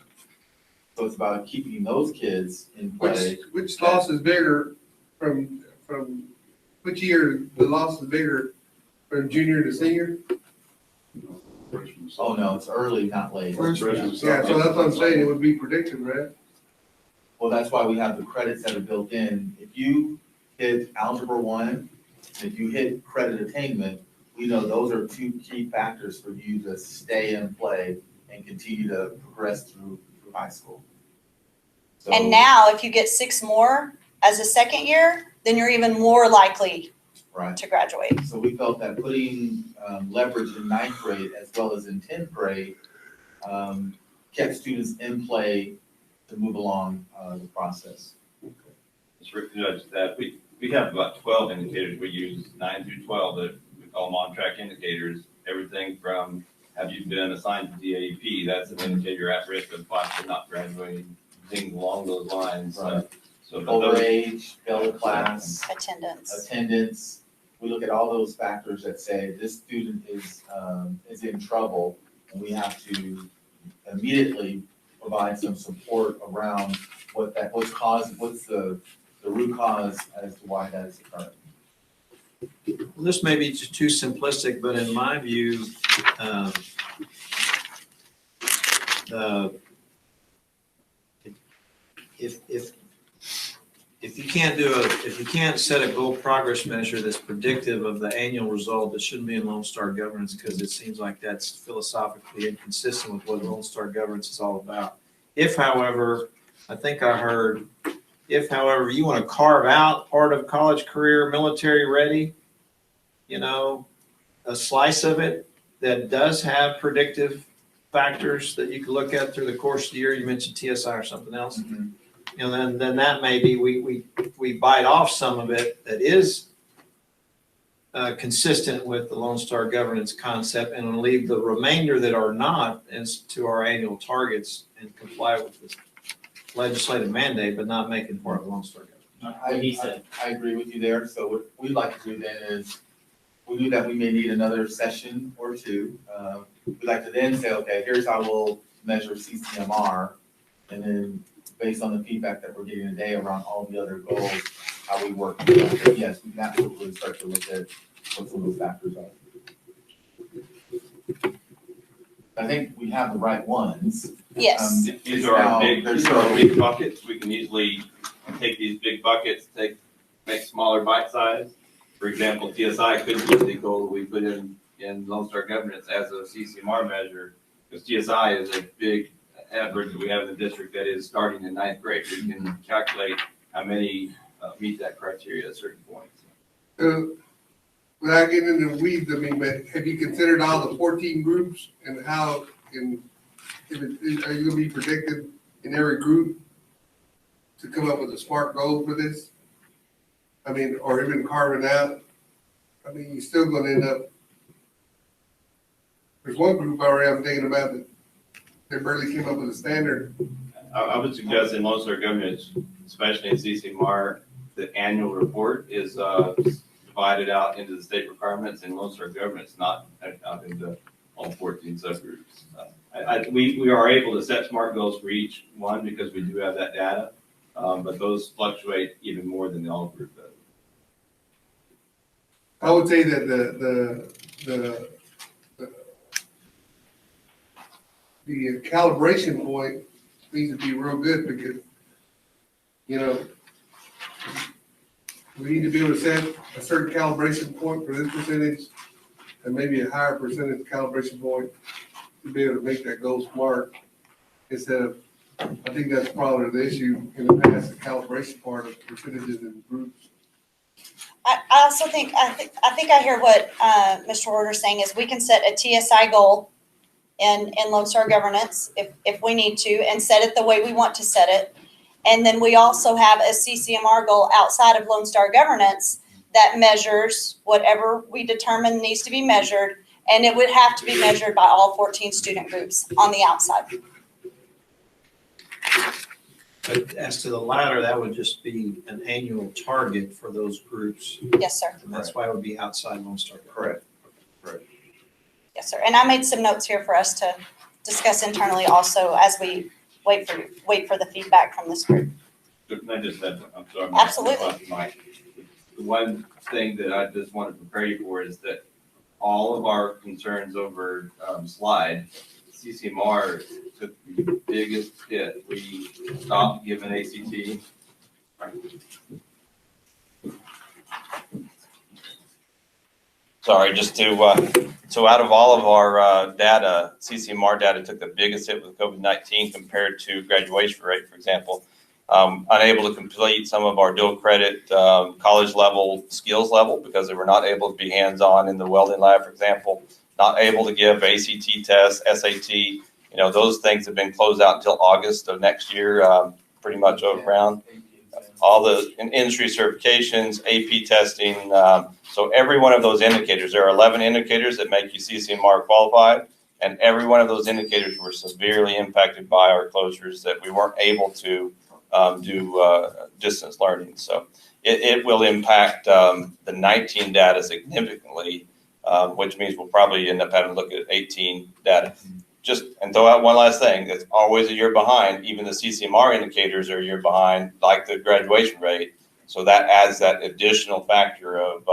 So it's about keeping those kids in play. Which loss is bigger from which year the loss is bigger from junior to senior? Oh, no, it's early, not late. Yeah, so that's what I'm saying, it would be predicted, right? Well, that's why we have the credits that are built in. If you hit Algebra 1, if you hit credit attainment, we know those are two key factors for you to stay in play and continue to progress through high school. So- And now, if you get 6 more as a second year, then you're even more likely Right. to graduate. So we felt that putting leverage in 9th grade as well as in 10th grade kept students in play to move along the process. Just recognize that we have about 12 indicators we use, 9 through 12, that we call them on-track indicators. Everything from, have you been assigned to DAEP? That's an indicator at risk of possibly not graduating, things along those lines. Right. So Overage, failed a class, Attendance. attendance. We look at all those factors that say this student is in trouble, and we have to immediately provide some support around what's the root cause as to why that is occurring. Well, this may be too simplistic, but in my view, if you can't set a goal progress measure that's predictive of the annual result, it shouldn't be in Lone Star governance, because it seems like that's philosophically inconsistent with what Lone Star governance is all about. If, however, I think I heard, if, however, you want to carve out part of college career, military ready, you know, a slice of it that does have predictive factors that you can look at through the course of the year. You mentioned TSI or something else. Mm-hmm. You know, then that may be, we bite off some of it that is consistent with the Lone Star governance concept, and leave the remainder that are not as to our annual targets and comply with the legislative mandate, but not make it part of Lone Star governance. I agree with you there. So what we'd like to do then is, we knew that we may need another session or two. We'd like to then say, okay, here's how we'll measure CCMR. And then based on the feedback that we're getting today around all the other goals, how we work. Yes, we can absolutely start to look at what some of those factors are. I think we have the right ones. Yes. These are our big buckets. We can easily take these big buckets, make smaller bite size. For example, TSI could be the goal we put in Lone Star governance as a CCMR measure, because TSI is a big average that we have in the district that is starting in 9th grade. We can calculate how many meet that criteria at certain points. Without getting into the weeds, I mean, but have you considered all the 14 groups and how, are you gonna be predicted in every group to come up with a SMART goal for this? I mean, or even carving out, I mean, you're still gonna end up, there's one group already I'm thinking about that they barely came up with a standard. I would suggest in Lone Star governance, especially in CCMR, the annual report is divided out into the state requirements, and Lone Star governance not out into all 14 subgroups. We are able to set SMART goals for each one because we do have that data, but those fluctuate even more than the all group does. I would say that the calibration point needs to be real good, because, you know, we need to be able to set a certain calibration point for this percentage and maybe a higher percentage calibration point to be able to make that goal SMART instead of, I think that's probably the issue in the past, the calibration part of percentages and groups. I also think, I think I hear what Mr. Order's saying is we can set a TSI goal in Lone Star governance if we need to, and set it the way we want to set it. And then we also have a CCMR goal outside of Lone Star governance that measures whatever we determine needs to be measured, and it would have to be measured by all 14 student groups on the outside. But as to the latter, that would just be an annual target for those groups. Yes, sir. And that's why it would be outside Lone Star. Correct. Yes, sir. And I made some notes here for us to discuss internally also as we wait for the feedback from this group. Can I just said, I'm sorry. Absolutely. The one thing that I just want to prepare you for is that all of our concerns over slide, CCMR took the biggest hit. We stopped giving ACT. Sorry, just to, so out of all of our data, CCMR data took the biggest hit with COVID-19 compared to graduation rate, for example. Unable to complete some of our dual credit college level skills level because they were not able to be hands-on in the welding lab, for example. Not able to give ACT tests, SAT, you know, those things have been closed out until August of next year, pretty much around. All the industry certifications, AP testing. So every one of those indicators, there are 11 indicators that make you CCMR qualified. And every one of those indicators were severely impacted by our closures that we weren't able to do distance learning. So it will impact the 19 data significantly, which means we'll probably end up having to look at 18 data. Just, and throw out one last thing, it's always a year behind. Even the CCMR indicators are a year behind, like the graduation rate. So that adds that additional factor of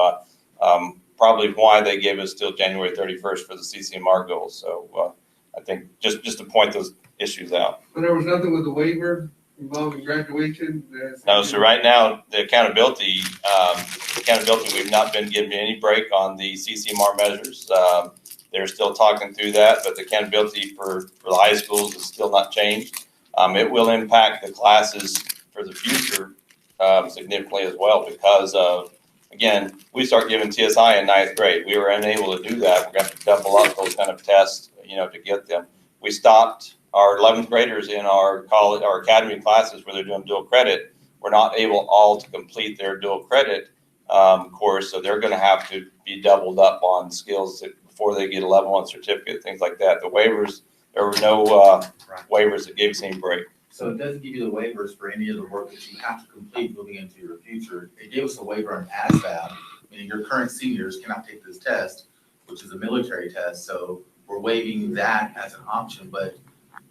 probably why they gave us till January 31st for the CCMR goals. So I think just to point those issues out. But there was nothing with the waiver involving graduation? No, so right now, the accountability, we've not been given any break on the CCMR measures. They're still talking through that, but the accountability for the high schools is still not changed. It will impact the classes for the future significantly as well because of, again, we start giving TSI in 9th grade. We were unable to do that. We're going to have to double up those kind of tests, you know, to get them. We stopped our 11th graders in our college, our academy classes where they're doing dual credit. We're not able all to complete their dual credit course, so they're going to have to be doubled up on skills before they get a level 1 certificate, things like that. The waivers, there were no waivers that gave us any break. So it doesn't give you the waivers for any of the work that you have to complete moving into your future. It gave us a waiver on ASVAB, meaning your current seniors cannot take this test, which is a military test. So we're waiving that as an option, but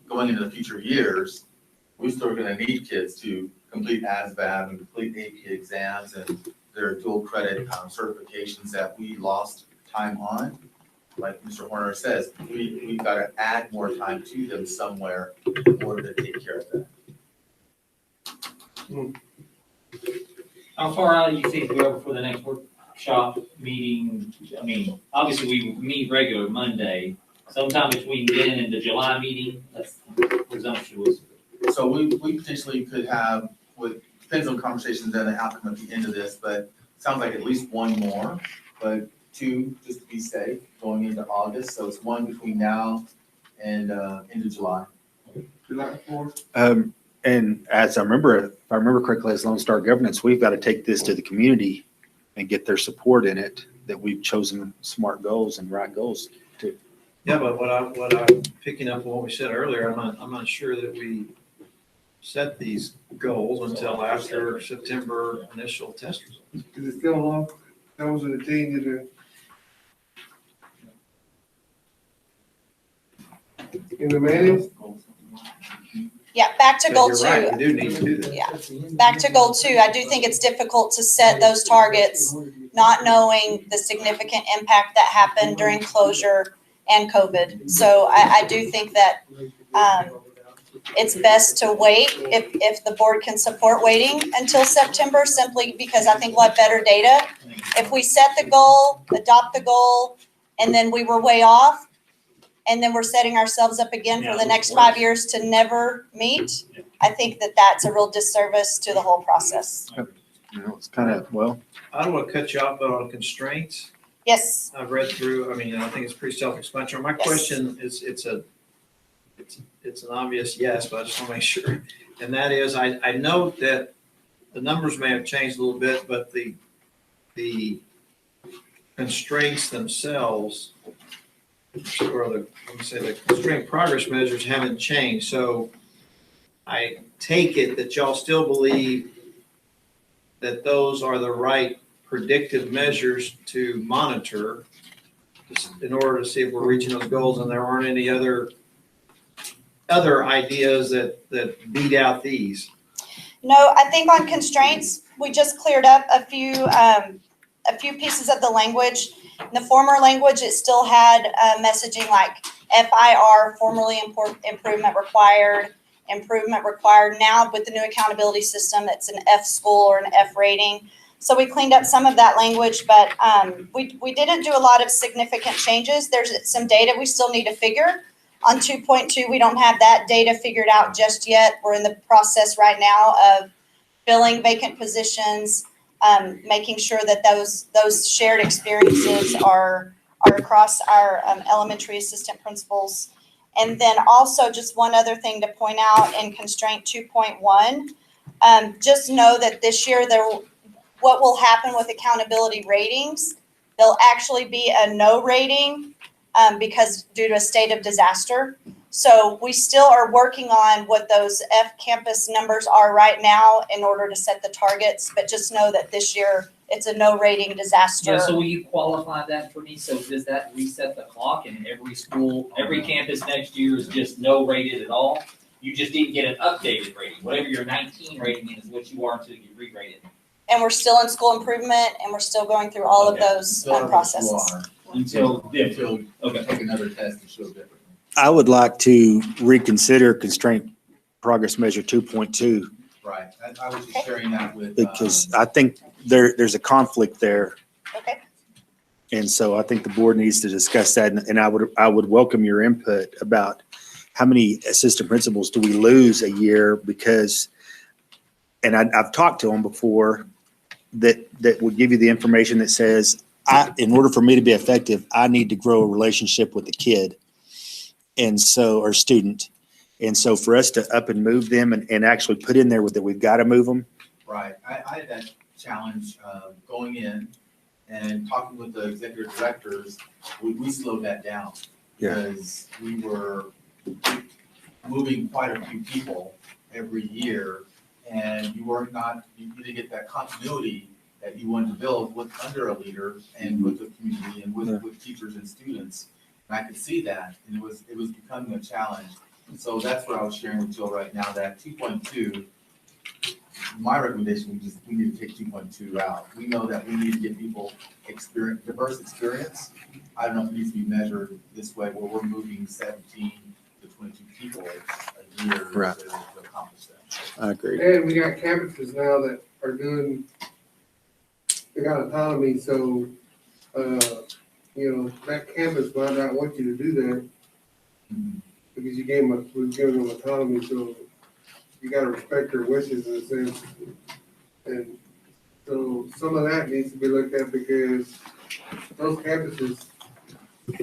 going into the future years, we're still going to need kids to complete ASVAB and complete AP exams and their dual credit certifications that we lost time on. Like Mr. Horner says, we've got to add more time to them somewhere in order to take care of that. How far out do you think we are before the next workshop meeting? I mean, obviously we meet regular Monday, sometime between then and the July meeting, that's presumptuous. So we potentially could have, depends on conversations and the outcome at the end of this, but it sounds like at least one more, but 2 just to be safe going into August. So it's 1 between now and into July. July 4th. And as if I remember correctly, as Lone Star Governance, we've got to take this to the community and get their support in it, that we've chosen smart goals and right goals to. Yeah, but what I'm picking up on what we said earlier, I'm not sure that we set these goals until after September initial test results. Is it still long? That was a change in the manual? Yeah, back to goal 2. You're right, we do need to do that. Yeah, back to goal 2. I do think it's difficult to set those targets, not knowing the significant impact that happened during closure and COVID. So I do think that it's best to wait if the board can support waiting until September, simply because I think we'll have better data. If we set the goal, adopt the goal, and then we were way off, and then we're setting ourselves up again for the next 5 years to never meet, I think that that's a real disservice to the whole process. You know, it's kind of, well. I don't want to cut you off, but on constraints, Yes. I've read through, I mean, I think it's pretty self-explanatory. My question is, it's an obvious yes, but I just want to make sure. And that is, I note that the numbers may have changed a little bit, but the constraints themselves, or the constraint progress measures haven't changed. So I take it that y'all still believe that those are the right predictive measures to monitor in order to see if we're reaching those goals, and there aren't any other other ideas that beat out these? No, I think on constraints, we just cleared up a few pieces of the language. In the former language, it still had messaging like FIR, formerly improvement required, improvement required. Now with the new accountability system, it's an F school or an F rating. So we cleaned up some of that language, but we didn't do a lot of significant changes. There's some data we still need to figure. On 2.2, we don't have that data figured out just yet. We're in the process right now of filling vacant positions, making sure that those shared experiences are across our elementary assistant principals. And then also just one other thing to point out in constraint 2.1, just know that this year what will happen with accountability ratings, there'll actually be a no rating because due to a state of disaster. So we still are working on what those F campus numbers are right now in order to set the targets, but just know that this year it's a no rating disaster. Yeah, so will you qualify that for me? So does that reset the clock and every school, every campus next year is just no rated at all? You just didn't get an updated rating. Whatever your 19 rating is what you are until you get re-rated. And we're still in school improvement and we're still going through all of those processes. Until take another test to show different. I would like to reconsider constraint progress measure 2.2 Right, I was just sharing that with. because I think there's a conflict there. Okay. And so I think the board needs to discuss that, and I would welcome your input about how many assistant principals do we lose a year because, and I've talked to them before, that would give you the information that says, in order for me to be effective, I need to grow a relationship with the kid. And so, or student. And so for us to up and move them and actually put in there with that, we've got to move them. Right, I had that challenge going in and talking with the executive directors, we slowed that down. Yeah. Because we were moving quite a few people every year and you didn't get that continuity that you wanted to build with under a leader and with the community and with teachers and students. And I could see that, and it was becoming a challenge. And so that's what I was sharing with Jill right now, that 2.2, my recommendation, we need to take 2.2 out. We know that we need to give people diverse experience. I don't know if it needs to be measured this way, where we're moving 17 to 22 people a year to accomplish that. I agree. And we got campuses now that are they got autonomy, so, that campus might not want you to do that because we've given them autonomy, so you gotta respect their wishes in a sense. And so some of that needs to be looked at because those campuses, is that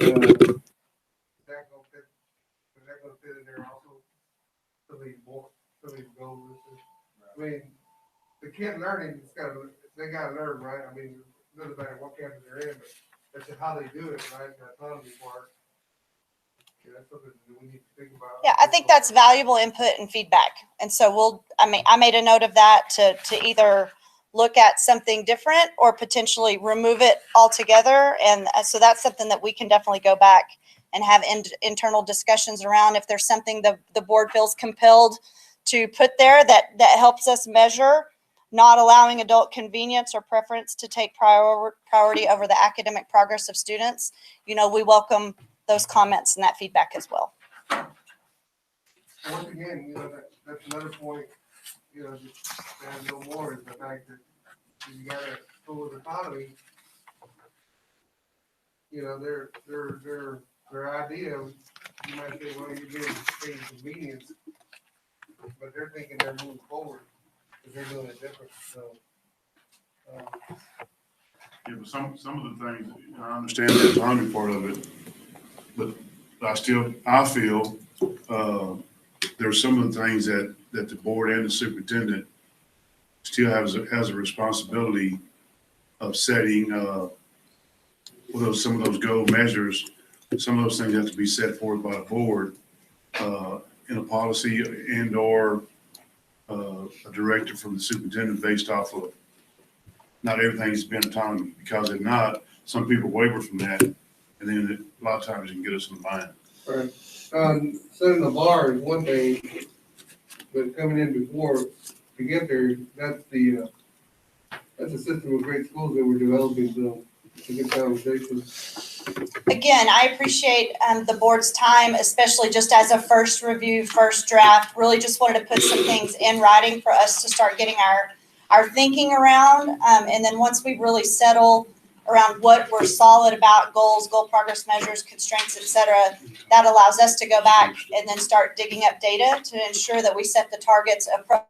gonna fit in there also? Some of these goals. I mean, the kid learning, they gotta learn, right? I mean, it doesn't matter what campus they're in, but that's just how they do it, right? The autonomy part. Yeah, that's something that we need to think about. Yeah, I think that's valuable input and feedback. And so I made a note of that to either look at something different or potentially remove it altogether. And so that's something that we can definitely go back and have internal discussions around. If there's something the board feels compelled to put there that helps us measure, not allowing adult convenience or preference to take priority over the academic progress of students, we welcome those comments and that feedback as well. Once again, that's another point, just to have no more is the fact that you gotta go with autonomy. Their idea, you might say, well, you're getting paid convenience, but they're thinking they're moving forward because they're doing it different, so. Yeah, but some of the things, I understand the autonomy part of it, but I feel there's some of the things that the board and the superintendent still has a responsibility of setting some of those goal measures. Some of those things have to be set forth by the board in a policy and or a directive from the superintendent based off of not everything's been autonomy, because if not, some people waver from that, and then a lot of times it can get us in the bind. Right. setting the bar is one thing, but coming in before to get there, that's the system of great schools that we're developing, so it's a good conversation. Again, I appreciate the board's time, especially just as a first review, first draft. Really just wanted to put some things in writing for us to start getting our thinking around. And then once we really settle around what we're solid about, goals, goal progress measures, constraints, et cetera, that allows us to go back and then start digging up data to ensure that we set the targets appropriately.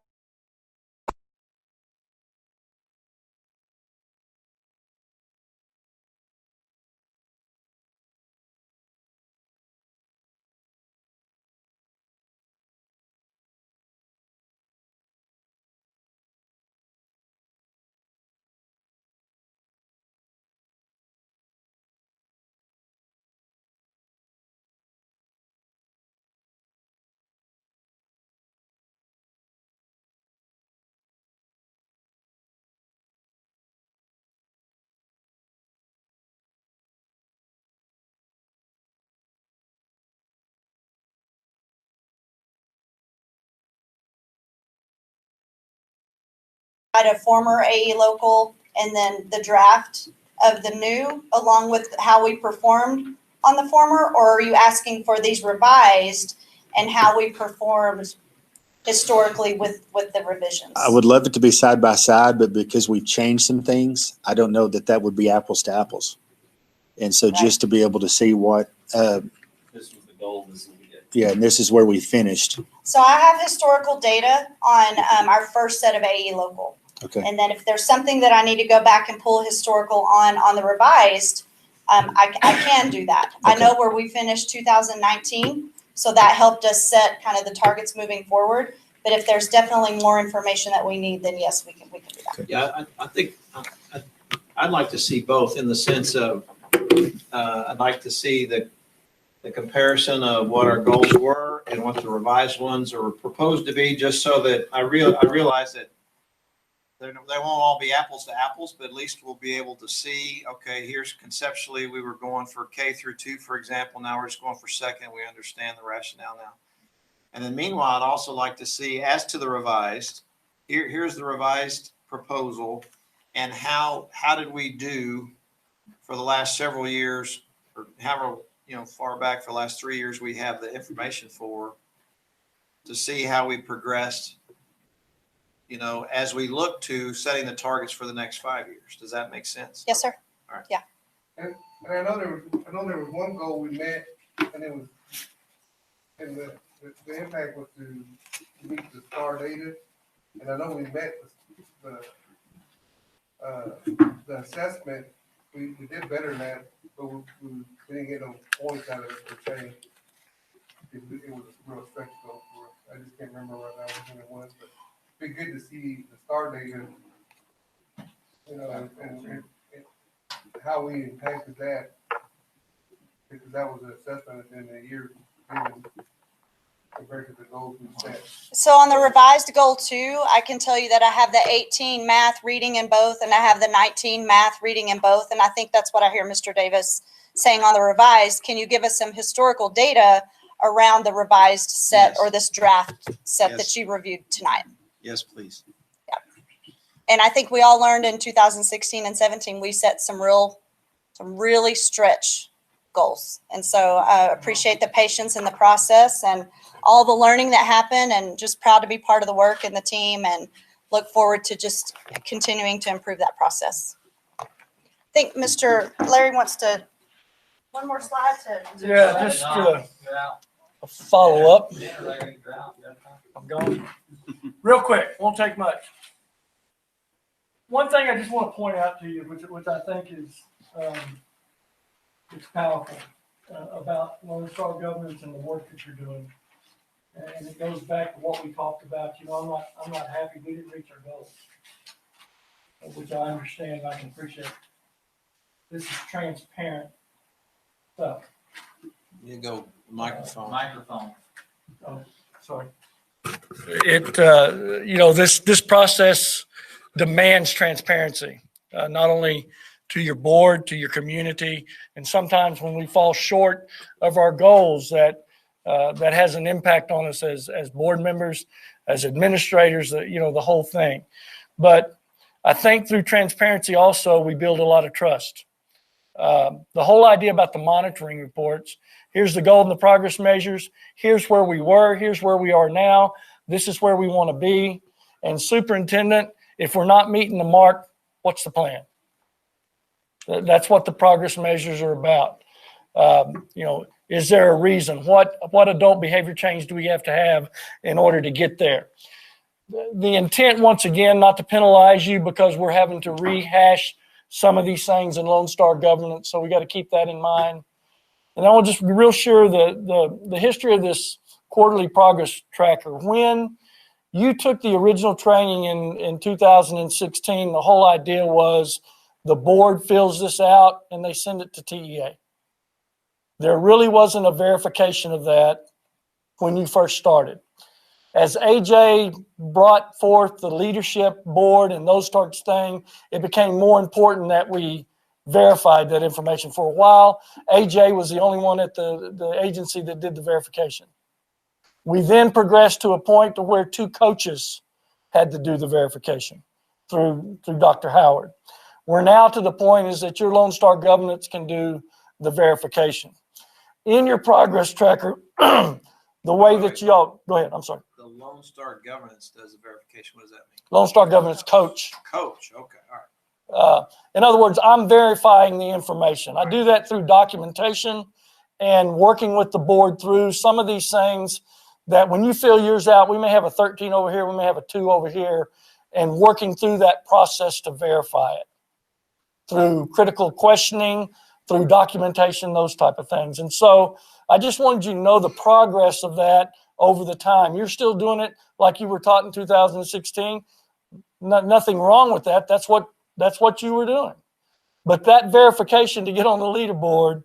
A former AE local and then the draft of the new, along with how we performed on the former, or are you asking for these revised and how we performed historically with the revisions? I would love it to be side by side, but because we've changed some things, I don't know that that would be apples to apples. And so just to be able to see what, This was the goal, this is what we did. yeah, and this is where we finished. So I have historical data on our first set of AE local. Okay. And then if there's something that I need to go back and pull historical on the revised, I can do that. I know where we finished 2019, so that helped us set kind of the targets moving forward. But if there's definitely more information that we need, then yes, we can do that. Yeah, I think I'd like to see both in the sense of, I'd like to see the comparison of what our goals were and what the revised ones are proposed to be, just so that I realize that they won't all be apples to apples, but at least we'll be able to see, okay, here's conceptually, we were going for K through 2, for example. Now we're just going for second. We understand the rationale now. And then meanwhile, I'd also like to see, as to the revised, here's the revised proposal, and how did we do for the last several years, or however, far back for the last 3 years we have the information for, to see how we progressed, as we look to setting the targets for the next 5 years. Does that make sense? Yes, sir. All right. Yeah. And I know there was one goal we met, and it was, and the impact was to meet the STAR data. And I know we met the assessment. We did better than that, but we didn't get no points out of it per se. It was a real stretch goal for us. I just can't remember right now when it was, but it'd be good to see the STAR data, and how we impacted that, because that was an assessment at the end of the year, compared to the goals we set. So on the revised goal 2, I can tell you that I have the 18 math, reading in both, and I have the 19 math, reading in both. And I think that's what I hear Mr. Davis saying on the revised. Can you give us some historical data around the revised set, Yes. or this draft set Yes. that you reviewed tonight? Yes, please. And I think we all learned in 2016 and 17, we set some really stretch goals. And so I appreciate the patience in the process and all the learning that happened, and just proud to be part of the work and the team, and look forward to just continuing to improve that process. I think Mr. Larry wants to, one more slide to. Yeah, just a follow-up. I'm going. Real quick, won't take much. One thing I just want to point out to you, which I think is it's powerful about Lone Star governance and the work that you're doing, and it goes back to what we talked about. I'm not happy we didn't reach our goals, which I understand. I can appreciate. This is transparent stuff. You go microphone. Oh, sorry. This process demands transparency, not only to your board, to your community, and sometimes when we fall short of our goals, that that has an impact on us as board members, as administrators, the whole thing. But I think through transparency also, we build a lot of trust. The whole idea about the monitoring reports, here's the goal and the progress measures, here's where we were, here's where we are now, this is where we want to be. And superintendent, if we're not meeting the mark, what's the plan? That's what the progress measures are about. Is there a reason? What adult behavior change do we have to have in order to get there? The intent, once again, not to penalize you because we're having to rehash some of these things in Lone Star governance, so we got to keep that in mind. And I want to just be real sure that the history of this quarterly progress tracker, when you took the original training in 2016, the whole idea was the board fills this out and they send it to TEA. There really wasn't a verification of that when you first started. As AJ brought forth the leadership board and those sorts of things, it became more important that we verified that information. For a while, AJ was the only one at the agency that did the verification. We then progressed to a point to where 2 coaches had to do the verification through Dr. Howard. We're now to the point is that your Lone Star governance can do the verification. In your progress tracker, the way that y'all, go ahead, I'm sorry. The Lone Star governance does the verification. What does that mean? Lone Star governance coach. Coach, okay, all right. In other words, I'm verifying the information. I do that through documentation and working with the board through some of these things that when you fill yours out, we may have a 13 over here, we may have a 2 over here, and working through that process to verify it through critical questioning, through documentation, those type of things. And so I just wanted you to know the progress of that over the time. You're still doing it like you were taught in 2016. Nothing wrong with that. That's what you were doing. But that verification to get on the leaderboard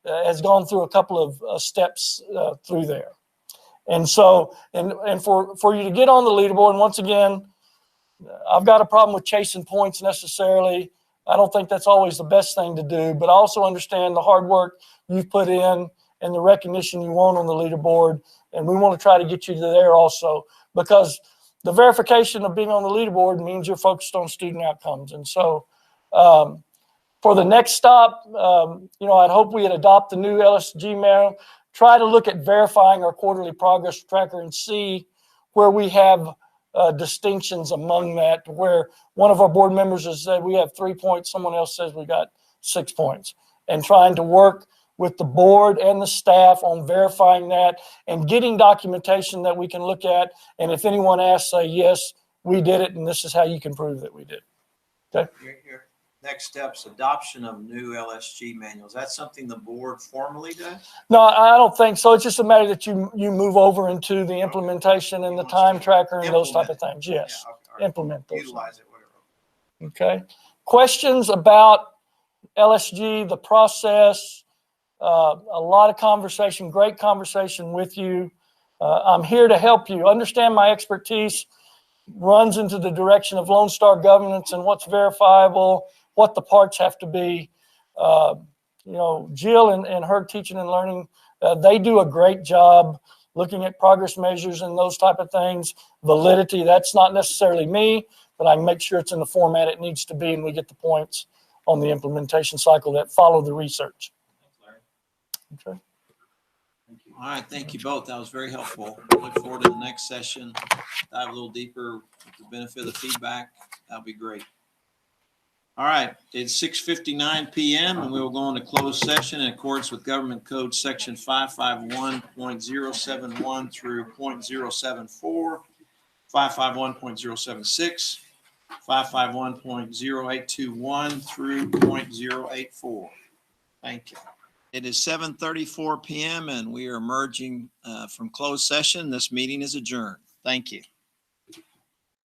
has gone through a couple of steps through there. And so, and for you to get on the leaderboard, and once again, I've got a problem with chasing points necessarily. I don't think that's always the best thing to do, but I also understand the hard work you've put in and the recognition you want on the leaderboard. And we want to try to get you to there also, because the verification of being on the leaderboard means you're focused on student outcomes. And so for the next stop, I'd hope we'd adopt the new LSG manual, try to look at verifying our quarterly progress tracker and see where we have distinctions among that, where one of our board members has said we have 3 points, someone else says we got 6 points, and trying to work with the board and the staff on verifying that and getting documentation that we can look at. And if anyone asks, say, yes, we did it, and this is how you can prove that we did. Okay. Your next steps, adoption of new LSG manuals. That's something the board formally does? No, I don't think so. It's just a matter that you move over into the implementation and the time tracker and those type of things. Yes. Yeah, okay, all right. Implement those. Utilize it, whatever. Okay. Questions about LSG, the process, a lot of conversation, great conversation with you. I'm here to help you. Understand my expertise runs into the direction of Lone Star governance and what's verifiable, what the parts have to be. Jill and her teaching and learning, they do a great job looking at progress measures and those type of things. Validity, that's not necessarily me, but I can make sure it's in the format it needs to be and we get the points on the implementation cycle that follow the research. Okay. All right, thank you both. That was very helpful. Look forward to the next session. Dive a little deeper with the benefit of the feedback. That'll be great. All right, it's 6:59 p.m. and we will go into closed session in accordance with Government Code Section 551.071 through .074, 551.076, 551.0821 through .084. Thank you. It is 7:34 p.m. and we are emerging from closed session. This meeting is adjourned. Thank you.